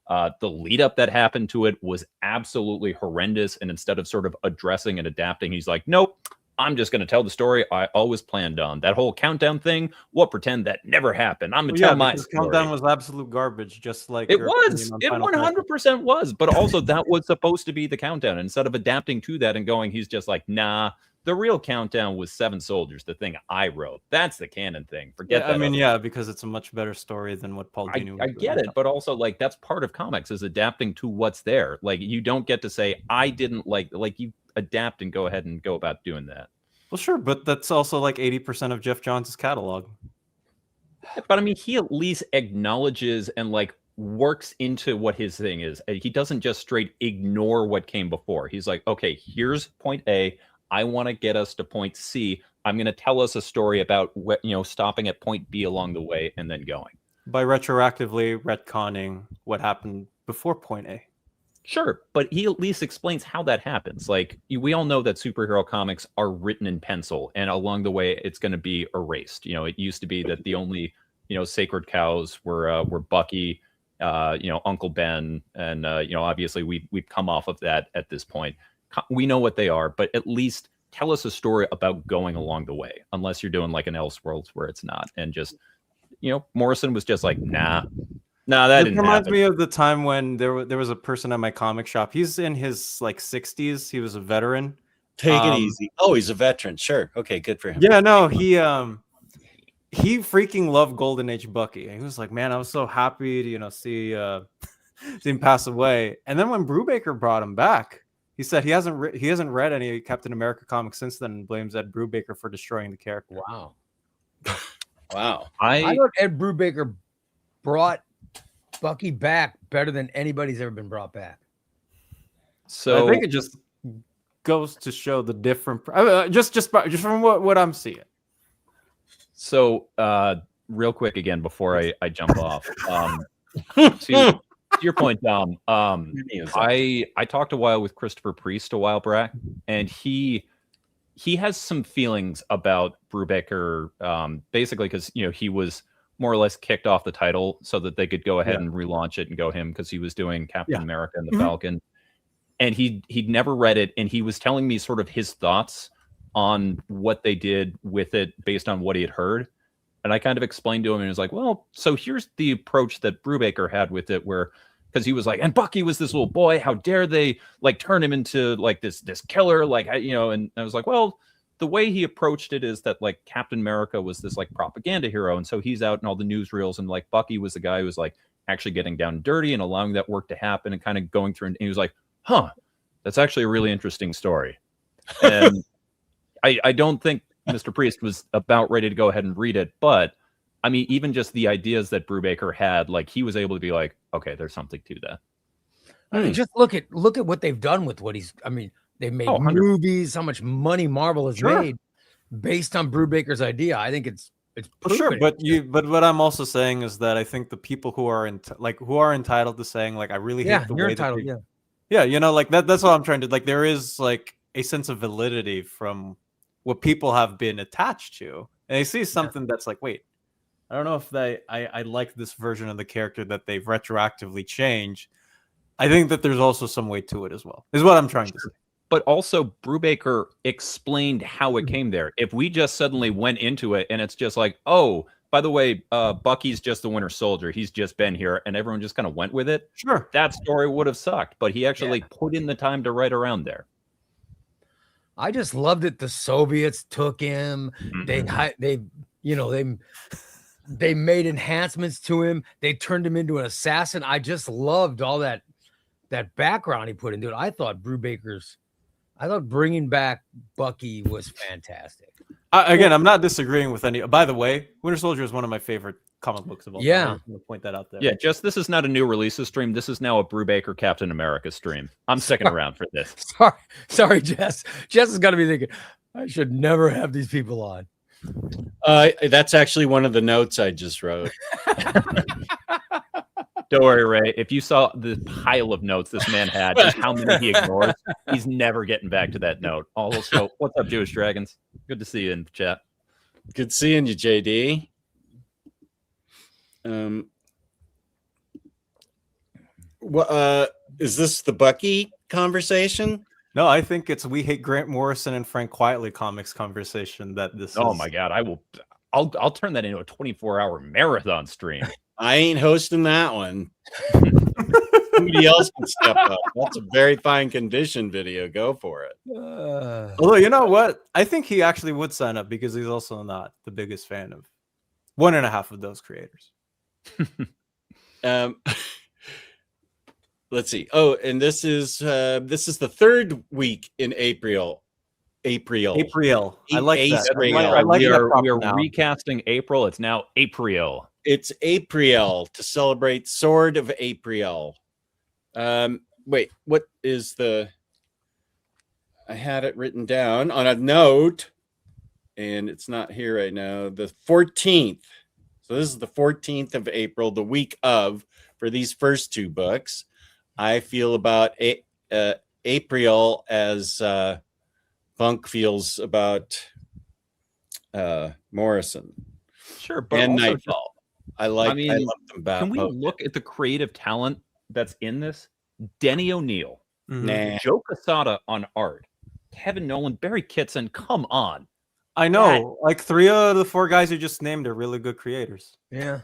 the lead up that happened to it was absolutely horrendous. And instead of sort of addressing and adapting, he's like, nope, I'm just going to tell the story I always planned on. That whole countdown thing, we'll pretend that never happened. I'm going to tell my story. Countdown was absolute garbage, just like it was. It 100% was. But also, that was supposed to be the countdown. Instead of adapting to that and going, he's just like, nah. The real countdown was 7 Soldiers, the thing I wrote. That's the canon thing. Forget that. I mean, yeah, because it's a much better story than what Paul Dini was I get it, but also, like, that's part of comics is adapting to what's there. Like, you don't get to say, I didn't like you adapt and go ahead and go about doing that. Well, sure, but that's also like 80% of Jeff Johns' catalog. But I mean, he at least acknowledges and like works into what his thing is. He doesn't just straight ignore what came before. He's like, okay, here's point A. I want to get us to point C. I'm going to tell us a story about what, stopping at point B along the way and then going. By retroactively retconning what happened before point A. Sure, but he at least explains how that happens. Like, we all know that superhero comics are written in pencil, and along the way, it's going to be erased. It used to be that the only, sacred cows were Bucky, Uncle Ben, and obviously we've come off of that at this point. We know what they are, but at least tell us a story about going along the way. Unless you're doing like an Elseworlds where it's not, and just Morrison was just like, nah, that didn't reminds happen. me of the time when there was a person at my comic shop. He's in his like 60s. He was a veteran. Take it easy. Oh, he's a veteran. Sure. Okay, good for him. Yeah, no, he freaking loved Golden Age Bucky. He was like, man, I was so happy to see him pass away. And then when Brubaker brought him back, he said he hasn't read any Captain America comics since then, and blames Ed Brubaker for destroying the character. Wow. Wow. I thought Ed Brubaker brought Bucky back better than anybody's ever been brought back. So I think it just goes to show the different just from what I'm seeing. So real quick again before I jump off. To your point, Dom, I talked a while with Christopher Priest a while back, and he has some feelings about Brubaker, basically because he was more or less kicked off the title so that they could go ahead and relaunch it and go him, because he was doing Captain America and the Falcon, and he'd never read it, and he was telling me sort of his thoughts on what they did with it based on what he had heard. And I kind of explained to him, and he was like, well, so here's the approach that Brubaker had with it, where, because he was like, and Bucky was this little boy, how dare they like turn him into like this killer, like, and I was like, well, the way he approached it is that like Captain America was this like propaganda hero, and so he's out in all the newsreels, and like Bucky was the guy who was like actually getting down and dirty and allowing that work to happen and kind of going through, and he was like, huh, that's actually a really interesting story. And I don't think Mr. Priest was about ready to go ahead and read it, but I mean, even just the ideas that Brubaker had, like he was able to be like, okay, there's something to that. I mean, just look at what they've done with what he's. I mean, they've made movies. How much money Marvel has made based on Brubaker's idea. I think it's sure. But what I'm also saying is that I think the people who are entitled to saying like I really hate the way entitled, like that's what I'm trying to like. There is like a sense of validity from what people have been attached to, and they see something that's like, wait, I don't know if I like this version of the character that they've retroactively changed. I think that there's also some weight to it as well, is what I'm trying to say. But also Brubaker explained how it came there. If we just suddenly went into it and it's just like, oh, by the way, Bucky's just the Winter Soldier, he's just been here, and everyone just kind of went with it, sure, that story would have sucked. But he actually put in the time to write around there. I just loved it. The Soviets took him. They made enhancements to him. They turned him into an assassin. I just loved all that background he put into it. I thought bringing back Bucky was fantastic. Again, I'm not disagreeing with any. By the way, Winter Soldier is one of my favorite comic books of all time. I'm going to point that out there. Yeah, this is not a new releases stream. This is now a Brubaker Captain America stream. I'm sticking around for this. Sorry, Jess. Jess has got to be thinking, I should never have these people on. That's actually one of the notes I just wrote. Don't worry, Ray. If you saw the pile of notes this man had and how many he ignores, he's never getting back to that note. Also, what's up, Jewish Dragons? Good to see you in the chat. Good seeing you, JD. Is this the Bucky conversation? No, I think it's we hate Grant Morrison and Frank Quietly comics conversation that this is. My God, I'll turn that into a 24-hour marathon stream. I ain't hosting that one. Somebody else can step up. That's a very fine condition video. Go for it. Although, you know what? I think he actually would sign up because he's also not the biggest fan of 1.5 of those creators. Let's see. Oh, and this is the third week in April. I like that. We are recasting April. It's now April. It's April to celebrate Sword of April. Wait, what is the? I had it written down on a note, and it's not here right now. The 14th. So this is the 14th of April, the week of, for these first two books. I feel about April as Bunk feels about Morrison Sure, but and also just- Nightfall. I love them back. can we look at the creative talent that's in this? Denny O'Neil, Nah. Joe Quesada on art, Kevin Nolan, Barry Kitson. Come on. I know, like 3 of the 4 guys you just named are really good creators. Yeah.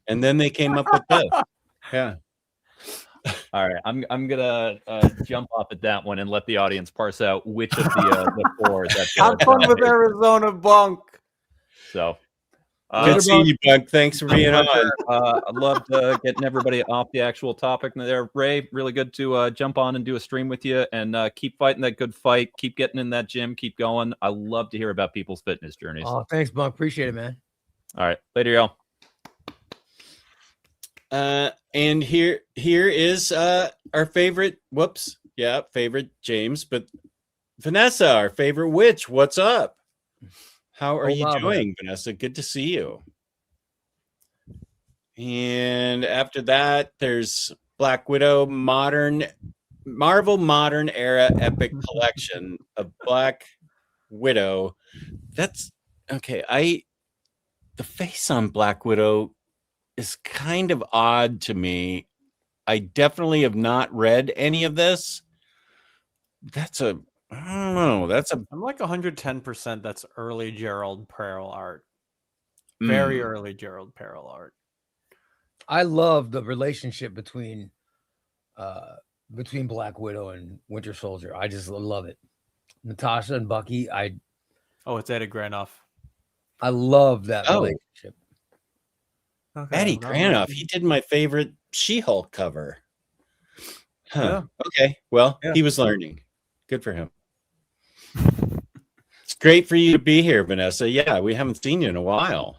And then they came up with this. Yeah. All right, I'm gonna jump off at that one and let the audience parse out which of the 4 that. Have fun with Arizona, Bunk. So, Good seeing you, Bunk. Thanks for being on. I loved getting everybody off the actual topic there. Ray, really good to jump on and do a stream with you, and keep fighting that good fight. Keep getting in that gym. Keep going. I love to hear about people's fitness journeys. Oh, thanks, Bunk. Appreciate it, man. All right, later, y'all. And here is our favorite. Favorite James, but Vanessa, our favorite witch. What's up? How are you doing, Vanessa? Good to see you. And after that, there's Black Widow Marvel Modern Era Epic Collection of Black Widow. That's okay. The face on Black Widow is kind of odd to me. I definitely have not read any of this. I don't know. I'm like 110%. That's early Gerald Perel art. Very early Gerald Perel art. I love the relationship between Black Widow and Winter Soldier. I just love it. Natasha and Bucky. It's Eddie Granoff. I love that relationship. Okay, Eddie Granoff. He did my favorite She-Hulk cover. Huh. Yeah. Okay. Well, he was learning. Good for him. It's great for you to be here, Vanessa. Yeah, we haven't seen you in a while.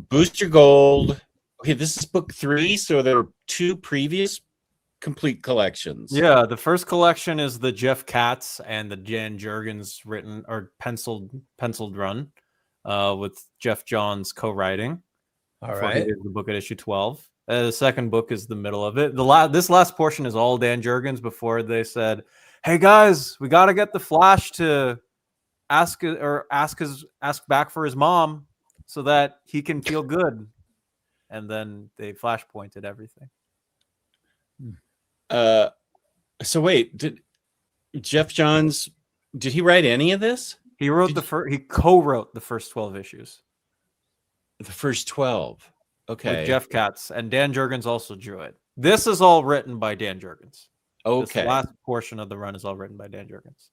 Booster Gold. Okay, this is book 3, so there are 2 previous complete collections. Yeah, the first collection is the Jeff Katz and the Jan Jurgens written or penciled run with Jeff Johns co-writing. All right. The book at issue 12. The second book is the middle of it. This last portion is all Dan Jurgens before they said, "Hey guys, we got to get the Flash to ask back for his mom so that he can feel good." And then they Flash pointed everything. So wait, did Jeff Johns did he write any of this? He wrote he co-wrote the first 12 issues. The first 12. Okay. With Jeff Katz, and Dan Jurgens also drew it. This is all written by Dan Jurgens. Okay. This last portion of the run is all written by Dan Jurgens.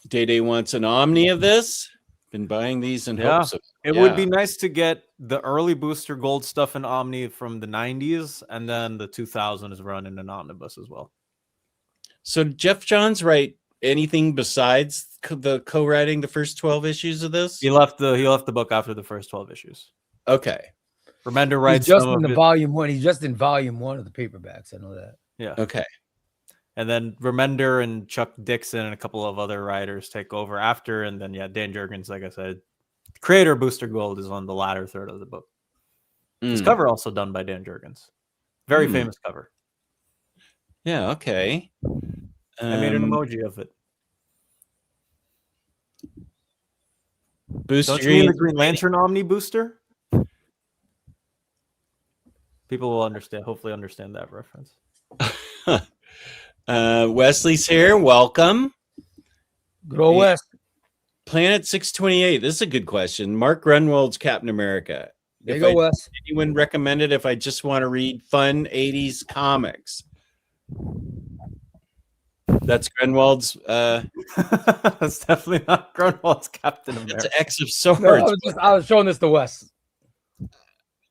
Day wants an Omni of this. Been buying these in hopes of it would be nice to get the early Booster Gold stuff in Omni from the 90s, and then the 2000s run in an omnibus as well. So Jeff Johns write anything besides the co-writing the first 12 issues of this? He left the book after the first 12 issues. Okay. Remender writes He's just in the volume 1. He's just in volume 1 of the paperbacks. I know that. Yeah. Okay. And then Remender and Chuck Dixon and a couple of other writers take over after. And then, Dan Jurgens, like I said, creator of Booster Gold, is on the latter third of the book. His cover also done by Dan Jurgens. Very famous cover. Yeah, okay. I made an emoji of it. Booster Don't you mean the Green Lantern Omni Booster? People will hopefully understand that reference. Wesley's here. Welcome. Good old West. Planet 628. This is a good question. Mark Grunwald's Captain America. There you go, Wes. Anyone recommend it if I just want to read fun 80s comics? That's Grunwald's. That's definitely not Grunwald's Captain America. It's X of Swords. No, I was showing this to Wes.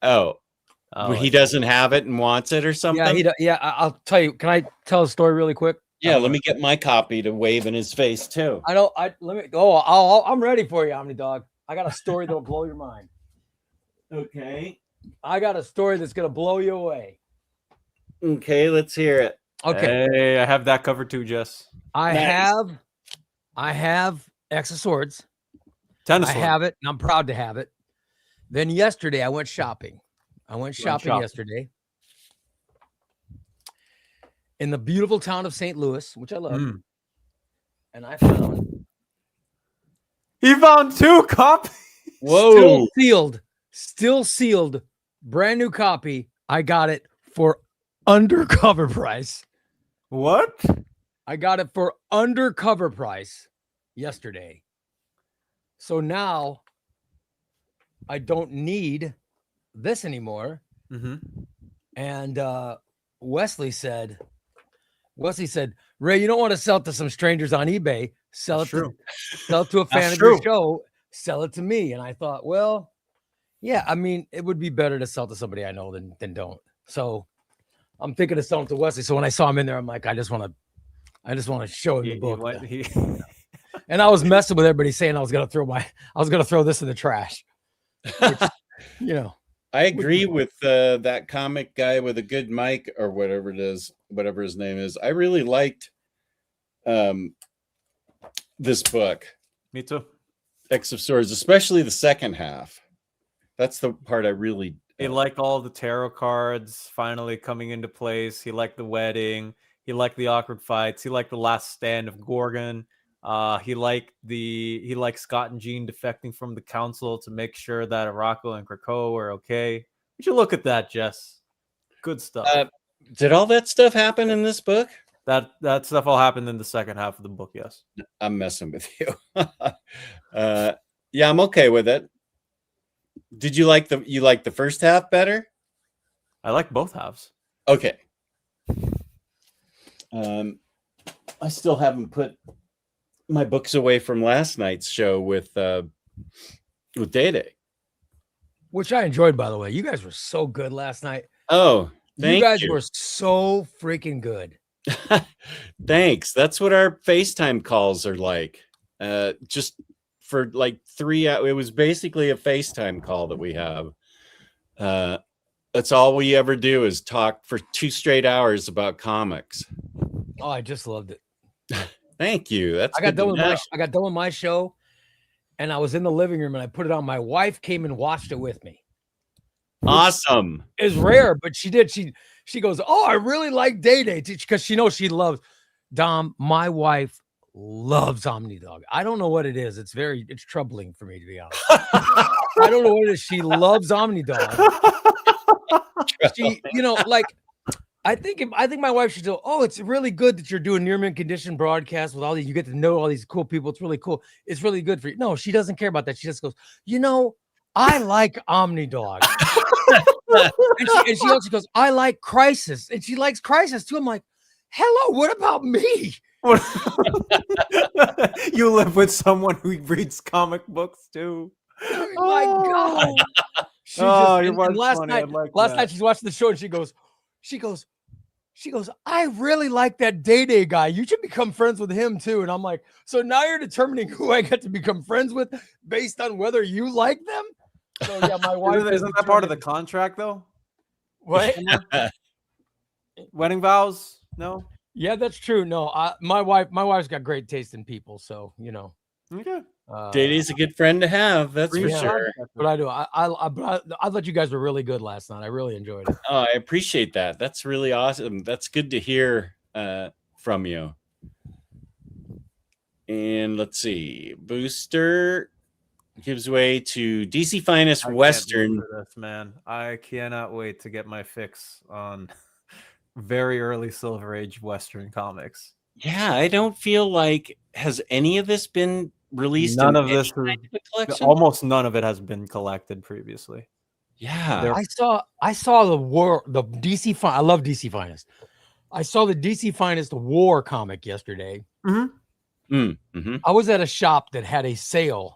He doesn't have it and wants it or something? Yeah, I'll tell you. Can I tell a story really quick? Yeah, let me get my copy to wave in his face too. I'm ready for you, Omnidog. I got a story that'll blow your mind. Okay. I got a story that's gonna blow you away. Okay, let's hear it. Okay. Hey, I have that covered too, Jess. I Nice. have X of Swords. Tennis I sword. have it, and I'm proud to have it. Then yesterday I went shopping. shopping. Yesterday in the beautiful town of St. Louis, which I love. And I found He found 2 copies. Whoa. still sealed, brand new copy. I got it for undercover price. What? I got it for undercover price yesterday. So now I don't need this anymore. Mm-hmm. And Wesley said, Ray, you don't want to sell it to some strangers on eBay. Sell it to a fan of your show. Sell it to me. And I thought, well, yeah, I mean, it would be better to sell to somebody I know than don't. So I'm thinking of selling to Wesley. So when I saw him in there, I'm like, I just want to show him the book. And I was messing with everybody saying I was gonna throw this in the trash. Which, you know. I agree with that comic guy with a good mic or whatever it is, whatever his name is. I really liked this book. Me too. X of Swords, especially the second half. That's the part I really He liked all the tarot cards finally coming into place. He liked the wedding. He liked the awkward fights. He liked the last stand of Gorgon. He liked Scott and Jean defecting from the council to make sure that Araco and Krakow are okay. You should look at that, Jess. Good stuff. Did all that stuff happen in this book? That stuff all happened in the second half of the book, yes. I'm messing with you. Yeah, I'm okay with it. Did you like the first half better? I like both halves. Okay. I still haven't put my books away from last night's show with Day Day, Which I enjoyed, by the way. You guys were so good last night. Oh, you guys were so freaking good. Thanks. That's what our FaceTime calls are like. Just for like 3 hours. It was basically a FaceTime call that we have. That's all we ever do is talk for 2 straight hours about comics. Oh, I just loved it. Thank you. I got done with my show, and I was in the living room and I put it on. My wife came and watched it with me. Awesome. It's rare, but she did. She goes, "Oh, I really like Day Day," because she knows she loves Dom. My wife loves Omnidog. I don't know what it is. It's troubling for me, to be honest. I don't know what it is. She loves Omnidog. She, like, I think my wife should go, "Oh, it's really good that you're doing near mint condition broadcasts with all these. You get to know all these cool people. It's really cool. It's really good for you." No, she doesn't care about that. She just goes, I like Omnidog. and she also goes, I like Crisis. And she likes Crisis too. I'm like, hello, what about me? You live with someone who reads comic books too. Oh my God. Last night she's watching the show and she goes, I really like that Day Day guy. You should become friends with him too. And I'm like, so now you're determining who I get to become friends with based on whether you like them? So yeah, my wife isn't that part of the contract though? What? Wedding vows? No. Yeah, that's true. No, my wife's got great taste in people, so Okay. Day Day's a good friend to have. That's for sure. But I do. I thought you guys were really good last night. I really enjoyed it. Oh, I appreciate that. That's really awesome. That's good to hear from you. And let's see, Booster gives way to DC Finest Western. Man, I cannot wait to get my fix on very early Silver Age Western comics. Yeah, I don't feel like has any of this been released. None of this, almost none of it has been collected previously. Yeah, I saw the DC. I love DC Finest. I saw the DC Finest War comic yesterday. I was at a shop that had a sale.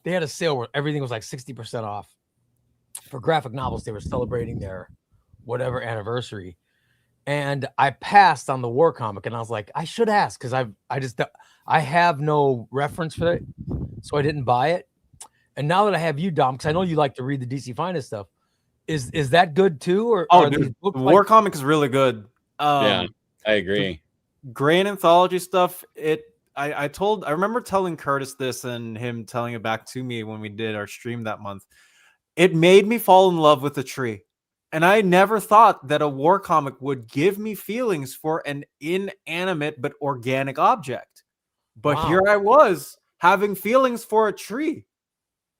They had a sale where everything was like 60% off for graphic novels. They were celebrating their whatever anniversary. and I passed on the war comic, and I was like, I should ask because I have no reference for it, so I didn't buy it. And now that I have you, Dom, because I know you like to read the DC Finest stuff, is that good too? Or Oh, are dude, these the books war comic is really good. Yeah, I agree. Grain anthology stuff. I remember telling Curtis this and him telling it back to me when we did our stream that month. It made me fall in love with a tree. And I never thought that a war comic would give me feelings for an inanimate but organic object. But Wow. here I was having feelings for a tree.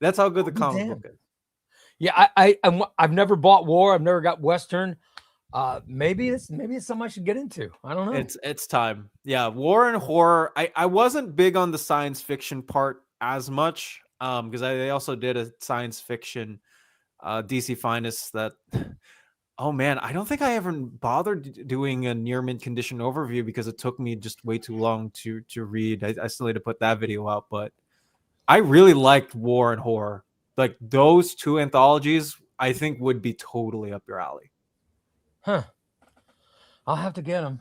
That's how good the comic book is. Yeah, I've never bought War. I've never got Western. Maybe it's something I should get into. I don't know. It's time. Yeah, war and horror. I wasn't big on the science fiction part as much because they also did a science fiction DC Finest that. Oh man, I don't think I ever bothered doing a near mint condition overview because it took me just way too long to read. I still need to put that video out, but I really liked War and Horror. Like those two anthologies, I think would be totally up your alley. Huh. I'll have to get them.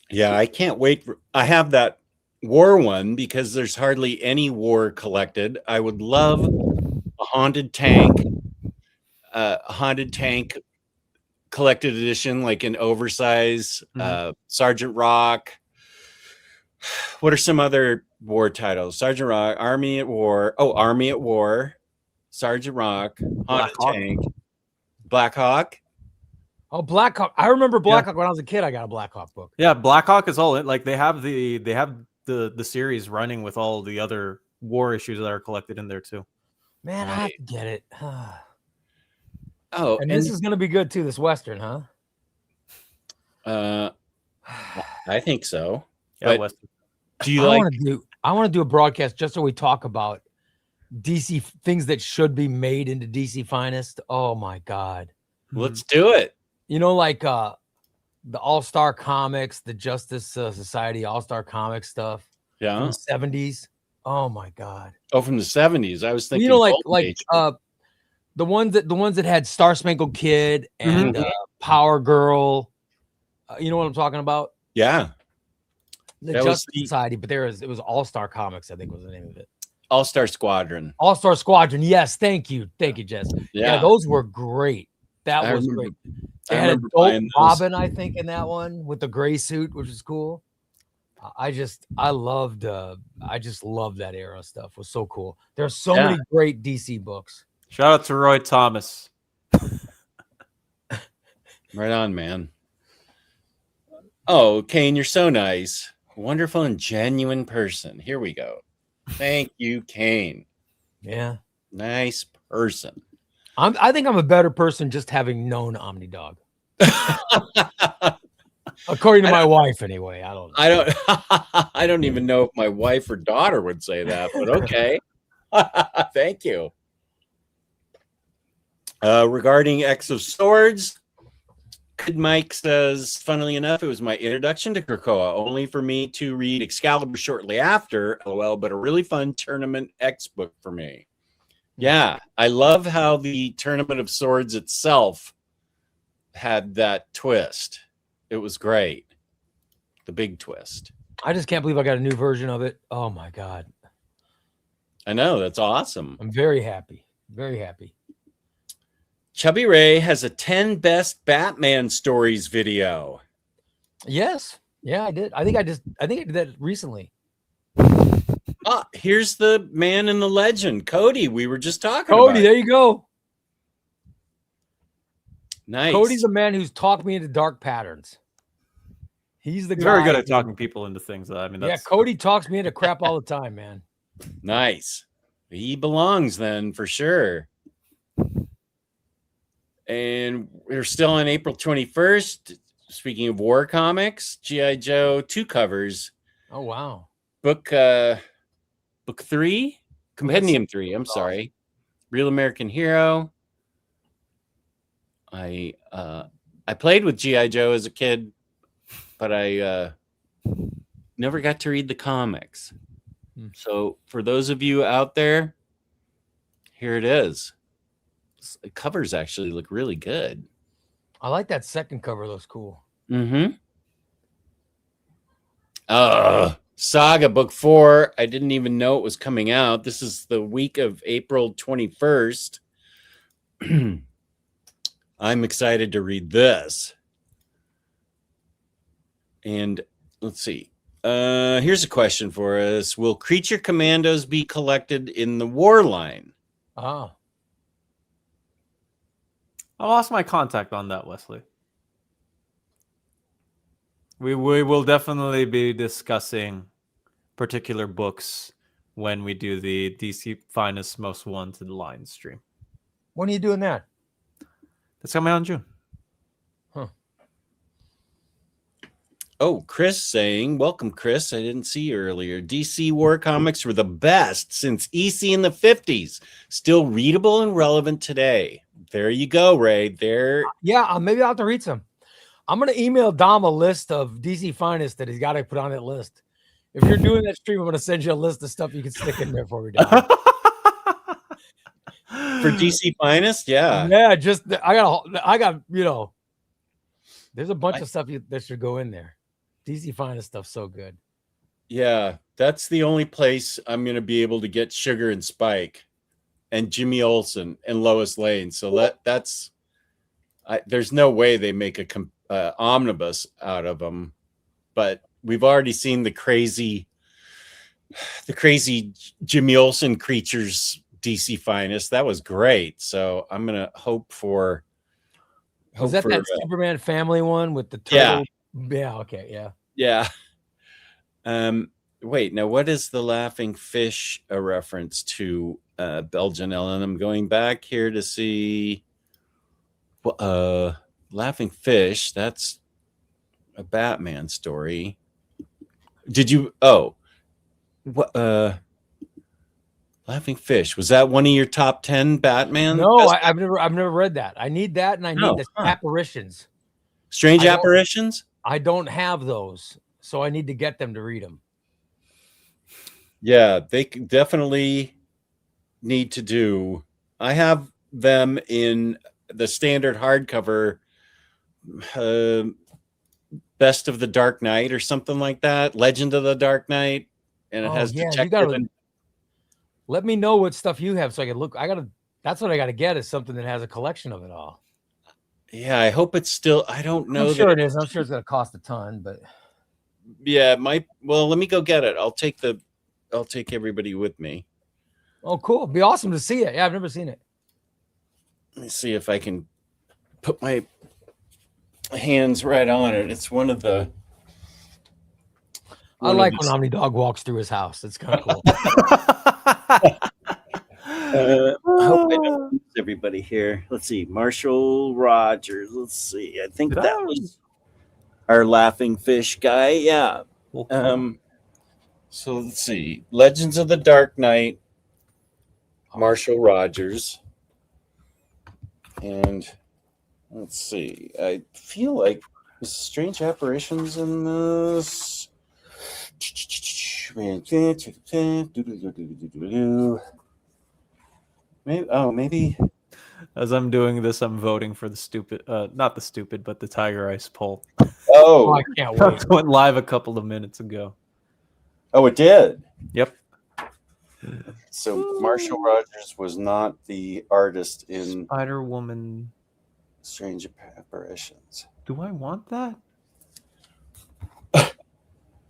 Yeah, I can't wait. I have that war one because there's hardly any war collected. I would love a haunted tank collected edition, like an oversized Sergeant Rock. What are some other war titles? Sergeant Rock, Army at War. Oh, Army at War, Sergeant Rock, Haunted Tank, Black Hawk. Oh, Black Hawk. I remember Black Hawk when I was a kid. I got a Black Hawk book. Yeah, Black Hawk is all like they have the series running with all the other war issues that are collected in there too. Man, I have to get it. Oh, and this is going to be good too. This Western, huh? I think so. Yeah, but do you like? I want to do a broadcast just so we talk about DC things that should be made into DC Finest. Oh my God. Let's do it. You know, like the All-Star Comics, the Justice Society All-Star Comics stuff. Yeah. From the 70s. Oh my God. Oh, from the 70s. I was thinking, you know, like the ones that had Star Spangled Kid and Power Girl. You know what I'm talking about? Yeah. The Justice Society, but it was All-Star Comics, I think was the name of it. All-Star Squadron. All-Star Squadron. Yes, thank you, Jess. Yeah, those were great. That was great. They had a dope Robin, I think, in that one with the gray suit, which is cool. I just loved that era stuff. It was so cool. There's so many great DC books. Shout out to Roy Thomas. Right on, man. Oh, Kane, you're so nice. Wonderful and genuine person. Here we go. Thank you, Kane. Yeah. Nice person. I think I'm a better person just having known Omnidog. According to my wife, anyway. I don't even know if my wife or daughter would say that, but okay. Thank you. Regarding X of Swords, Mike says, funnily enough, it was my introduction to Krakoa, only for me to read Excalibur shortly after, lol, but a really fun Tournament X book for me. Yeah, I love how the Tournament of Swords itself had that twist. It was great. The big twist. I just can't believe I got a new version of it. Oh my God. I know, that's awesome. I'm very happy. Very happy. Chubby Ray has a 10 best Batman stories video. Yes. Yeah, I did. I think I did that recently. Here's the man and the legend, Cody. We were just talking about. Cody, there you go. Nice. Cody's a man who's talked me into dark patterns. He's guy. Very good at talking people into things. I mean, Cody talks me into crap all the time, man. Nice. He belongs then for sure. And we're still on April 21st. Speaking of war comics, G.I. Joe 2 covers. Oh, wow. Book 3? Compendium 3, I'm sorry. Real American Hero. I played with G.I. Joe as a kid, but I never got to read the comics. So for those of you out there, here it is. The covers actually look really good. I like that second cover. Looks cool. Mm-hmm. Saga Book 4. I didn't even know it was coming out. This is the week of April 21st. I'm excited to read this. And let's see. Here's a question for us. Will creature commandos be collected in the war line? Oh, I lost my contact on that, Wesley. We will definitely be discussing particular books when we do the DC Finest Most Wanted line stream. when are you doing that? That's coming out in June. Oh, Chris saying, welcome, Chris. I didn't see you earlier. DC War comics were the best since EC in the 50s. Still readable and relevant today. There you go, Ray. There. Yeah, maybe I'll have to read some. I'm going to email Dom a list of DC Finest that he's got to put on that list. If you're doing that stream, I'm going to send you a list of stuff you can stick in there for me, Dom. For DC Finest, yeah. Yeah, just I got, there's a bunch of stuff that should go in there. DC Finest stuff's so good. Yeah, that's the only place I'm going to be able to get Sugar and Spike and Jimmy Olsen and Lois Lane. So that's there's no way they make a omnibus out of them. But we've already seen the crazy Jimmy Olsen creatures DC Finest. That was great. So I'm going to hope for. Was that Superman family one with the turtle? Yeah. Okay. Yeah. Yeah. Wait, now what is the laughing fish a reference to? Belgian Ellen? I'm going back here to see. Laughing fish. That's a Batman story. Did you? Oh, what? Laughing fish. Was that one of your top 10 Batman? No, I've never read that. I need that, and I need the apparitions. Strange apparitions. I don't have those, so I need to get them to read them. Yeah, they definitely need to do. I have them in the standard hardcover, Best of the Dark Knight or something like that, Legend of the Dark Knight, and it has detective. Let me know what stuff you have so I can look. That's what I gotta get, is something that has a collection of it all. Yeah, I hope it's still. I don't know. I'm sure it is. I'm sure it's gonna cost a ton, but yeah, well, let me go get it. I'll take everybody with me. Oh, cool. It'd be awesome to see it. Yeah, I've never seen it. Let me see if I can put my hands right on it. It's one of the. I like when Omnidog walks through his house. It's kind of cool. I hope I don't lose everybody here. Let's see. Marshall Rogers. Let's see. I think that was our laughing fish guy. Yeah. So let's see. Legends of the Dark Knight. Marshall Rogers. And let's see. I feel like there's strange apparitions in this. Maybe. As I'm doing this, I'm voting for the stupid, not the stupid, but the Tiger Ice poll. Oh, I can't wait. Went live a couple of minutes ago. Oh, it did. Yep. So Marshall Rogers was not the artist in Spider Woman. Strange Apparitions. Do I want that?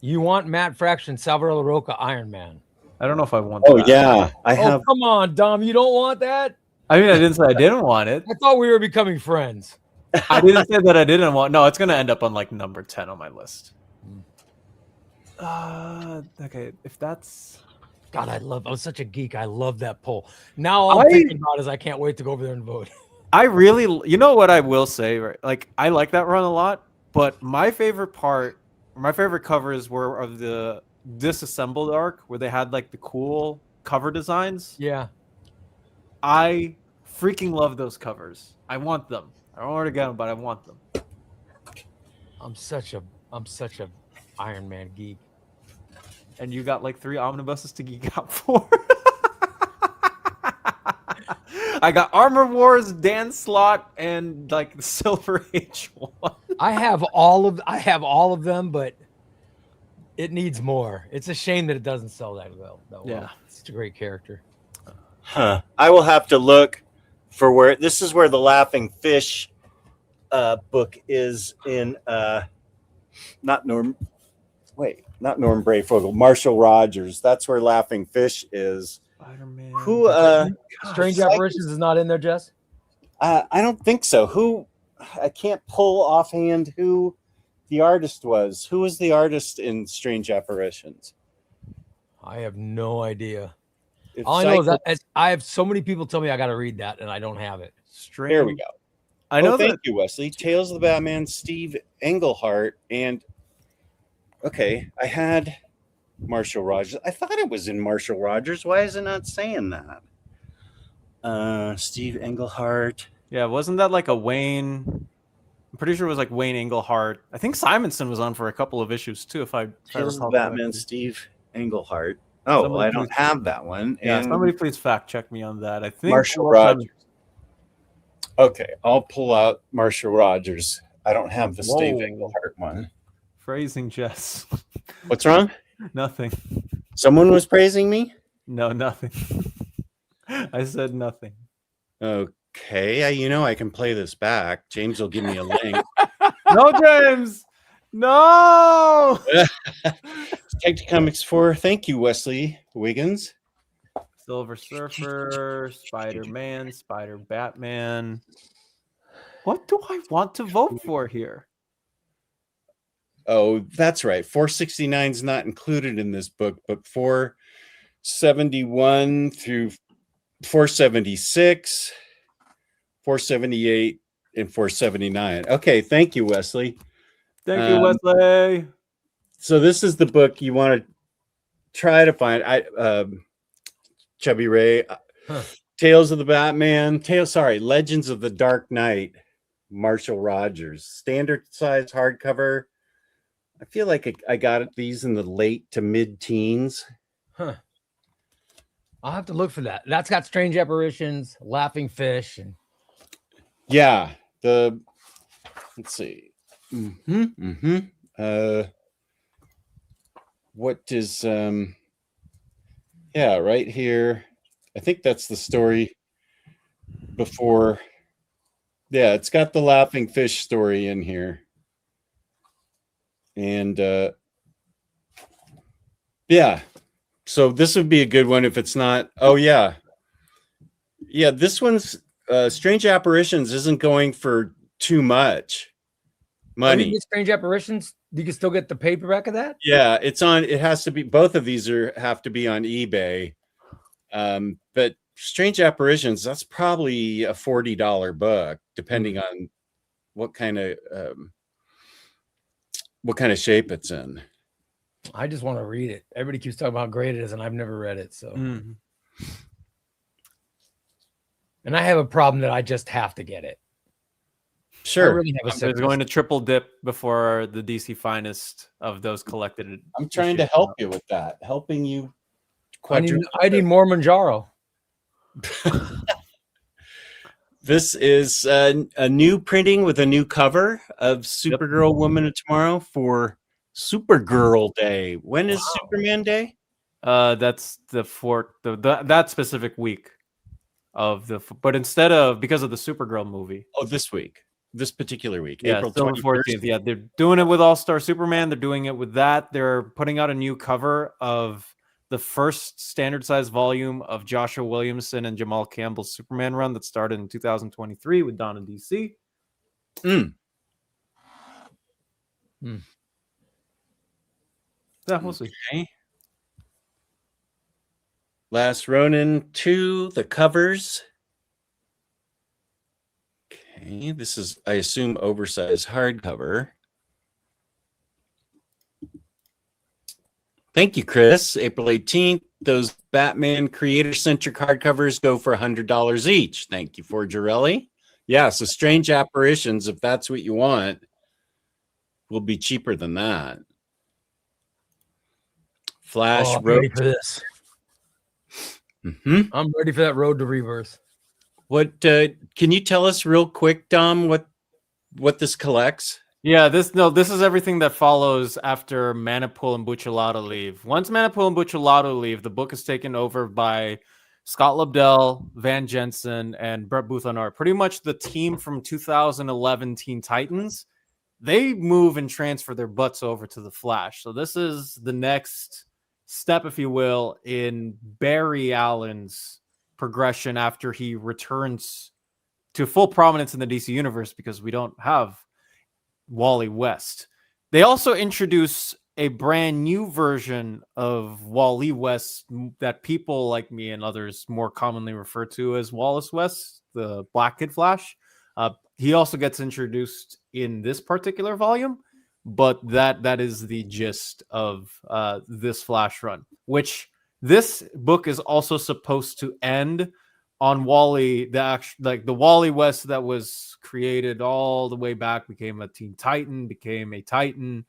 You want Matt Fraction, Salvador LaRocca, Iron Man. I don't know if I want that. Oh, yeah. I have. Come on, Dom. You don't want that? I mean, I didn't say I didn't want it. I thought we were becoming friends. I didn't say that I didn't want. No, it's going to end up on like number 10 on my list. Okay. If that's. God, I'm such a geek. I love that poll. Now all I'm thinking about is I can't wait to go over there and vote. I really, you know what I will say, right? Like, I like that run a lot, but my favorite covers were of the disassembled arc where they had like the cool cover designs. Yeah. I freaking love those covers. I want them. I don't want to get them, but I want them. I'm such a Iron Man geek. And you got like 3 omnibuses to geek out for. I got Armor Wars, Dan Slott, and like the Silver Age one. I have all of them, but it needs more. It's a shame that it doesn't sell that well. Yeah. It's a great character. Huh. I will have to look for where this is where the Laughing Fish book is in not Norm Brayfogle, Marshall Rogers. That's where Laughing Fish is. Spider-Man. Who Strange Apparitions is not in there, Jess? I don't think so. Who I can't pull offhand who the artist was. Who was the artist in Strange Apparitions? I have no idea. It's All I know is Cycle- that I have so many people tell me I got to read that, and I don't have it. Strange. There we go. I know thank that. you, Wesley. Tales of the Batman, Steve Englehart, and okay, I had Marshall Rogers. I thought it was in Marshall Rogers. Why is it not saying that? Steve Englehart. Yeah, wasn't that like a Wayne? I'm pretty sure it was like Wayne Englehart. I think Simonson was on for a couple of issues too. If I Tales of the recall Batman, correctly. Steve Englehart. Oh, Somebody well, I don't please- have that one. Yeah, And somebody please fact check me on that. I think Marshall it was Simon- Rogers. Okay, I'll pull out Marshall Rogers. I don't have the Steve Whoa. Englehart one. Phrasing, Jess. What's wrong? Nothing. Someone was praising me? No, nothing. I said nothing. Okay, I can play this back. James will give me a link. No, James. No. Detective Comics 4. Thank you, Wesley Wiggins. Silver Surfer, Spider-Man, Spider-Batman. What do I want to vote for here? Oh, that's right. 469 is not included in this book, but 471 through 476, 478, and 479. Okay, thank you, Wesley. Thank you, Wesley. So this is the book you want to try to find. Chubby Ray, Tales of the Batman, Legends of the Dark Knight, Marshall Rogers, standard size hardcover. I feel like I got these in the late to mid-teens. Huh. I'll have to look for that. That's got Strange Apparitions, Laughing Fish, and Yeah, let's see. What is yeah, right here. I think that's the story before. Yeah, it's got the Laughing Fish story in here. And yeah. So this would be a good one if it's not. Oh yeah. Yeah, this one's Strange Apparitions isn't going for too much money. You get Strange Apparitions, you can still get the paperback of that. Yeah, it's on. It has to be. Both of these have to be on eBay. But Strange Apparitions, that's probably a $40 book, depending on what kind of shape it's in. I just want to read it. Everybody keeps talking about how great it is, and I've never read it. So, and I have a problem that I just have to get it. Sure, I really have a I'm going to triple dip before the DC finest of those collected. I'm trying to help you with that, helping you. I need more Manjaro. This is a new printing with a new cover of Supergirl Woman of Tomorrow for Supergirl Day. When is Superman Day? That's that specific week of but instead of because of the Supergirl movie. Oh, this particular week, Yeah, April still the 14th. Yeah, they're doing it with All-Star Superman. They're doing it with that. They're putting out a new cover of the first standard size volume of Joshua Williamson and Jamal Campbell's Superman run that started in 2023 with Dawn and DC. Yeah, we'll see. Okay. Last Ronin 2, the covers. Okay, this is, I assume, oversized hardcover. Thank you, Chris. April 18th. Those Batman creator-centric hardcovers go for $100 each. Thank you, for Girelli. Yeah, so Strange Apparitions, if that's what you want, will be cheaper than that. Flash I'm ready for this. Mm-hmm. I'm ready for that Road to Rebirth. What can you tell us real quick, Dom? What this collects? Yeah, this is everything that follows after Manipul and Buccellato leave. Once Manipul and Buccellato leave, the book is taken over by Scott Lobdell, Van Jensen, and Brett Booth-Honor. Pretty much the team from 2011 Teen Titans. They move and transfer their butts over to the Flash. So this is the next step, if you will, in Barry Allen's progression after he returns to full prominence in the DC universe, because we don't have Wally West. They also introduce a brand new version of Wally West that people like me and others more commonly refer to as Wallace West, the Black Kid Flash. He also gets introduced in this particular volume, but that is the gist of this Flash run, which this book is also supposed to end on Wally, the Wally West that was created all the way back, became a Teen Titan, became a Titan,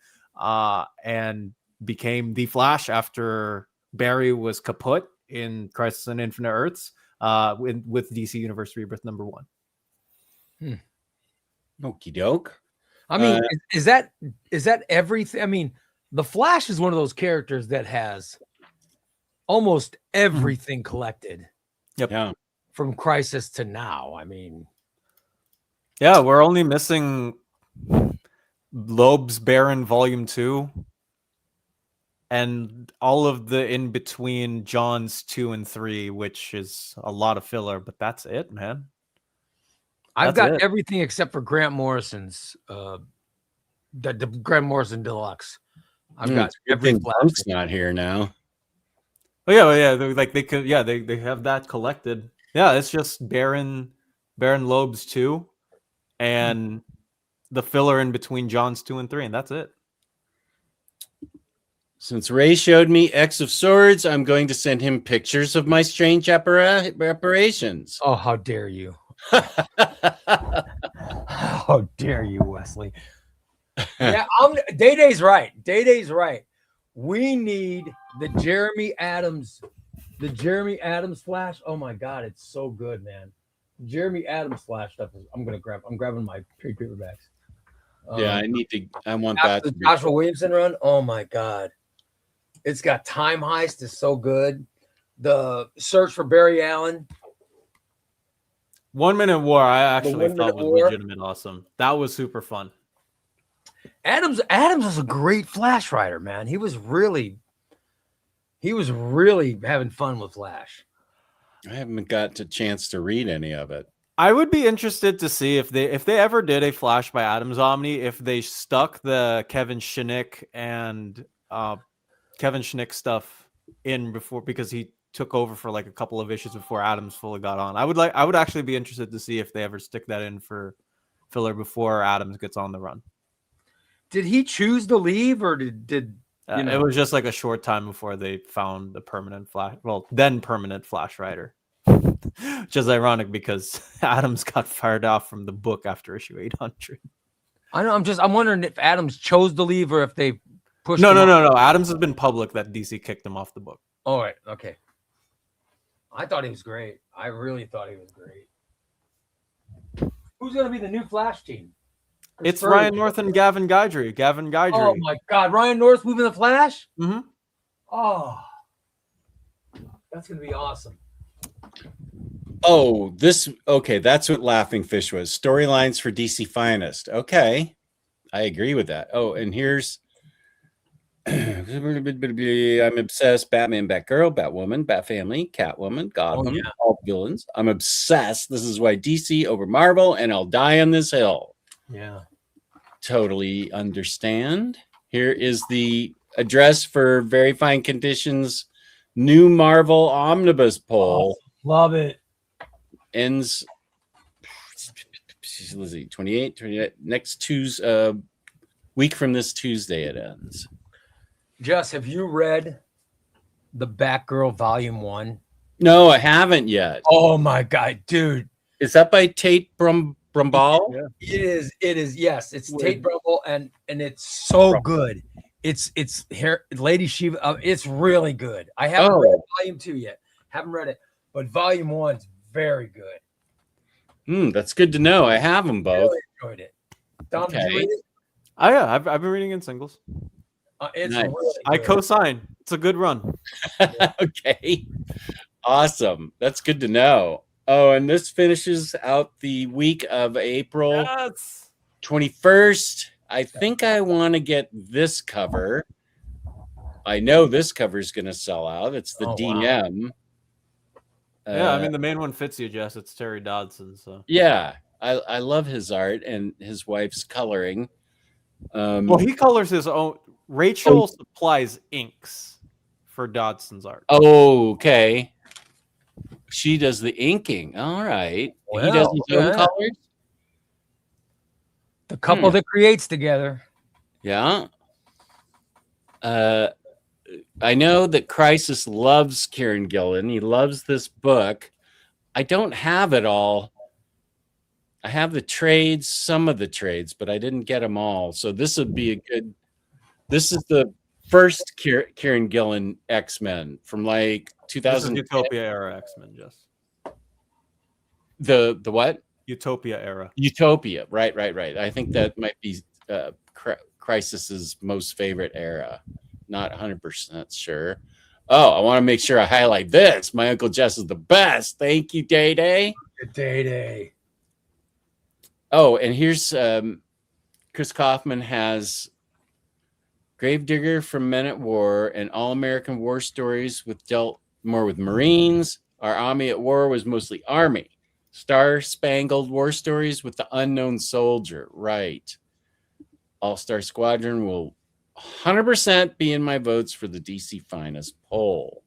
and became the Flash after Barry was kaput in Crisis on Infinite Earths, with DC Universe Rebirth #1. Okie doke. I mean, is that everything? I mean, the Flash is one of those characters that has almost everything collected. Yep. Yeah. From Crisis to now. I mean, yeah, we're only missing Loeb's Baron Volume 2 and all of the in between Johns 2 and 3, which is a lot of filler, but that's it, man. I've got everything except for Grant Morrison's the Grant Morrison Deluxe. I've got everything. Punk's not here now. Oh yeah, they have that collected. Yeah, it's just Baron Loeb's 2 and the filler in between John's 2 and 3, and that's it. Since Ray showed me X of Swords, I'm going to send him pictures of my strange reparations. Oh, how dare you! How dare you, Wesley? Yeah, Day-Day's right. Day-Day's right. We need the Jeremy Adams Flash. Oh my God, it's so good, man. Jeremy Adams Flash stuff is. I'm grabbing my trade paperbacks. Yeah, I want that. The Joshua Williamson run. Oh my God, it's got Time Heist is so good. The Search for Barry Allen. 1 Minute War, I actually thought was legitimate awesome. That was super fun. Adams was a great Flash writer, man. He was really having fun with Flash. I haven't got a chance to read any of it. I would be interested to see if they ever did a Flash by Adams Omni, if they stuck the Kevin Shinick and Kevin Shinick stuff in before, because he took over for like a couple of issues before Adams fully got on. I would actually be interested to see if they ever stick that in for filler before Adams gets on the run. Did he choose to leave, or did it was just like a short time before they found the permanent Flash, then permanent Flash writer, which is ironic because Adams got fired off from the book after issue 800. I know. I'm wondering if Adams chose to leave or if they pushed. No. Adams has been public that DC kicked him off the book. All right. Okay. I thought he was great. I really thought he was great. Who's going to be the new Flash team? It's Ryan North and Gavin Guidry. Oh my God, Ryan North moving the Flash? Mm-hmm. Oh, that's gonna be awesome. Oh, that's what Laughing Fish was. Storylines for DC Finest. Okay, I agree with that. Oh, and here's I'm obsessed. Batman, Batgirl, Batwoman, Batfamily, Catwoman, Gotham, all villains. I'm obsessed. This is why DC over Marvel, and I'll die on this hill. Yeah. Totally understand. Here is the address for Very Fine Conditions new Marvel Omnibus poll. Love it. Ends, let's see, 28, next Tuesday, week from this Tuesday it ends. Jess, have you read the Batgirl Volume 1? No, I haven't yet. Oh my God, dude. Is that by Tate Brumball? Yeah. It is. Yes, it's Tate Brumball, and it's so good. It's here, Lady Shiva. It's really good. I haven't read Volume 2 yet. Haven't read it, but Volume 1's very good. That's good to know. I have them both. Really enjoyed it. Dom, did you Okay. read it? Oh yeah, I've been reading in singles. It's Nice. really I good. co-sign. It's a good run. Okay. Awesome. That's good to know. Oh, and this finishes out the week of April Yes. 21st. I think I want to get this cover. I know this cover is going to sell out. It's the Oh, wow. DM. Yeah, I mean the main one fits you, Jess. It's Terry Dodson. So Yeah, I love his art and his wife's coloring. well, he colors his own. Rachel supplies inks for Dodson's art. Oh, okay. She does the inking. All right. He does his own yeah. colors. The couple that creates together. Yeah. I know that Crisis loves Kieran Gillen. He loves this book. I don't have it all. I have the trades, some of the trades, but I didn't get them all. So this would be a good. This is the first Kieran Gillen X-Men from like This is 2000. Utopia era X-Men, Jess. The what? Utopia era. Utopia. Right. I think that might be Crisis's most favorite era. Not 100% sure. Oh, I want to make sure I highlight this. My Uncle Jess is the best. Thank you, Day Day. Good day. Oh, and here's Chris Kaufman has Gravedigger from Men at War and All American War Stories with dealt more with Marines. Our Army at War was mostly Army. Star Spangled War Stories with the Unknown Soldier. Right. All Star Squadron will 100% be in my votes for the DC Finest poll.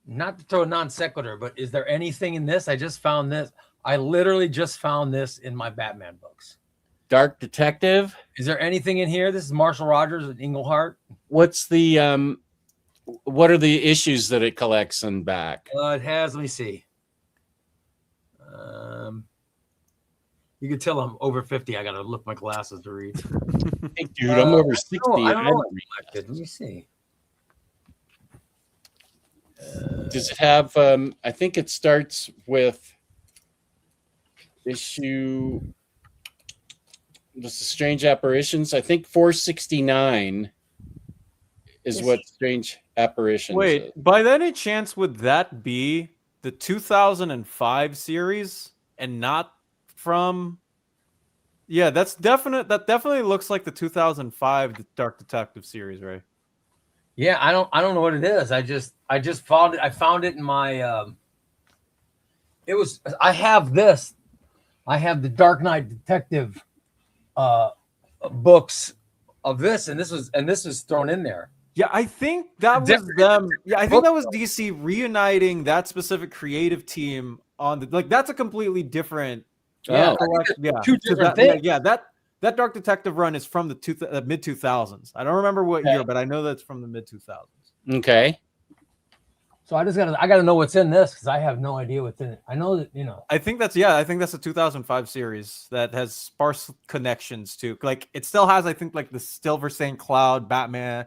Not to throw a non sequitur, but is there anything in this? I just found this. I literally just found this in my Batman books. Dark Detective. Is there anything in here? This is Marshall Rogers and Englehart. What's the what are the issues that it collects and back? It has, let me see. You can tell I'm over 50. I got to lift my glasses to read. Hey, dude, I'm over 60. I don't know what I- collected. Let me see. Does it have I think it starts with issue this is Strange Apparitions. I think 469 is what Strange Apparitions Wait, is. by any chance would that be the 2005 series and not from? Yeah, that's definite. That definitely looks like the 2005 Dark Detective series, right? Yeah, I don't know what it is. I just found it. I found it in my I have this. I have the Dark Knight Detective books of this, and this was thrown in there. Yeah, I think that was them. Yeah, I think that was DC reuniting that specific creative team on the like. That's a completely different. Oh. Two different things. Yeah, that Dark Detective run is from the mid 2000s. I don't remember what year, but I know that's from the mid 2000s. Okay. So I gotta know what's in this because I have no idea what's in it. I know that I think that's a 2005 series that has sparse connections to like it still has I think like the Silver St. Cloud Batman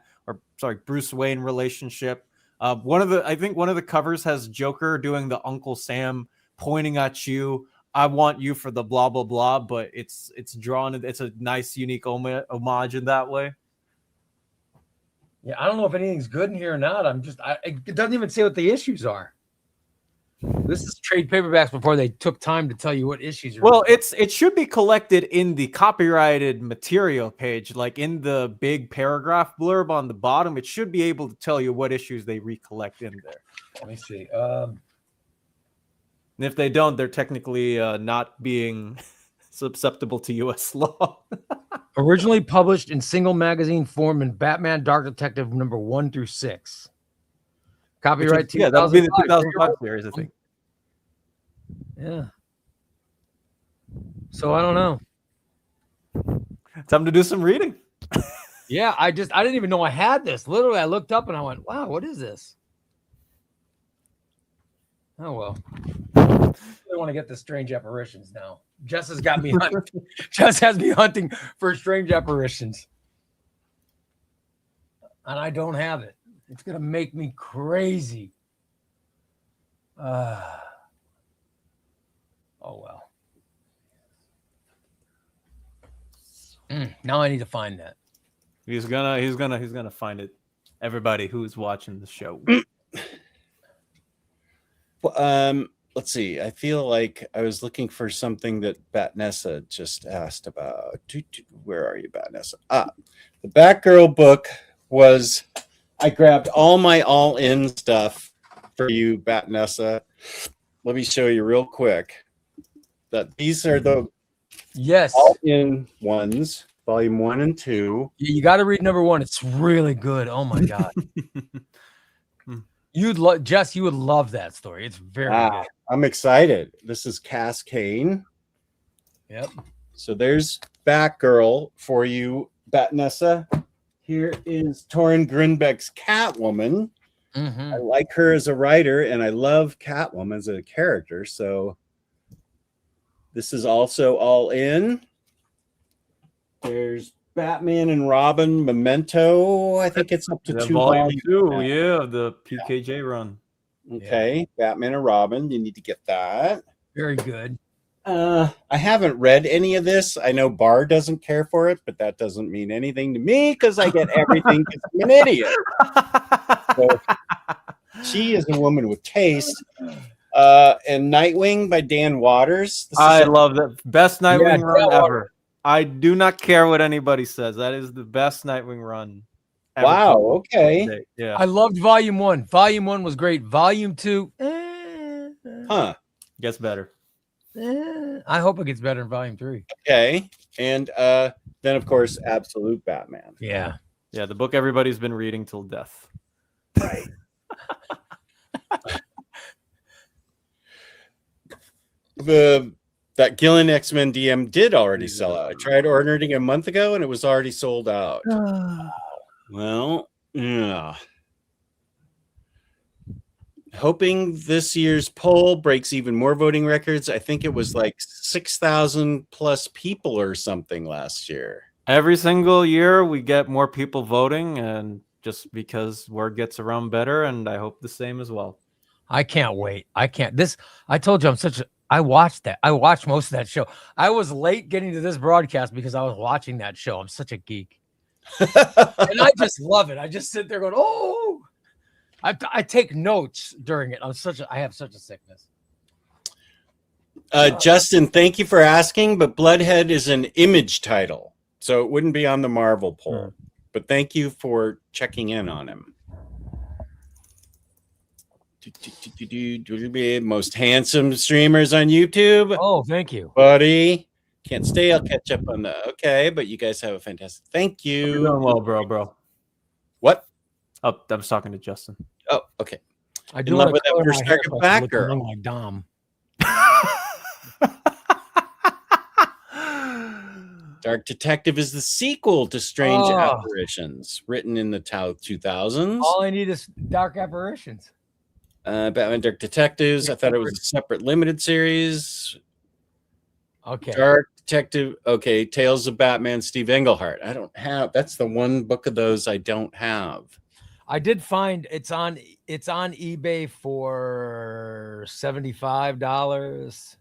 Bruce Wayne relationship. One of the covers has Joker doing the Uncle Sam pointing at you. I want you for the blah blah blah, but it's drawn. It's a nice unique homage in that way. Yeah, I don't know if anything's good in here or not. It doesn't even say what the issues are. This is trade paperbacks before they took time to tell you what issues are. Well, it should be collected in the copyrighted material page, like in the big paragraph blurb on the bottom. It should be able to tell you what issues they recollect in there. Let me see. And if they don't, they're technically not being susceptible to U.S. law. Originally published in single magazine form in Batman Dark Detective number 1 through 6. Copyright 2005. Yeah, that would be the 2005 series, I think. Yeah. So I don't know. Time to do some reading. Yeah, I didn't even know I had this. Literally, I looked up and I went, "Wow, what is this?" Oh well. I want to get the Strange Apparitions now. Jess has got me hunting. Jess has me hunting for Strange Apparitions, and I don't have it. It's gonna make me crazy. Oh well. Now I need to find that. He's gonna find it. Everybody who's watching the show. Well, let's see. I feel like I was looking for something that Batnessa just asked about. Where are you, Batnessa? The Batgirl book was. I grabbed all my all-in stuff for you, Batnessa. Let me show you real quick. That these are the all-in ones, volume 1 and 2. You got to read number 1. It's really good. Oh my god. Jess, you would love that story. It's very good. I'm excited. This is Cass Kane. Yep. So there's Batgirl for you, Batnessa. Here is Torrin Grunbeck's Catwoman. I like her as a writer, and I love Catwoman as a character. So this is also all in. There's Batman and Robin Memento. I think it's up to 2 volume volumes. 2. Yeah, the PKJ run. Okay, Batman and Robin. You need to get that. Very good. I haven't read any of this. I know Barr doesn't care for it, but that doesn't mean anything to me because I get everything because I'm an idiot. So, she is a woman with taste. And Nightwing by Dan Waters. I love that. Best Nightwing run ever. I do not care what anybody says. That is the best Nightwing run ever. Wow, okay. Yeah. I loved volume 1. Volume 1 was great. Volume 2, Gets better. I hope it gets better in volume 3. Okay. And then, of course, Absolute Batman. Yeah. Yeah, the book everybody's been reading till death. Right. That Gillen X-Men DM did already sell out. I tried ordering it a month ago and it was already sold out. Well, yeah. Hoping this year's poll breaks even more voting records. I think it was like 6,000 plus people or something last year. Every single year we get more people voting, and just because word gets around better, and I hope the same as well. I can't wait. I told you I watched that. I watched most of that show. I was late getting to this broadcast because I was watching that show. I'm such a geek. And I just love it. I just sit there going, oh, I take notes during it. I have such a sickness. Justin, thank you for asking, but Bloodhead is an Image title, so it wouldn't be on the Marvel poll. But thank you for checking in on him. Most handsome streamers on YouTube. Oh, thank you, buddy. Can't stay. I'll catch up on the. Okay, but you guys have a fantastic. Thank you. You're doing well, bro. What? Oh, I was talking to Justin. Oh, okay. I do love love with that first target back, girl. Like Dom. Dark Detective is the sequel to Strange Apparitions, written in the 2000s. All I need is Dark Apparitions. Batman Dark Detectives. I thought it was a separate limited series. Okay. Dark Detective. Okay. Tales of Batman, Steve Englehart. I don't have. That's the one book of those I don't have. I did find it's on eBay for $75.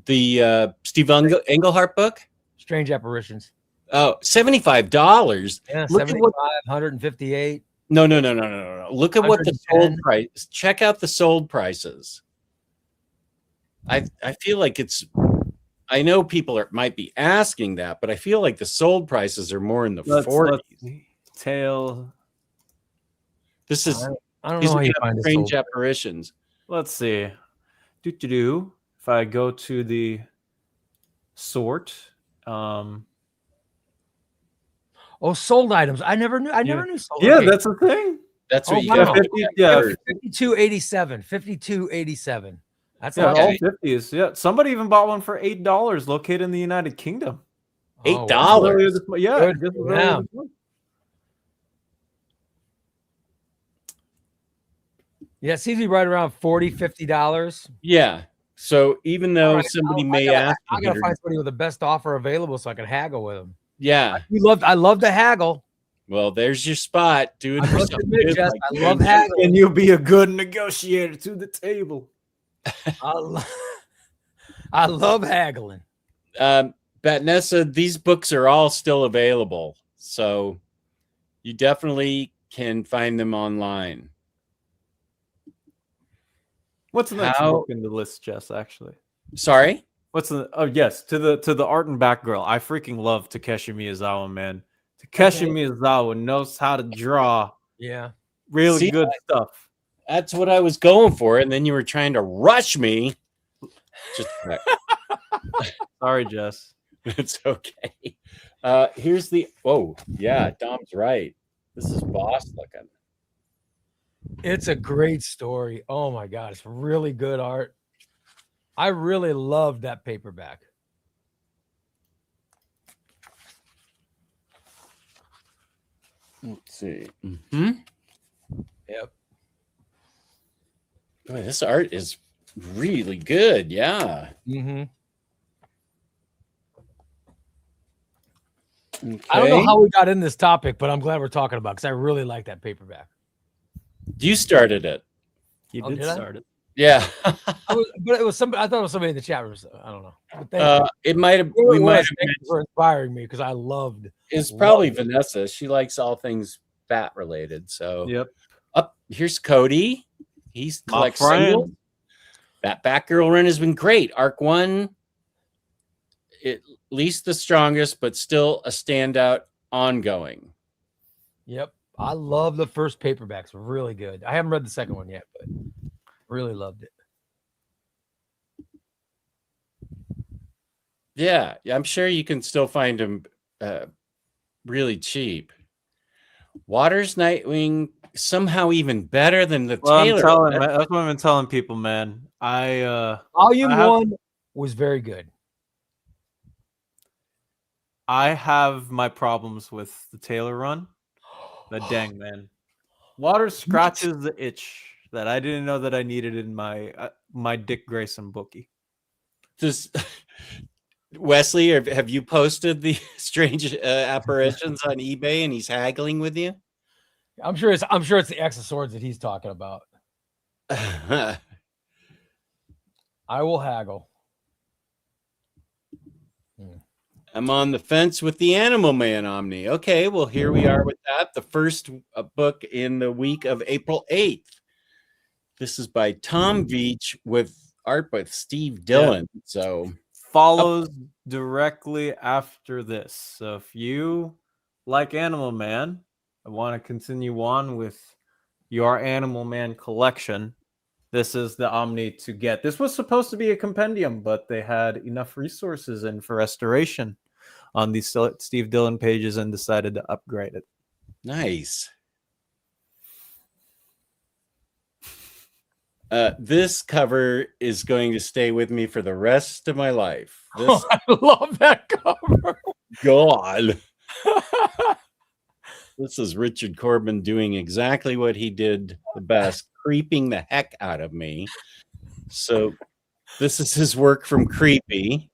The Steve Englehart book? Strange Apparitions. Oh, $75. Yeah, Look 75, 158. No. Look at what the sold price. Check out the sold prices. I feel like it's. I know people might be asking that, but I feel like the sold prices are more in the 40s. Tail. This is. I don't know how you find Strange Apparitions. Let's see. If I go to the sort. Sold items. I never knew sold. Yeah, that's the thing. That's what you wow. got. 5287. 5287. That's all okay. 50s. Yeah, somebody even bought one for $8 located in the United Kingdom. $8. Yeah. Yeah, it seems to be right around $40-50. Yeah. So even though somebody may ask, I gotta find somebody with the best offer available so I can haggle with them. Yeah. I love to haggle. Well, there's your spot. Do it yourself. I love haggling. And you'll be a good negotiator to the table. I I love haggling. Batnessa, these books are all still available, so you definitely can find them online. What's the next How- book in the list, Jess? Actually, Sorry? what's the? Oh yes, to the art and back girl. I freaking love Takeshi Miyazawa, man. Takeshi Miyazawa knows how to draw Yeah. really See, good stuff. That's what I was going for, and then you were trying to rush me. Just a sec. Sorry, Jess. It's okay. Here's the. Oh, yeah, Dom's right. This is boss looking. It's a great story. Oh my god, it's really good art. I really love that paperback. Let's see. Yep. Boy, this art is really good. Yeah. Mm-hmm. I don't know how we got in this topic, but I'm glad we're talking about because I really like that paperback. You started it. You Oh, did did I? start it. Yeah. But it was somebody. I thought it was somebody in the chat room. So I don't know. But thank you. It might have. Whoever We it might was, have. thank you for inspiring me because I loved. It's probably Vanessa. She likes all things bat related. So Yep. up here's Cody. He's My collects friend. singles. That Batgirl run has been great. Arc 1, at least the strongest, but still a standout ongoing. Yep. I love the first paperbacks. Really good. I haven't read the second one yet, but really loved it. Yeah, I'm sure you can still find them really cheap. Waters Nightwing somehow even better than the Well, Taylor. that's what I've been telling people, man. Volume I have- 1 was very good. I have my problems with the Taylor run, but dang, man, Water scratches the itch that I didn't know that I needed in my Dick Grayson bookie. Just Wesley, have you posted the strange apparitions on eBay and he's haggling with you? I'm sure it's the X of Swords that he's talking about. I will haggle. I'm on the fence with the Animal Man Omni. Okay, well, here we are with that. The first book in the week of April 8th. This is by Tom Veitch with art by Steve Dillon. Yeah. So follows directly after this. So if you like Animal Man, I want to continue on with your Animal Man collection. This is the Omni to get. This was supposed to be a compendium, but they had enough resources in for restoration on these Steve Dillon pages and decided to upgrade it. Nice. This cover is going to stay with me for the rest of my life. This, I love that cover. God. This is Richard Corbin doing exactly what he did the best, creeping the heck out of me. So this is his work from Creepy.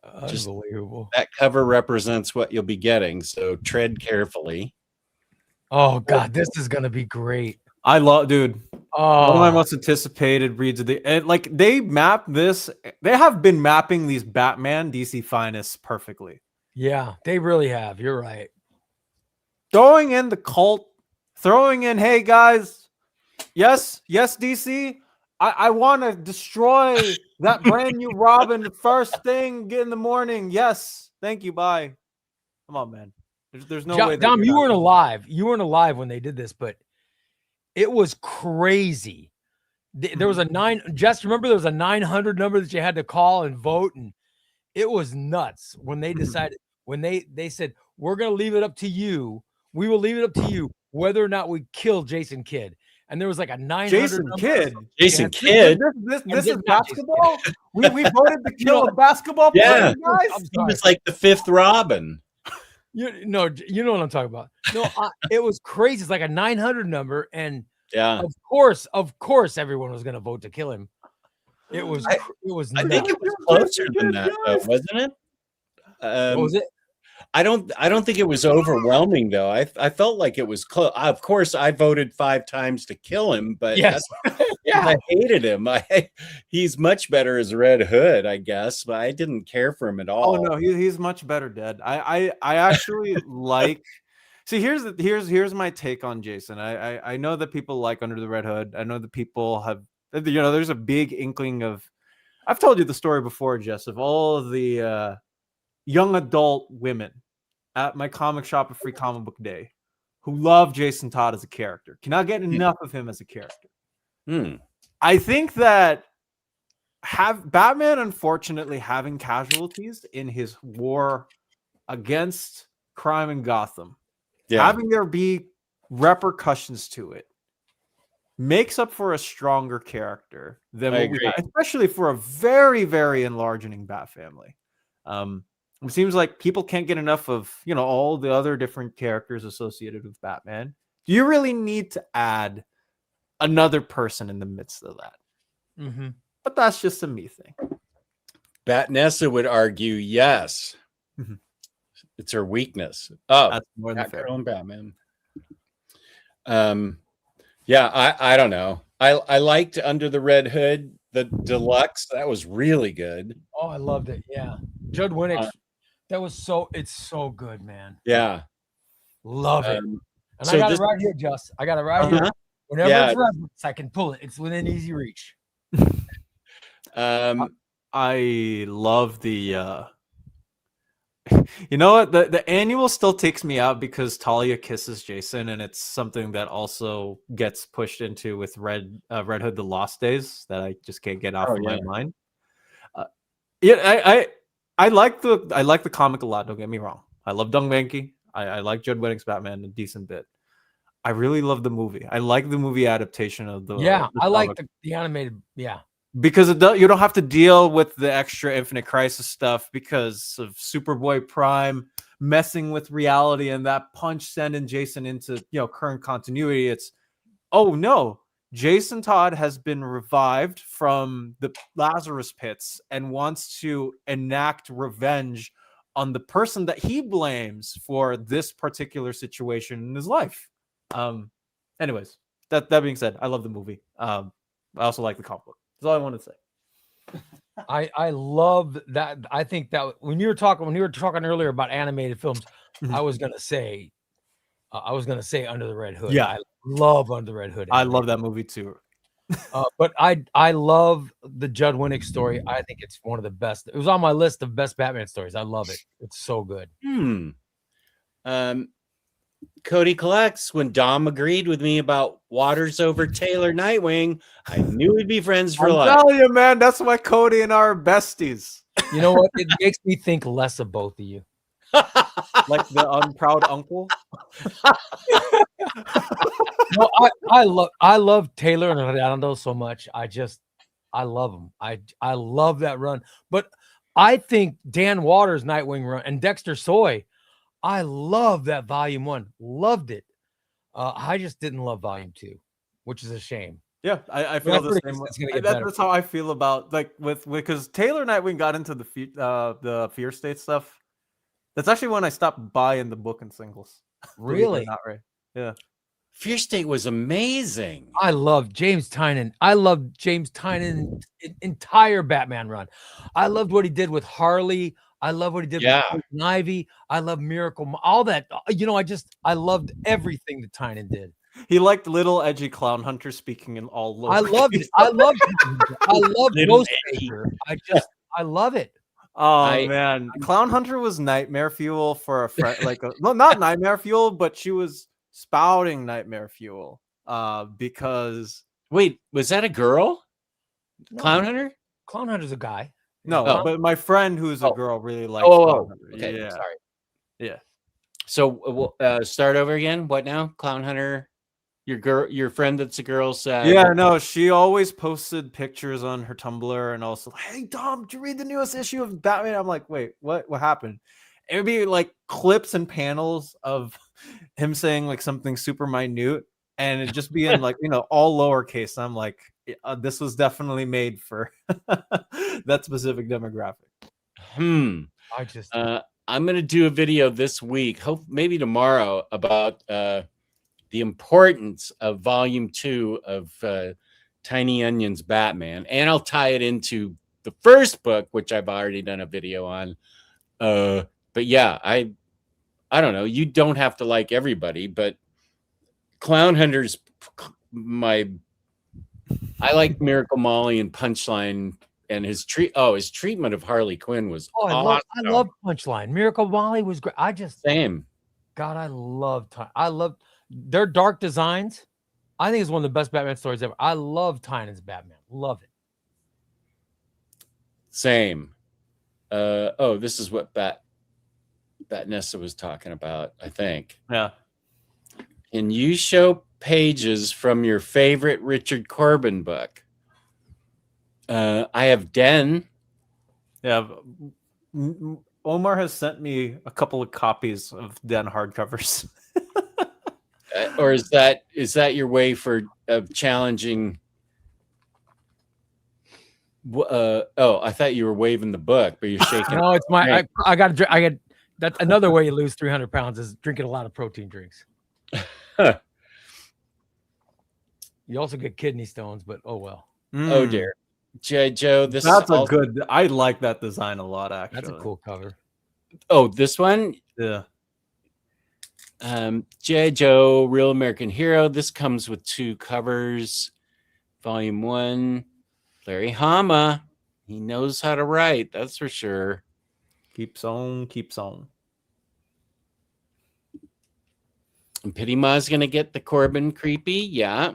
Unbelievable. That cover represents what you'll be getting, so tread carefully. Oh God, this is gonna be great. I love, dude. Oh, one of my most anticipated reads of the and like they map this. They have been mapping these Batman DC finest perfectly. Yeah, they really have. You're right. Throwing in the cult, throwing in, hey guys, yes, DC. I want to destroy that brand new Robin the first thing in the morning. Yes, thank you. Bye. Come on, man. There's no way. Dom, you weren't alive. You weren't alive when they did this, but it was crazy. There was a 9. Just remember, there was a 900 number that you had to call and vote, and it was nuts when they decided. When they said, we're gonna leave it up to you. We will leave it up to you whether or not we kill Jason Kidd. And there was like a 900 Jason Kidd. Jason Kidd. This is basketball. We voted to kill a basketball player, guys. He was like the 5th Robin. You know what I'm talking about. No, it was crazy. It's like a 900 number, and yeah, of course, everyone was going to vote to kill him. It was. I think it was closer than that, though, wasn't it? What was it? I don't think it was overwhelming though. I felt like it was close. Of course, I voted 5 times to kill him, but Yes. Yeah. I hated him. He's much better as Red Hood, I guess, but I didn't care for him at all. Oh no, he's much better dead. I actually like. See, here's my take on Jason. I know that people like Under the Red Hood. I know that people have, there's a big inkling of. I've told you the story before, Jess, of all of the young adult women at my comic shop at Free Comic Book Day who love Jason Todd as a character, cannot get enough of him as a character. I think that Batman, unfortunately, having casualties in his war against crime in Gotham, having there be repercussions to it, makes up for a stronger character than what we have, especially for a very, very enlarging Bat family. It seems like people can't get enough of, all the other different characters associated with Batman. Do you really need to add another person in the midst of that? Mm-hmm. But that's just a me thing. Batnessa would argue yes. It's her weakness. Oh, that's more than fair. Batman. Yeah, I don't know. I liked Under the Red Hood, the deluxe. That was really good. Oh, I loved it. Yeah, Judd Winnick. It's so good, man. Yeah, love it. And so I got it right here, Just. I got it right here. Whenever it's referenced, I can pull it. It's within easy reach. I love the. You know what? The annual still takes me out because Talia kisses Jason, and it's something that also gets pushed into with Red Hood: The Lost Days that I just can't get off of my mind. I like the comic a lot. Don't get me wrong. I love Dung Banky. I like Judd Winnick's Batman a decent bit. I really love the movie. I like the movie adaptation of the. Yeah, I like the animated. Yeah. Because you don't have to deal with the extra Infinite Crisis stuff because of Superboy Prime messing with reality and that punch sending Jason into current continuity. It's no, Jason Todd has been revived from the Lazarus pits and wants to enact revenge on the person that he blames for this particular situation in his life. Anyways, that being said, I love the movie. I also like the comic book. That's all I want to say. I love that. I think that when you were talking earlier about animated films, I was gonna say Under the Red Hood. Yeah, I love Under the Red Hood. I love that movie too. But I love the Judd Winnick story. I think it's one of the best. It was on my list of best Batman stories. I love it. It's so good. Cody collects. When Dom agreed with me about Waters over Taylor Nightwing, I knew we'd be friends for life. I'm telling you, man, that's why Cody and I are besties. You know what? It makes me think less of both of you. Like the unproud uncle. No, I love Taylor and Redondo so much. I love them. I love that run. But I think Dan Waters' Nightwing run and Dexter Soy, I love that volume 1. Loved it. I just didn't love volume 2, which is a shame. Yeah, I feel the same way. That's how I feel about because Taylor Nightwing got into the Fear State stuff. That's actually when I stopped buying the book in singles. Really? Not right. Yeah. Fear State was amazing. I love James Tynion. I love James Tynion's entire Batman run. I loved what he did with Harley. I love what he did with Poison Ivy. I love Miracle. All that. I loved everything that Tynion did. He liked little edgy Clown Hunter speaking in all low. I loved it. I loved Ghostmaker. I love it. Oh man, Clown Hunter was nightmare fuel for a friend. Not nightmare fuel, but she was spouting nightmare fuel. Because wait, was that a girl? No. Clown Hunter? Clown Hunter's a guy. No, but my friend who's a girl really likes. Okay, yeah. Sorry. Yeah. So we'll start over again. What now? Clown Hunter. Your friend that's a girl said. Yeah, no, she always posted pictures on her Tumblr and also, hey Dom, did you read the newest issue of Batman? I'm like, wait, what happened? It would be like clips and panels of him saying like something super minute, and it just be in all lowercase. I'm like, this was definitely made for that specific demographic. I just I'm going to do a video this week, hope maybe tomorrow, about the importance of volume 2 of Tiny Onion's Batman. And I'll tie it into the first book, which I've already done a video on. But yeah, I don't know. You don't have to like everybody, but Clown Hunter's I like Miracle Molly and Punchline, and his treatment of Harley Quinn was awesome. I love Punchline. Miracle Molly was great. Same. God, I love their dark designs. I think it's one of the best Batman stories ever. I love Tynan's Batman. Love it. Same. This is what Nessa was talking about, I think. Yeah. Can you show pages from your favorite Richard Corbin book? I have Den. Yeah. Omar has sent me a couple of copies of Den hardcovers. Or is that your way of challenging? I thought you were waving the book, but you're shaking. No, it's my. I got. That's another way you lose 300 pounds is drinking a lot of protein drinks. You also get kidney stones, but oh well. Oh dear. J. Joe, that's a good. I like that design a lot. Actually, that's a cool cover. Oh, this one. Yeah. J. Joe, Real American Hero. This comes with 2 covers. Volume 1. Larry Hama. He knows how to write. That's for sure. Keeps on. And Pity Ma's gonna get the Corbin creepy. Yeah.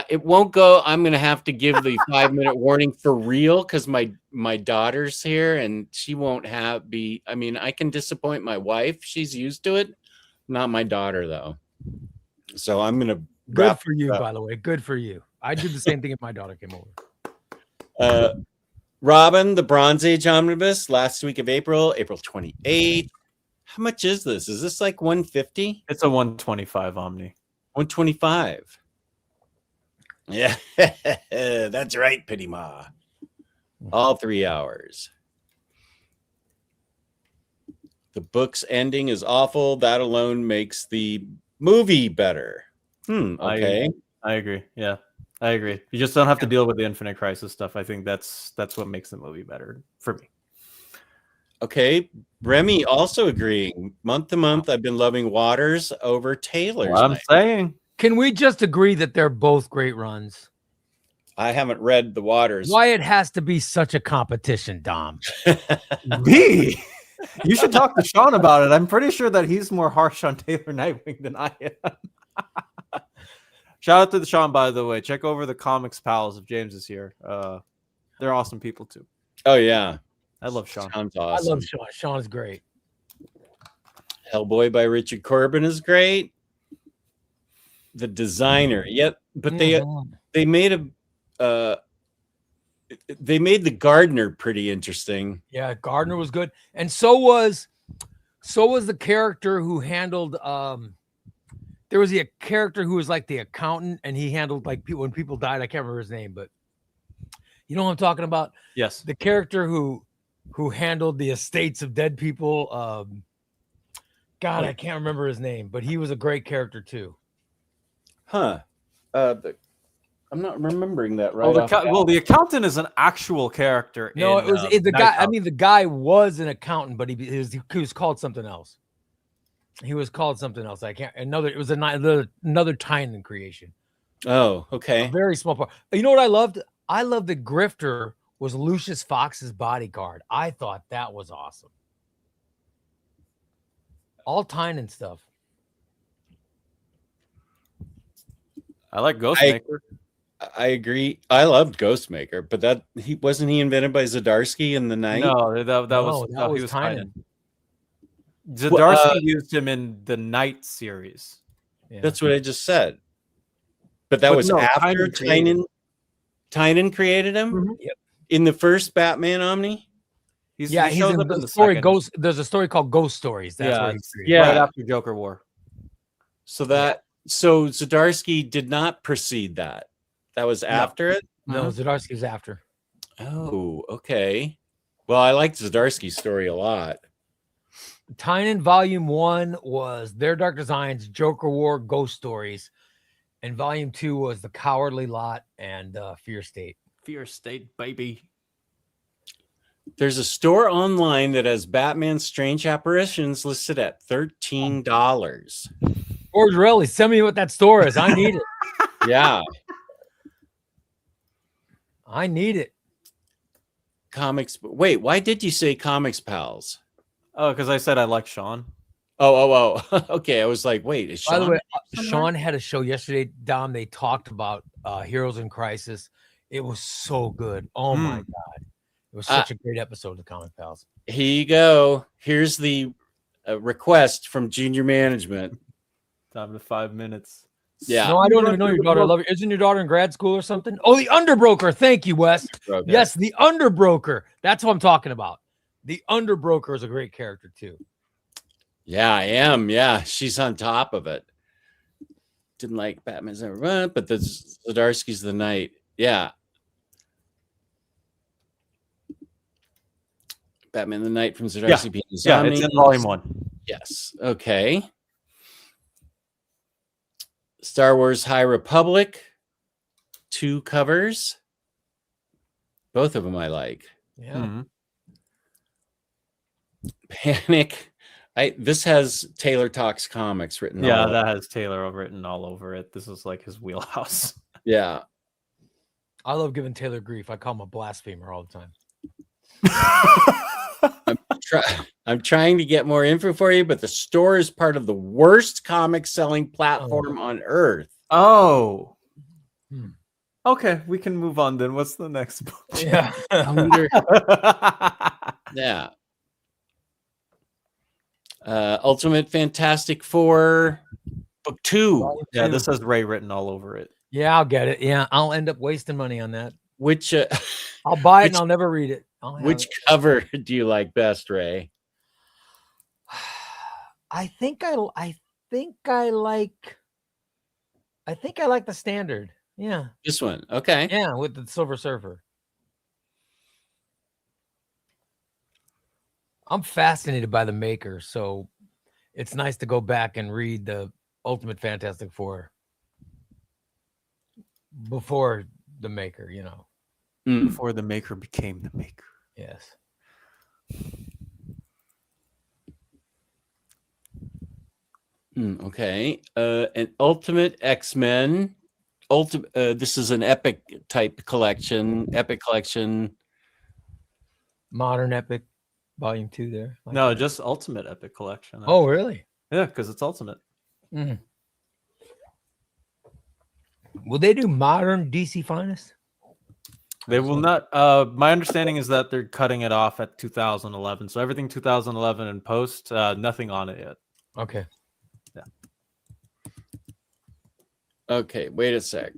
It won't go. I'm gonna have to give the 5-minute warning for real because my daughter's here and she won't be. I mean, I can disappoint my wife. She's used to it. Not my daughter though. So I'm gonna. Good for you, by the way. Good for you. I did the same thing if my daughter came over. Robin, the Bronze Age Omnibus, last week of April 28th. How much is this? Is this like 150? It's a 125 Omni. 125. Yeah, that's right, Pity Ma. All 3 hours. The book's ending is awful. That alone makes the movie better. Okay. I agree. Yeah, I agree. You just don't have to deal with the Infinite Crisis stuff. I think that's what makes the movie better for me. Okay. Remy also agreeing. Month to month, I've been loving Waters over Taylor's. What I'm saying. Can we just agree that they're both great runs? I haven't read the Waters. Why it has to be such a competition, Dom? Me? You should talk to Sean about it. I'm pretty sure that he's more harsh on Taylor Nightwing than I am. Shout out to Sean, by the way. Check over the Comics Pals if James is here. They're awesome people too. Oh yeah, I love Sean. Sean's awesome. I love Sean. Sean's great. Hellboy by Richard Corbin is great. The designer, but they made the Gardener pretty interesting. Yeah, Gardner was good, and so was the character who handled. There was a character who was like the accountant, and he handled like people when people died. I can't remember his name, but you know what I'm talking about. Yes, the character who handled the estates of dead people. God, I can't remember his name, but he was a great character too. Huh. I'm not remembering that right. The accountant is an actual character. No, it was the guy. I mean, the guy was an accountant, but he was called something else. He was called something else. I can't. It was another Tynan creation. Oh, okay. A very small part. You know what I loved? I loved the Grifter was Lucius Fox's bodyguard. I thought that was awesome. All Tynan stuff. I like Ghostmaker. I agree. I loved Ghostmaker, but wasn't he invented by Zdarsky in the night? No, that was Tynan. Zdarsky used him in the Night series. Yeah. That's what I just said. But was after Tynan created him? Mm-hmm. Yep. In the first Batman Omni? He's in the story second. Ghost. There's a story called Ghost Stories. That's where he's created. Right after Joker War. So Zdarsky did not precede that. That was after it? No, Zdarsky was after. Oh, okay. Well, I liked Zdarsky's story a lot. Tynan Volume 1 was Their Dark Designs, Joker War, Ghost Stories. And Volume 2 was The Cowardly Lot and Fear State. Fear State, baby. There's a store online that has Batman's Strange Apparitions listed at $13. George Relly, send me what that store is. I need it. Yeah. I need it. Comics. Wait, why did you say Comics Pals? Oh, because I said I like Sean. Oh. Okay, I was like, wait, is By the Sean? way, Sean had a show yesterday, Dom. They talked about Heroes in Crisis. It was so good. Oh my God. It was such a great episode of Comic Pals. Here you go. Here's the request from junior management. Time to 5 minutes. Yeah. No, I don't even know your daughter. I love it. Isn't your daughter in grad school or something? Oh, the Underbroker. Thank you, Wes. Okay. Yes, the Underbroker. That's what I'm talking about. The Underbroker is a great character too. Yeah, I am. Yeah, she's on top of it. Didn't like Batman's ever run, but the Zdarsky's the Knight. Yeah. Batman the Knight from Zdarsky. Yeah, it's in Volume 1. Yes. Okay. Star Wars High Republic. 2 covers. Both of them I like. Yeah. Mm-hmm. Panic. This has Taylor Talks Comics written. Yeah, all that has Taylor written all over it. This is like his wheelhouse. Yeah. I love giving Taylor grief. I call him a blasphemer all the time. I'm trying to get more info for you, but the store is part of the worst comic selling platform on earth. Oh. Okay, we can move on then. What's the next book? Yeah. Yeah. Ultimate Fantastic Four, book 2. Yeah, this has Ray written all over it. Yeah, I'll get it. Yeah, I'll end up wasting money on that. Which I'll buy it and I'll never read it. which cover do you like best, Ray? I think I like the standard. Yeah. This one. Okay. Yeah, with the Silver Surfer. I'm fascinated by the maker, so it's nice to go back and read the Ultimate Fantastic Four before the maker, you know. Before the maker became the maker. Yes. Okay. An Ultimate X-Men. This is an epic type collection. Epic collection. Modern Epic Volume 2 there. Like No, that. just Ultimate Epic Collection. Oh, really? Yeah, because it's Ultimate. Will they do modern DC Finest? They will not. My understanding is that they're cutting it off at 2011. So everything 2011 and post, nothing on it yet. Okay. Yeah. Okay, wait a sec.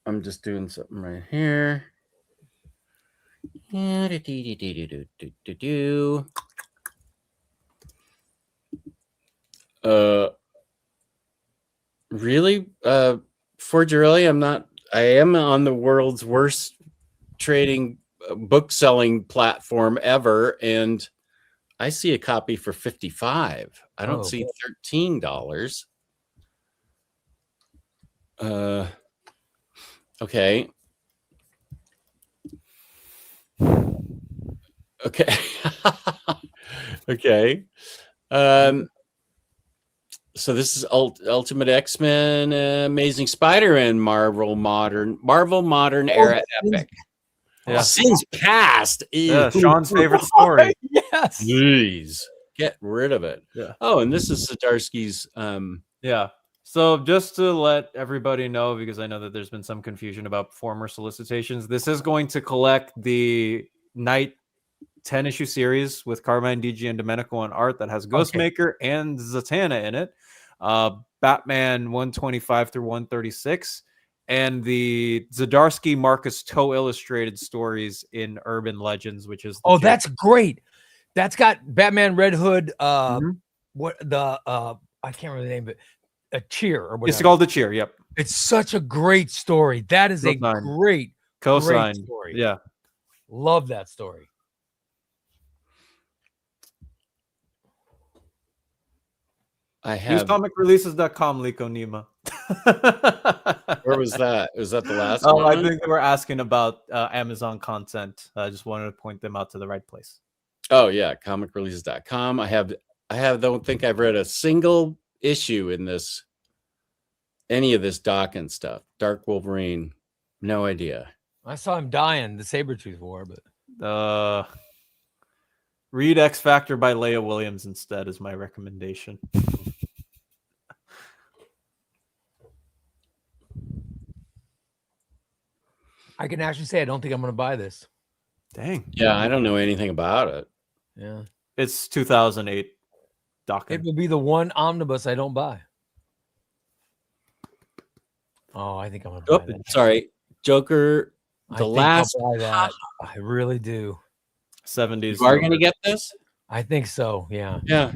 I'm just doing something right here. Really? Forgerelli, I am on the world's worst trading book selling platform ever, and I see a copy for $55. I don't see $13. Okay. Okay. Okay. So this is Ultimate X-Men, Amazing Spider-Man, Marvel Modern Era Epic. Yeah. Sins Past. Yeah, Sean's favorite story. Yes. Please get rid of it. Yeah. Oh, and this is Zdarsky's. Yeah. So just to let everybody know, because I know that there's been some confusion about former solicitations, this is going to collect the Night 10-issue series with Carmine, DG, and Domenico on art that has Ghostmaker and Zatanna in it. Batman 125 through 136. And the Zdarsky Marcus Toe illustrated stories in Urban Legends, which is that's great. That's got Batman, Red Hood, what the I can't remember the name, but a Cheer or whatever. It's called The Cheer. Yep. It's such a great story. That is a great Cosine. story. Yeah. Love that story. I Use have. comicreleases.com, Liko Nima. Where was that? Was that the last Oh, one? I think they were asking about Amazon content. I just wanted to point them out to the right place. Oh yeah, comicreleases.com. Don't think I've read a single issue in this, any of this Dawkins stuff. Dark Wolverine, no idea. I saw him dying the Sabretooth War, but Read X Factor by Leia Williams instead is my recommendation. I can actually say I don't think I'm going to buy this. Dang. Yeah, I don't know anything about it. Yeah. It's 2008 It Dawkins. will be the one omnibus I don't buy. Oh, I think I'm going to buy that. Sorry, Joker. I The think last. I'll buy that. I really do. 70s. You are going to get this? I think so. Yeah. Yeah.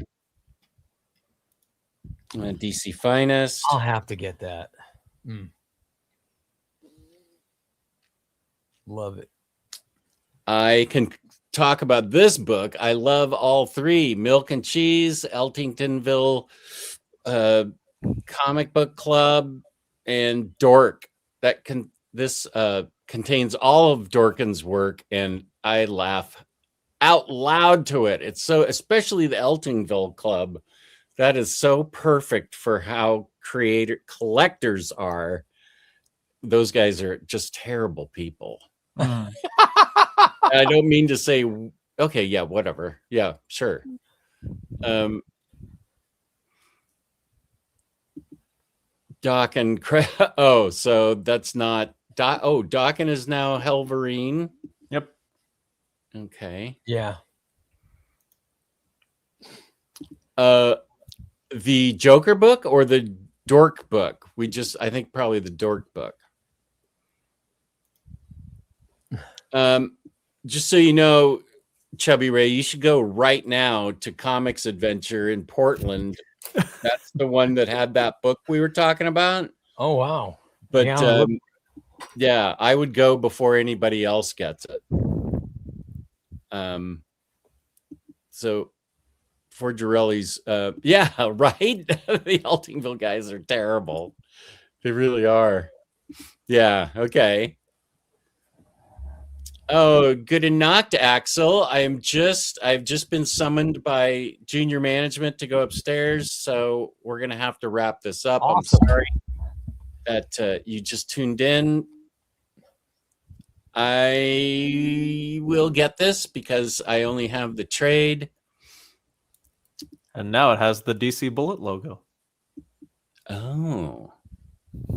DC Finest. I'll have to get that. Love it. I can talk about this book. I love all three: Milk and Cheese, Eltingtonville Comic Book Club, and Dork. This contains all of Dorkin's work, and I laugh out loud to it. It's so, especially the Eltingville Club, that is so perfect for how collectors are. Those guys are just terrible people. I don't mean to say, okay, yeah, whatever. Yeah, sure. Doc and oh, so that's not Doc. Oh, Dawkins is now Helverine. Yep. Okay. Yeah. The Joker book or the Dork book? I think probably the Dork book. Just so you know, Chubby Ray, you should go right now to Comics Adventure in Portland. That's the one that had that book we were talking about. Oh, wow. But Yeah, I would go before anybody else gets it. So for Girelli's, yeah, right. The Eltingville guys are terrible. They really are. Yeah. Okay. Oh, good and knocked, Axel. I've just been summoned by junior management to go upstairs, so we're gonna have to wrap this up. Awesome. I'm sorry that you just tuned in. I will get this because I only have the trade. And now it has the DC Bullet logo. Oh,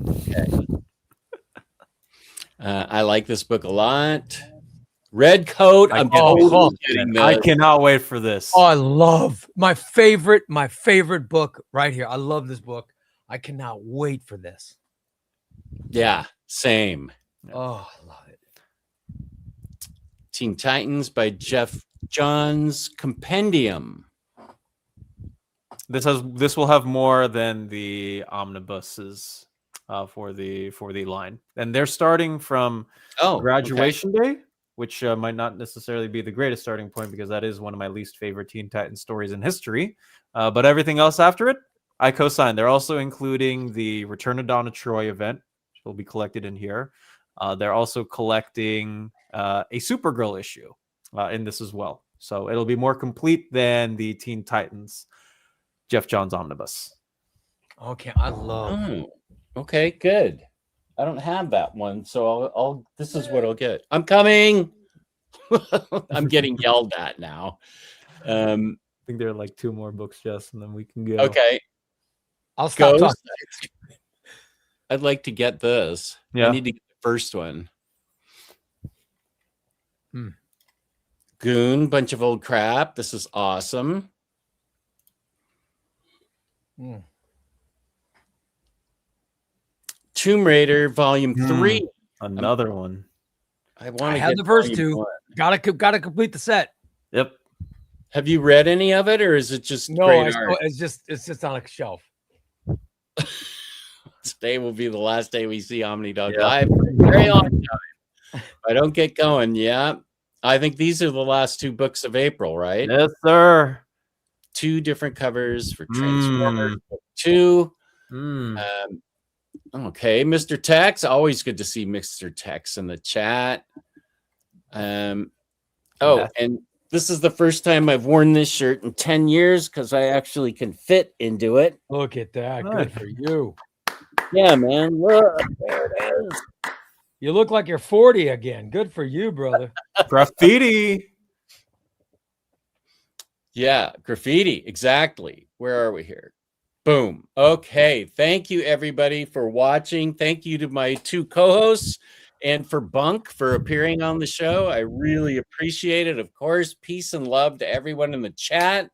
okay. I like this book a lot. Red Coat. I'm totally getting this. I cannot wait for this. Oh, I love my favorite book right here. I love this book. I cannot wait for this. Yeah, same. Oh, I love it. Teen Titans by Jeff Johns Compendium. This will have more than the omnibuses for the line, and they're starting from Graduation Day, which might not necessarily be the greatest starting point because that is one of my least favorite Teen Titans stories in history. But everything else after it, I co-sign. They're also including the Return of Donna Troy event, which will be collected in here. They're also collecting a Supergirl issue in this as well. So it'll be more complete than the Teen Titans Jeff Johns omnibus. Okay, I love. Oh, okay, good. I don't have that one, so I'll. This is what I'll get. I'm coming. I'm getting yelled at now. I think there are like 2 more books, Jess, and then we can go. Okay, I'll stop Ghost. talking. I'd like to get this. Yeah. I need to get the first one. Goon, bunch of old crap. This is awesome. Tomb Raider Volume 3. Another one. I I have the first 2. Gotta complete the set. Yep. Have you read any of it, or is it just great art? It's just on a shelf. Today will be the last day we see Omnidog live for a very long time. If I don't get going, I think these are the last 2 books of April, right? Yes, sir. 2 different covers for Transformers 2. Okay, Mr. Tex, always good to see Mr. Tex in the chat. And this is the first time I've worn this shirt in 10 years because I actually can fit into it. Look at that. Good for you. Yeah, man. Look, there it is. You look like you're 40 again. Good for you, brother. Graffiti. Yeah, graffiti. Exactly. Where are we here? Boom. Okay. Thank you, everybody, for watching. Thank you to my 2 co-hosts and for Bunk for appearing on the show. I really appreciate it. Of course, peace and love to everyone in the chat.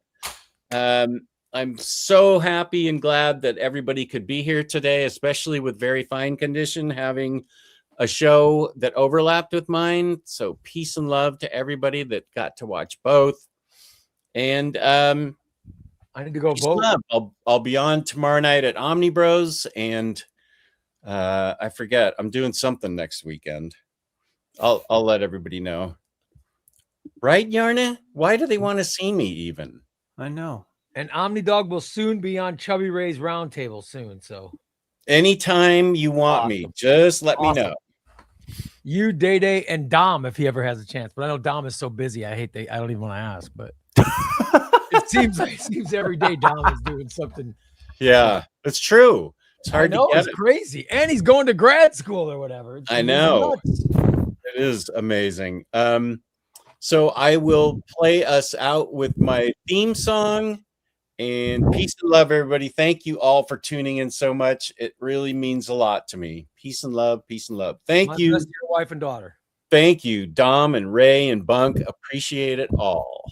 I'm so happy and glad that everybody could be here today, especially with Very Fine Condition having a show that overlapped with mine. So peace and love to everybody that got to watch both. And I need to go vote. I'll be on tomorrow night at Omnibros, and I forget, I'm doing something next weekend. I'll let everybody know. Right, Yarna? Why do they want to see me even? I know. And Omnidog will soon be on Chubby Ray's roundtable soon. So anytime you want me, just let me know. You, Day Day, and Dom, if he ever has a chance. But I know Dom is so busy. I don't even want to ask, but it seems every day Dom is doing something. Yeah, it's true. It's hard to get. It's crazy. And he's going to grad school or whatever. I know. It is amazing. So I will play us out with my theme song. And peace and love, everybody. Thank you all for tuning in so much. It really means a lot to me. Peace and love. Peace and love. Thank you. Your wife and daughter. Thank you, Dom and Ray and Bunk. Appreciate it all.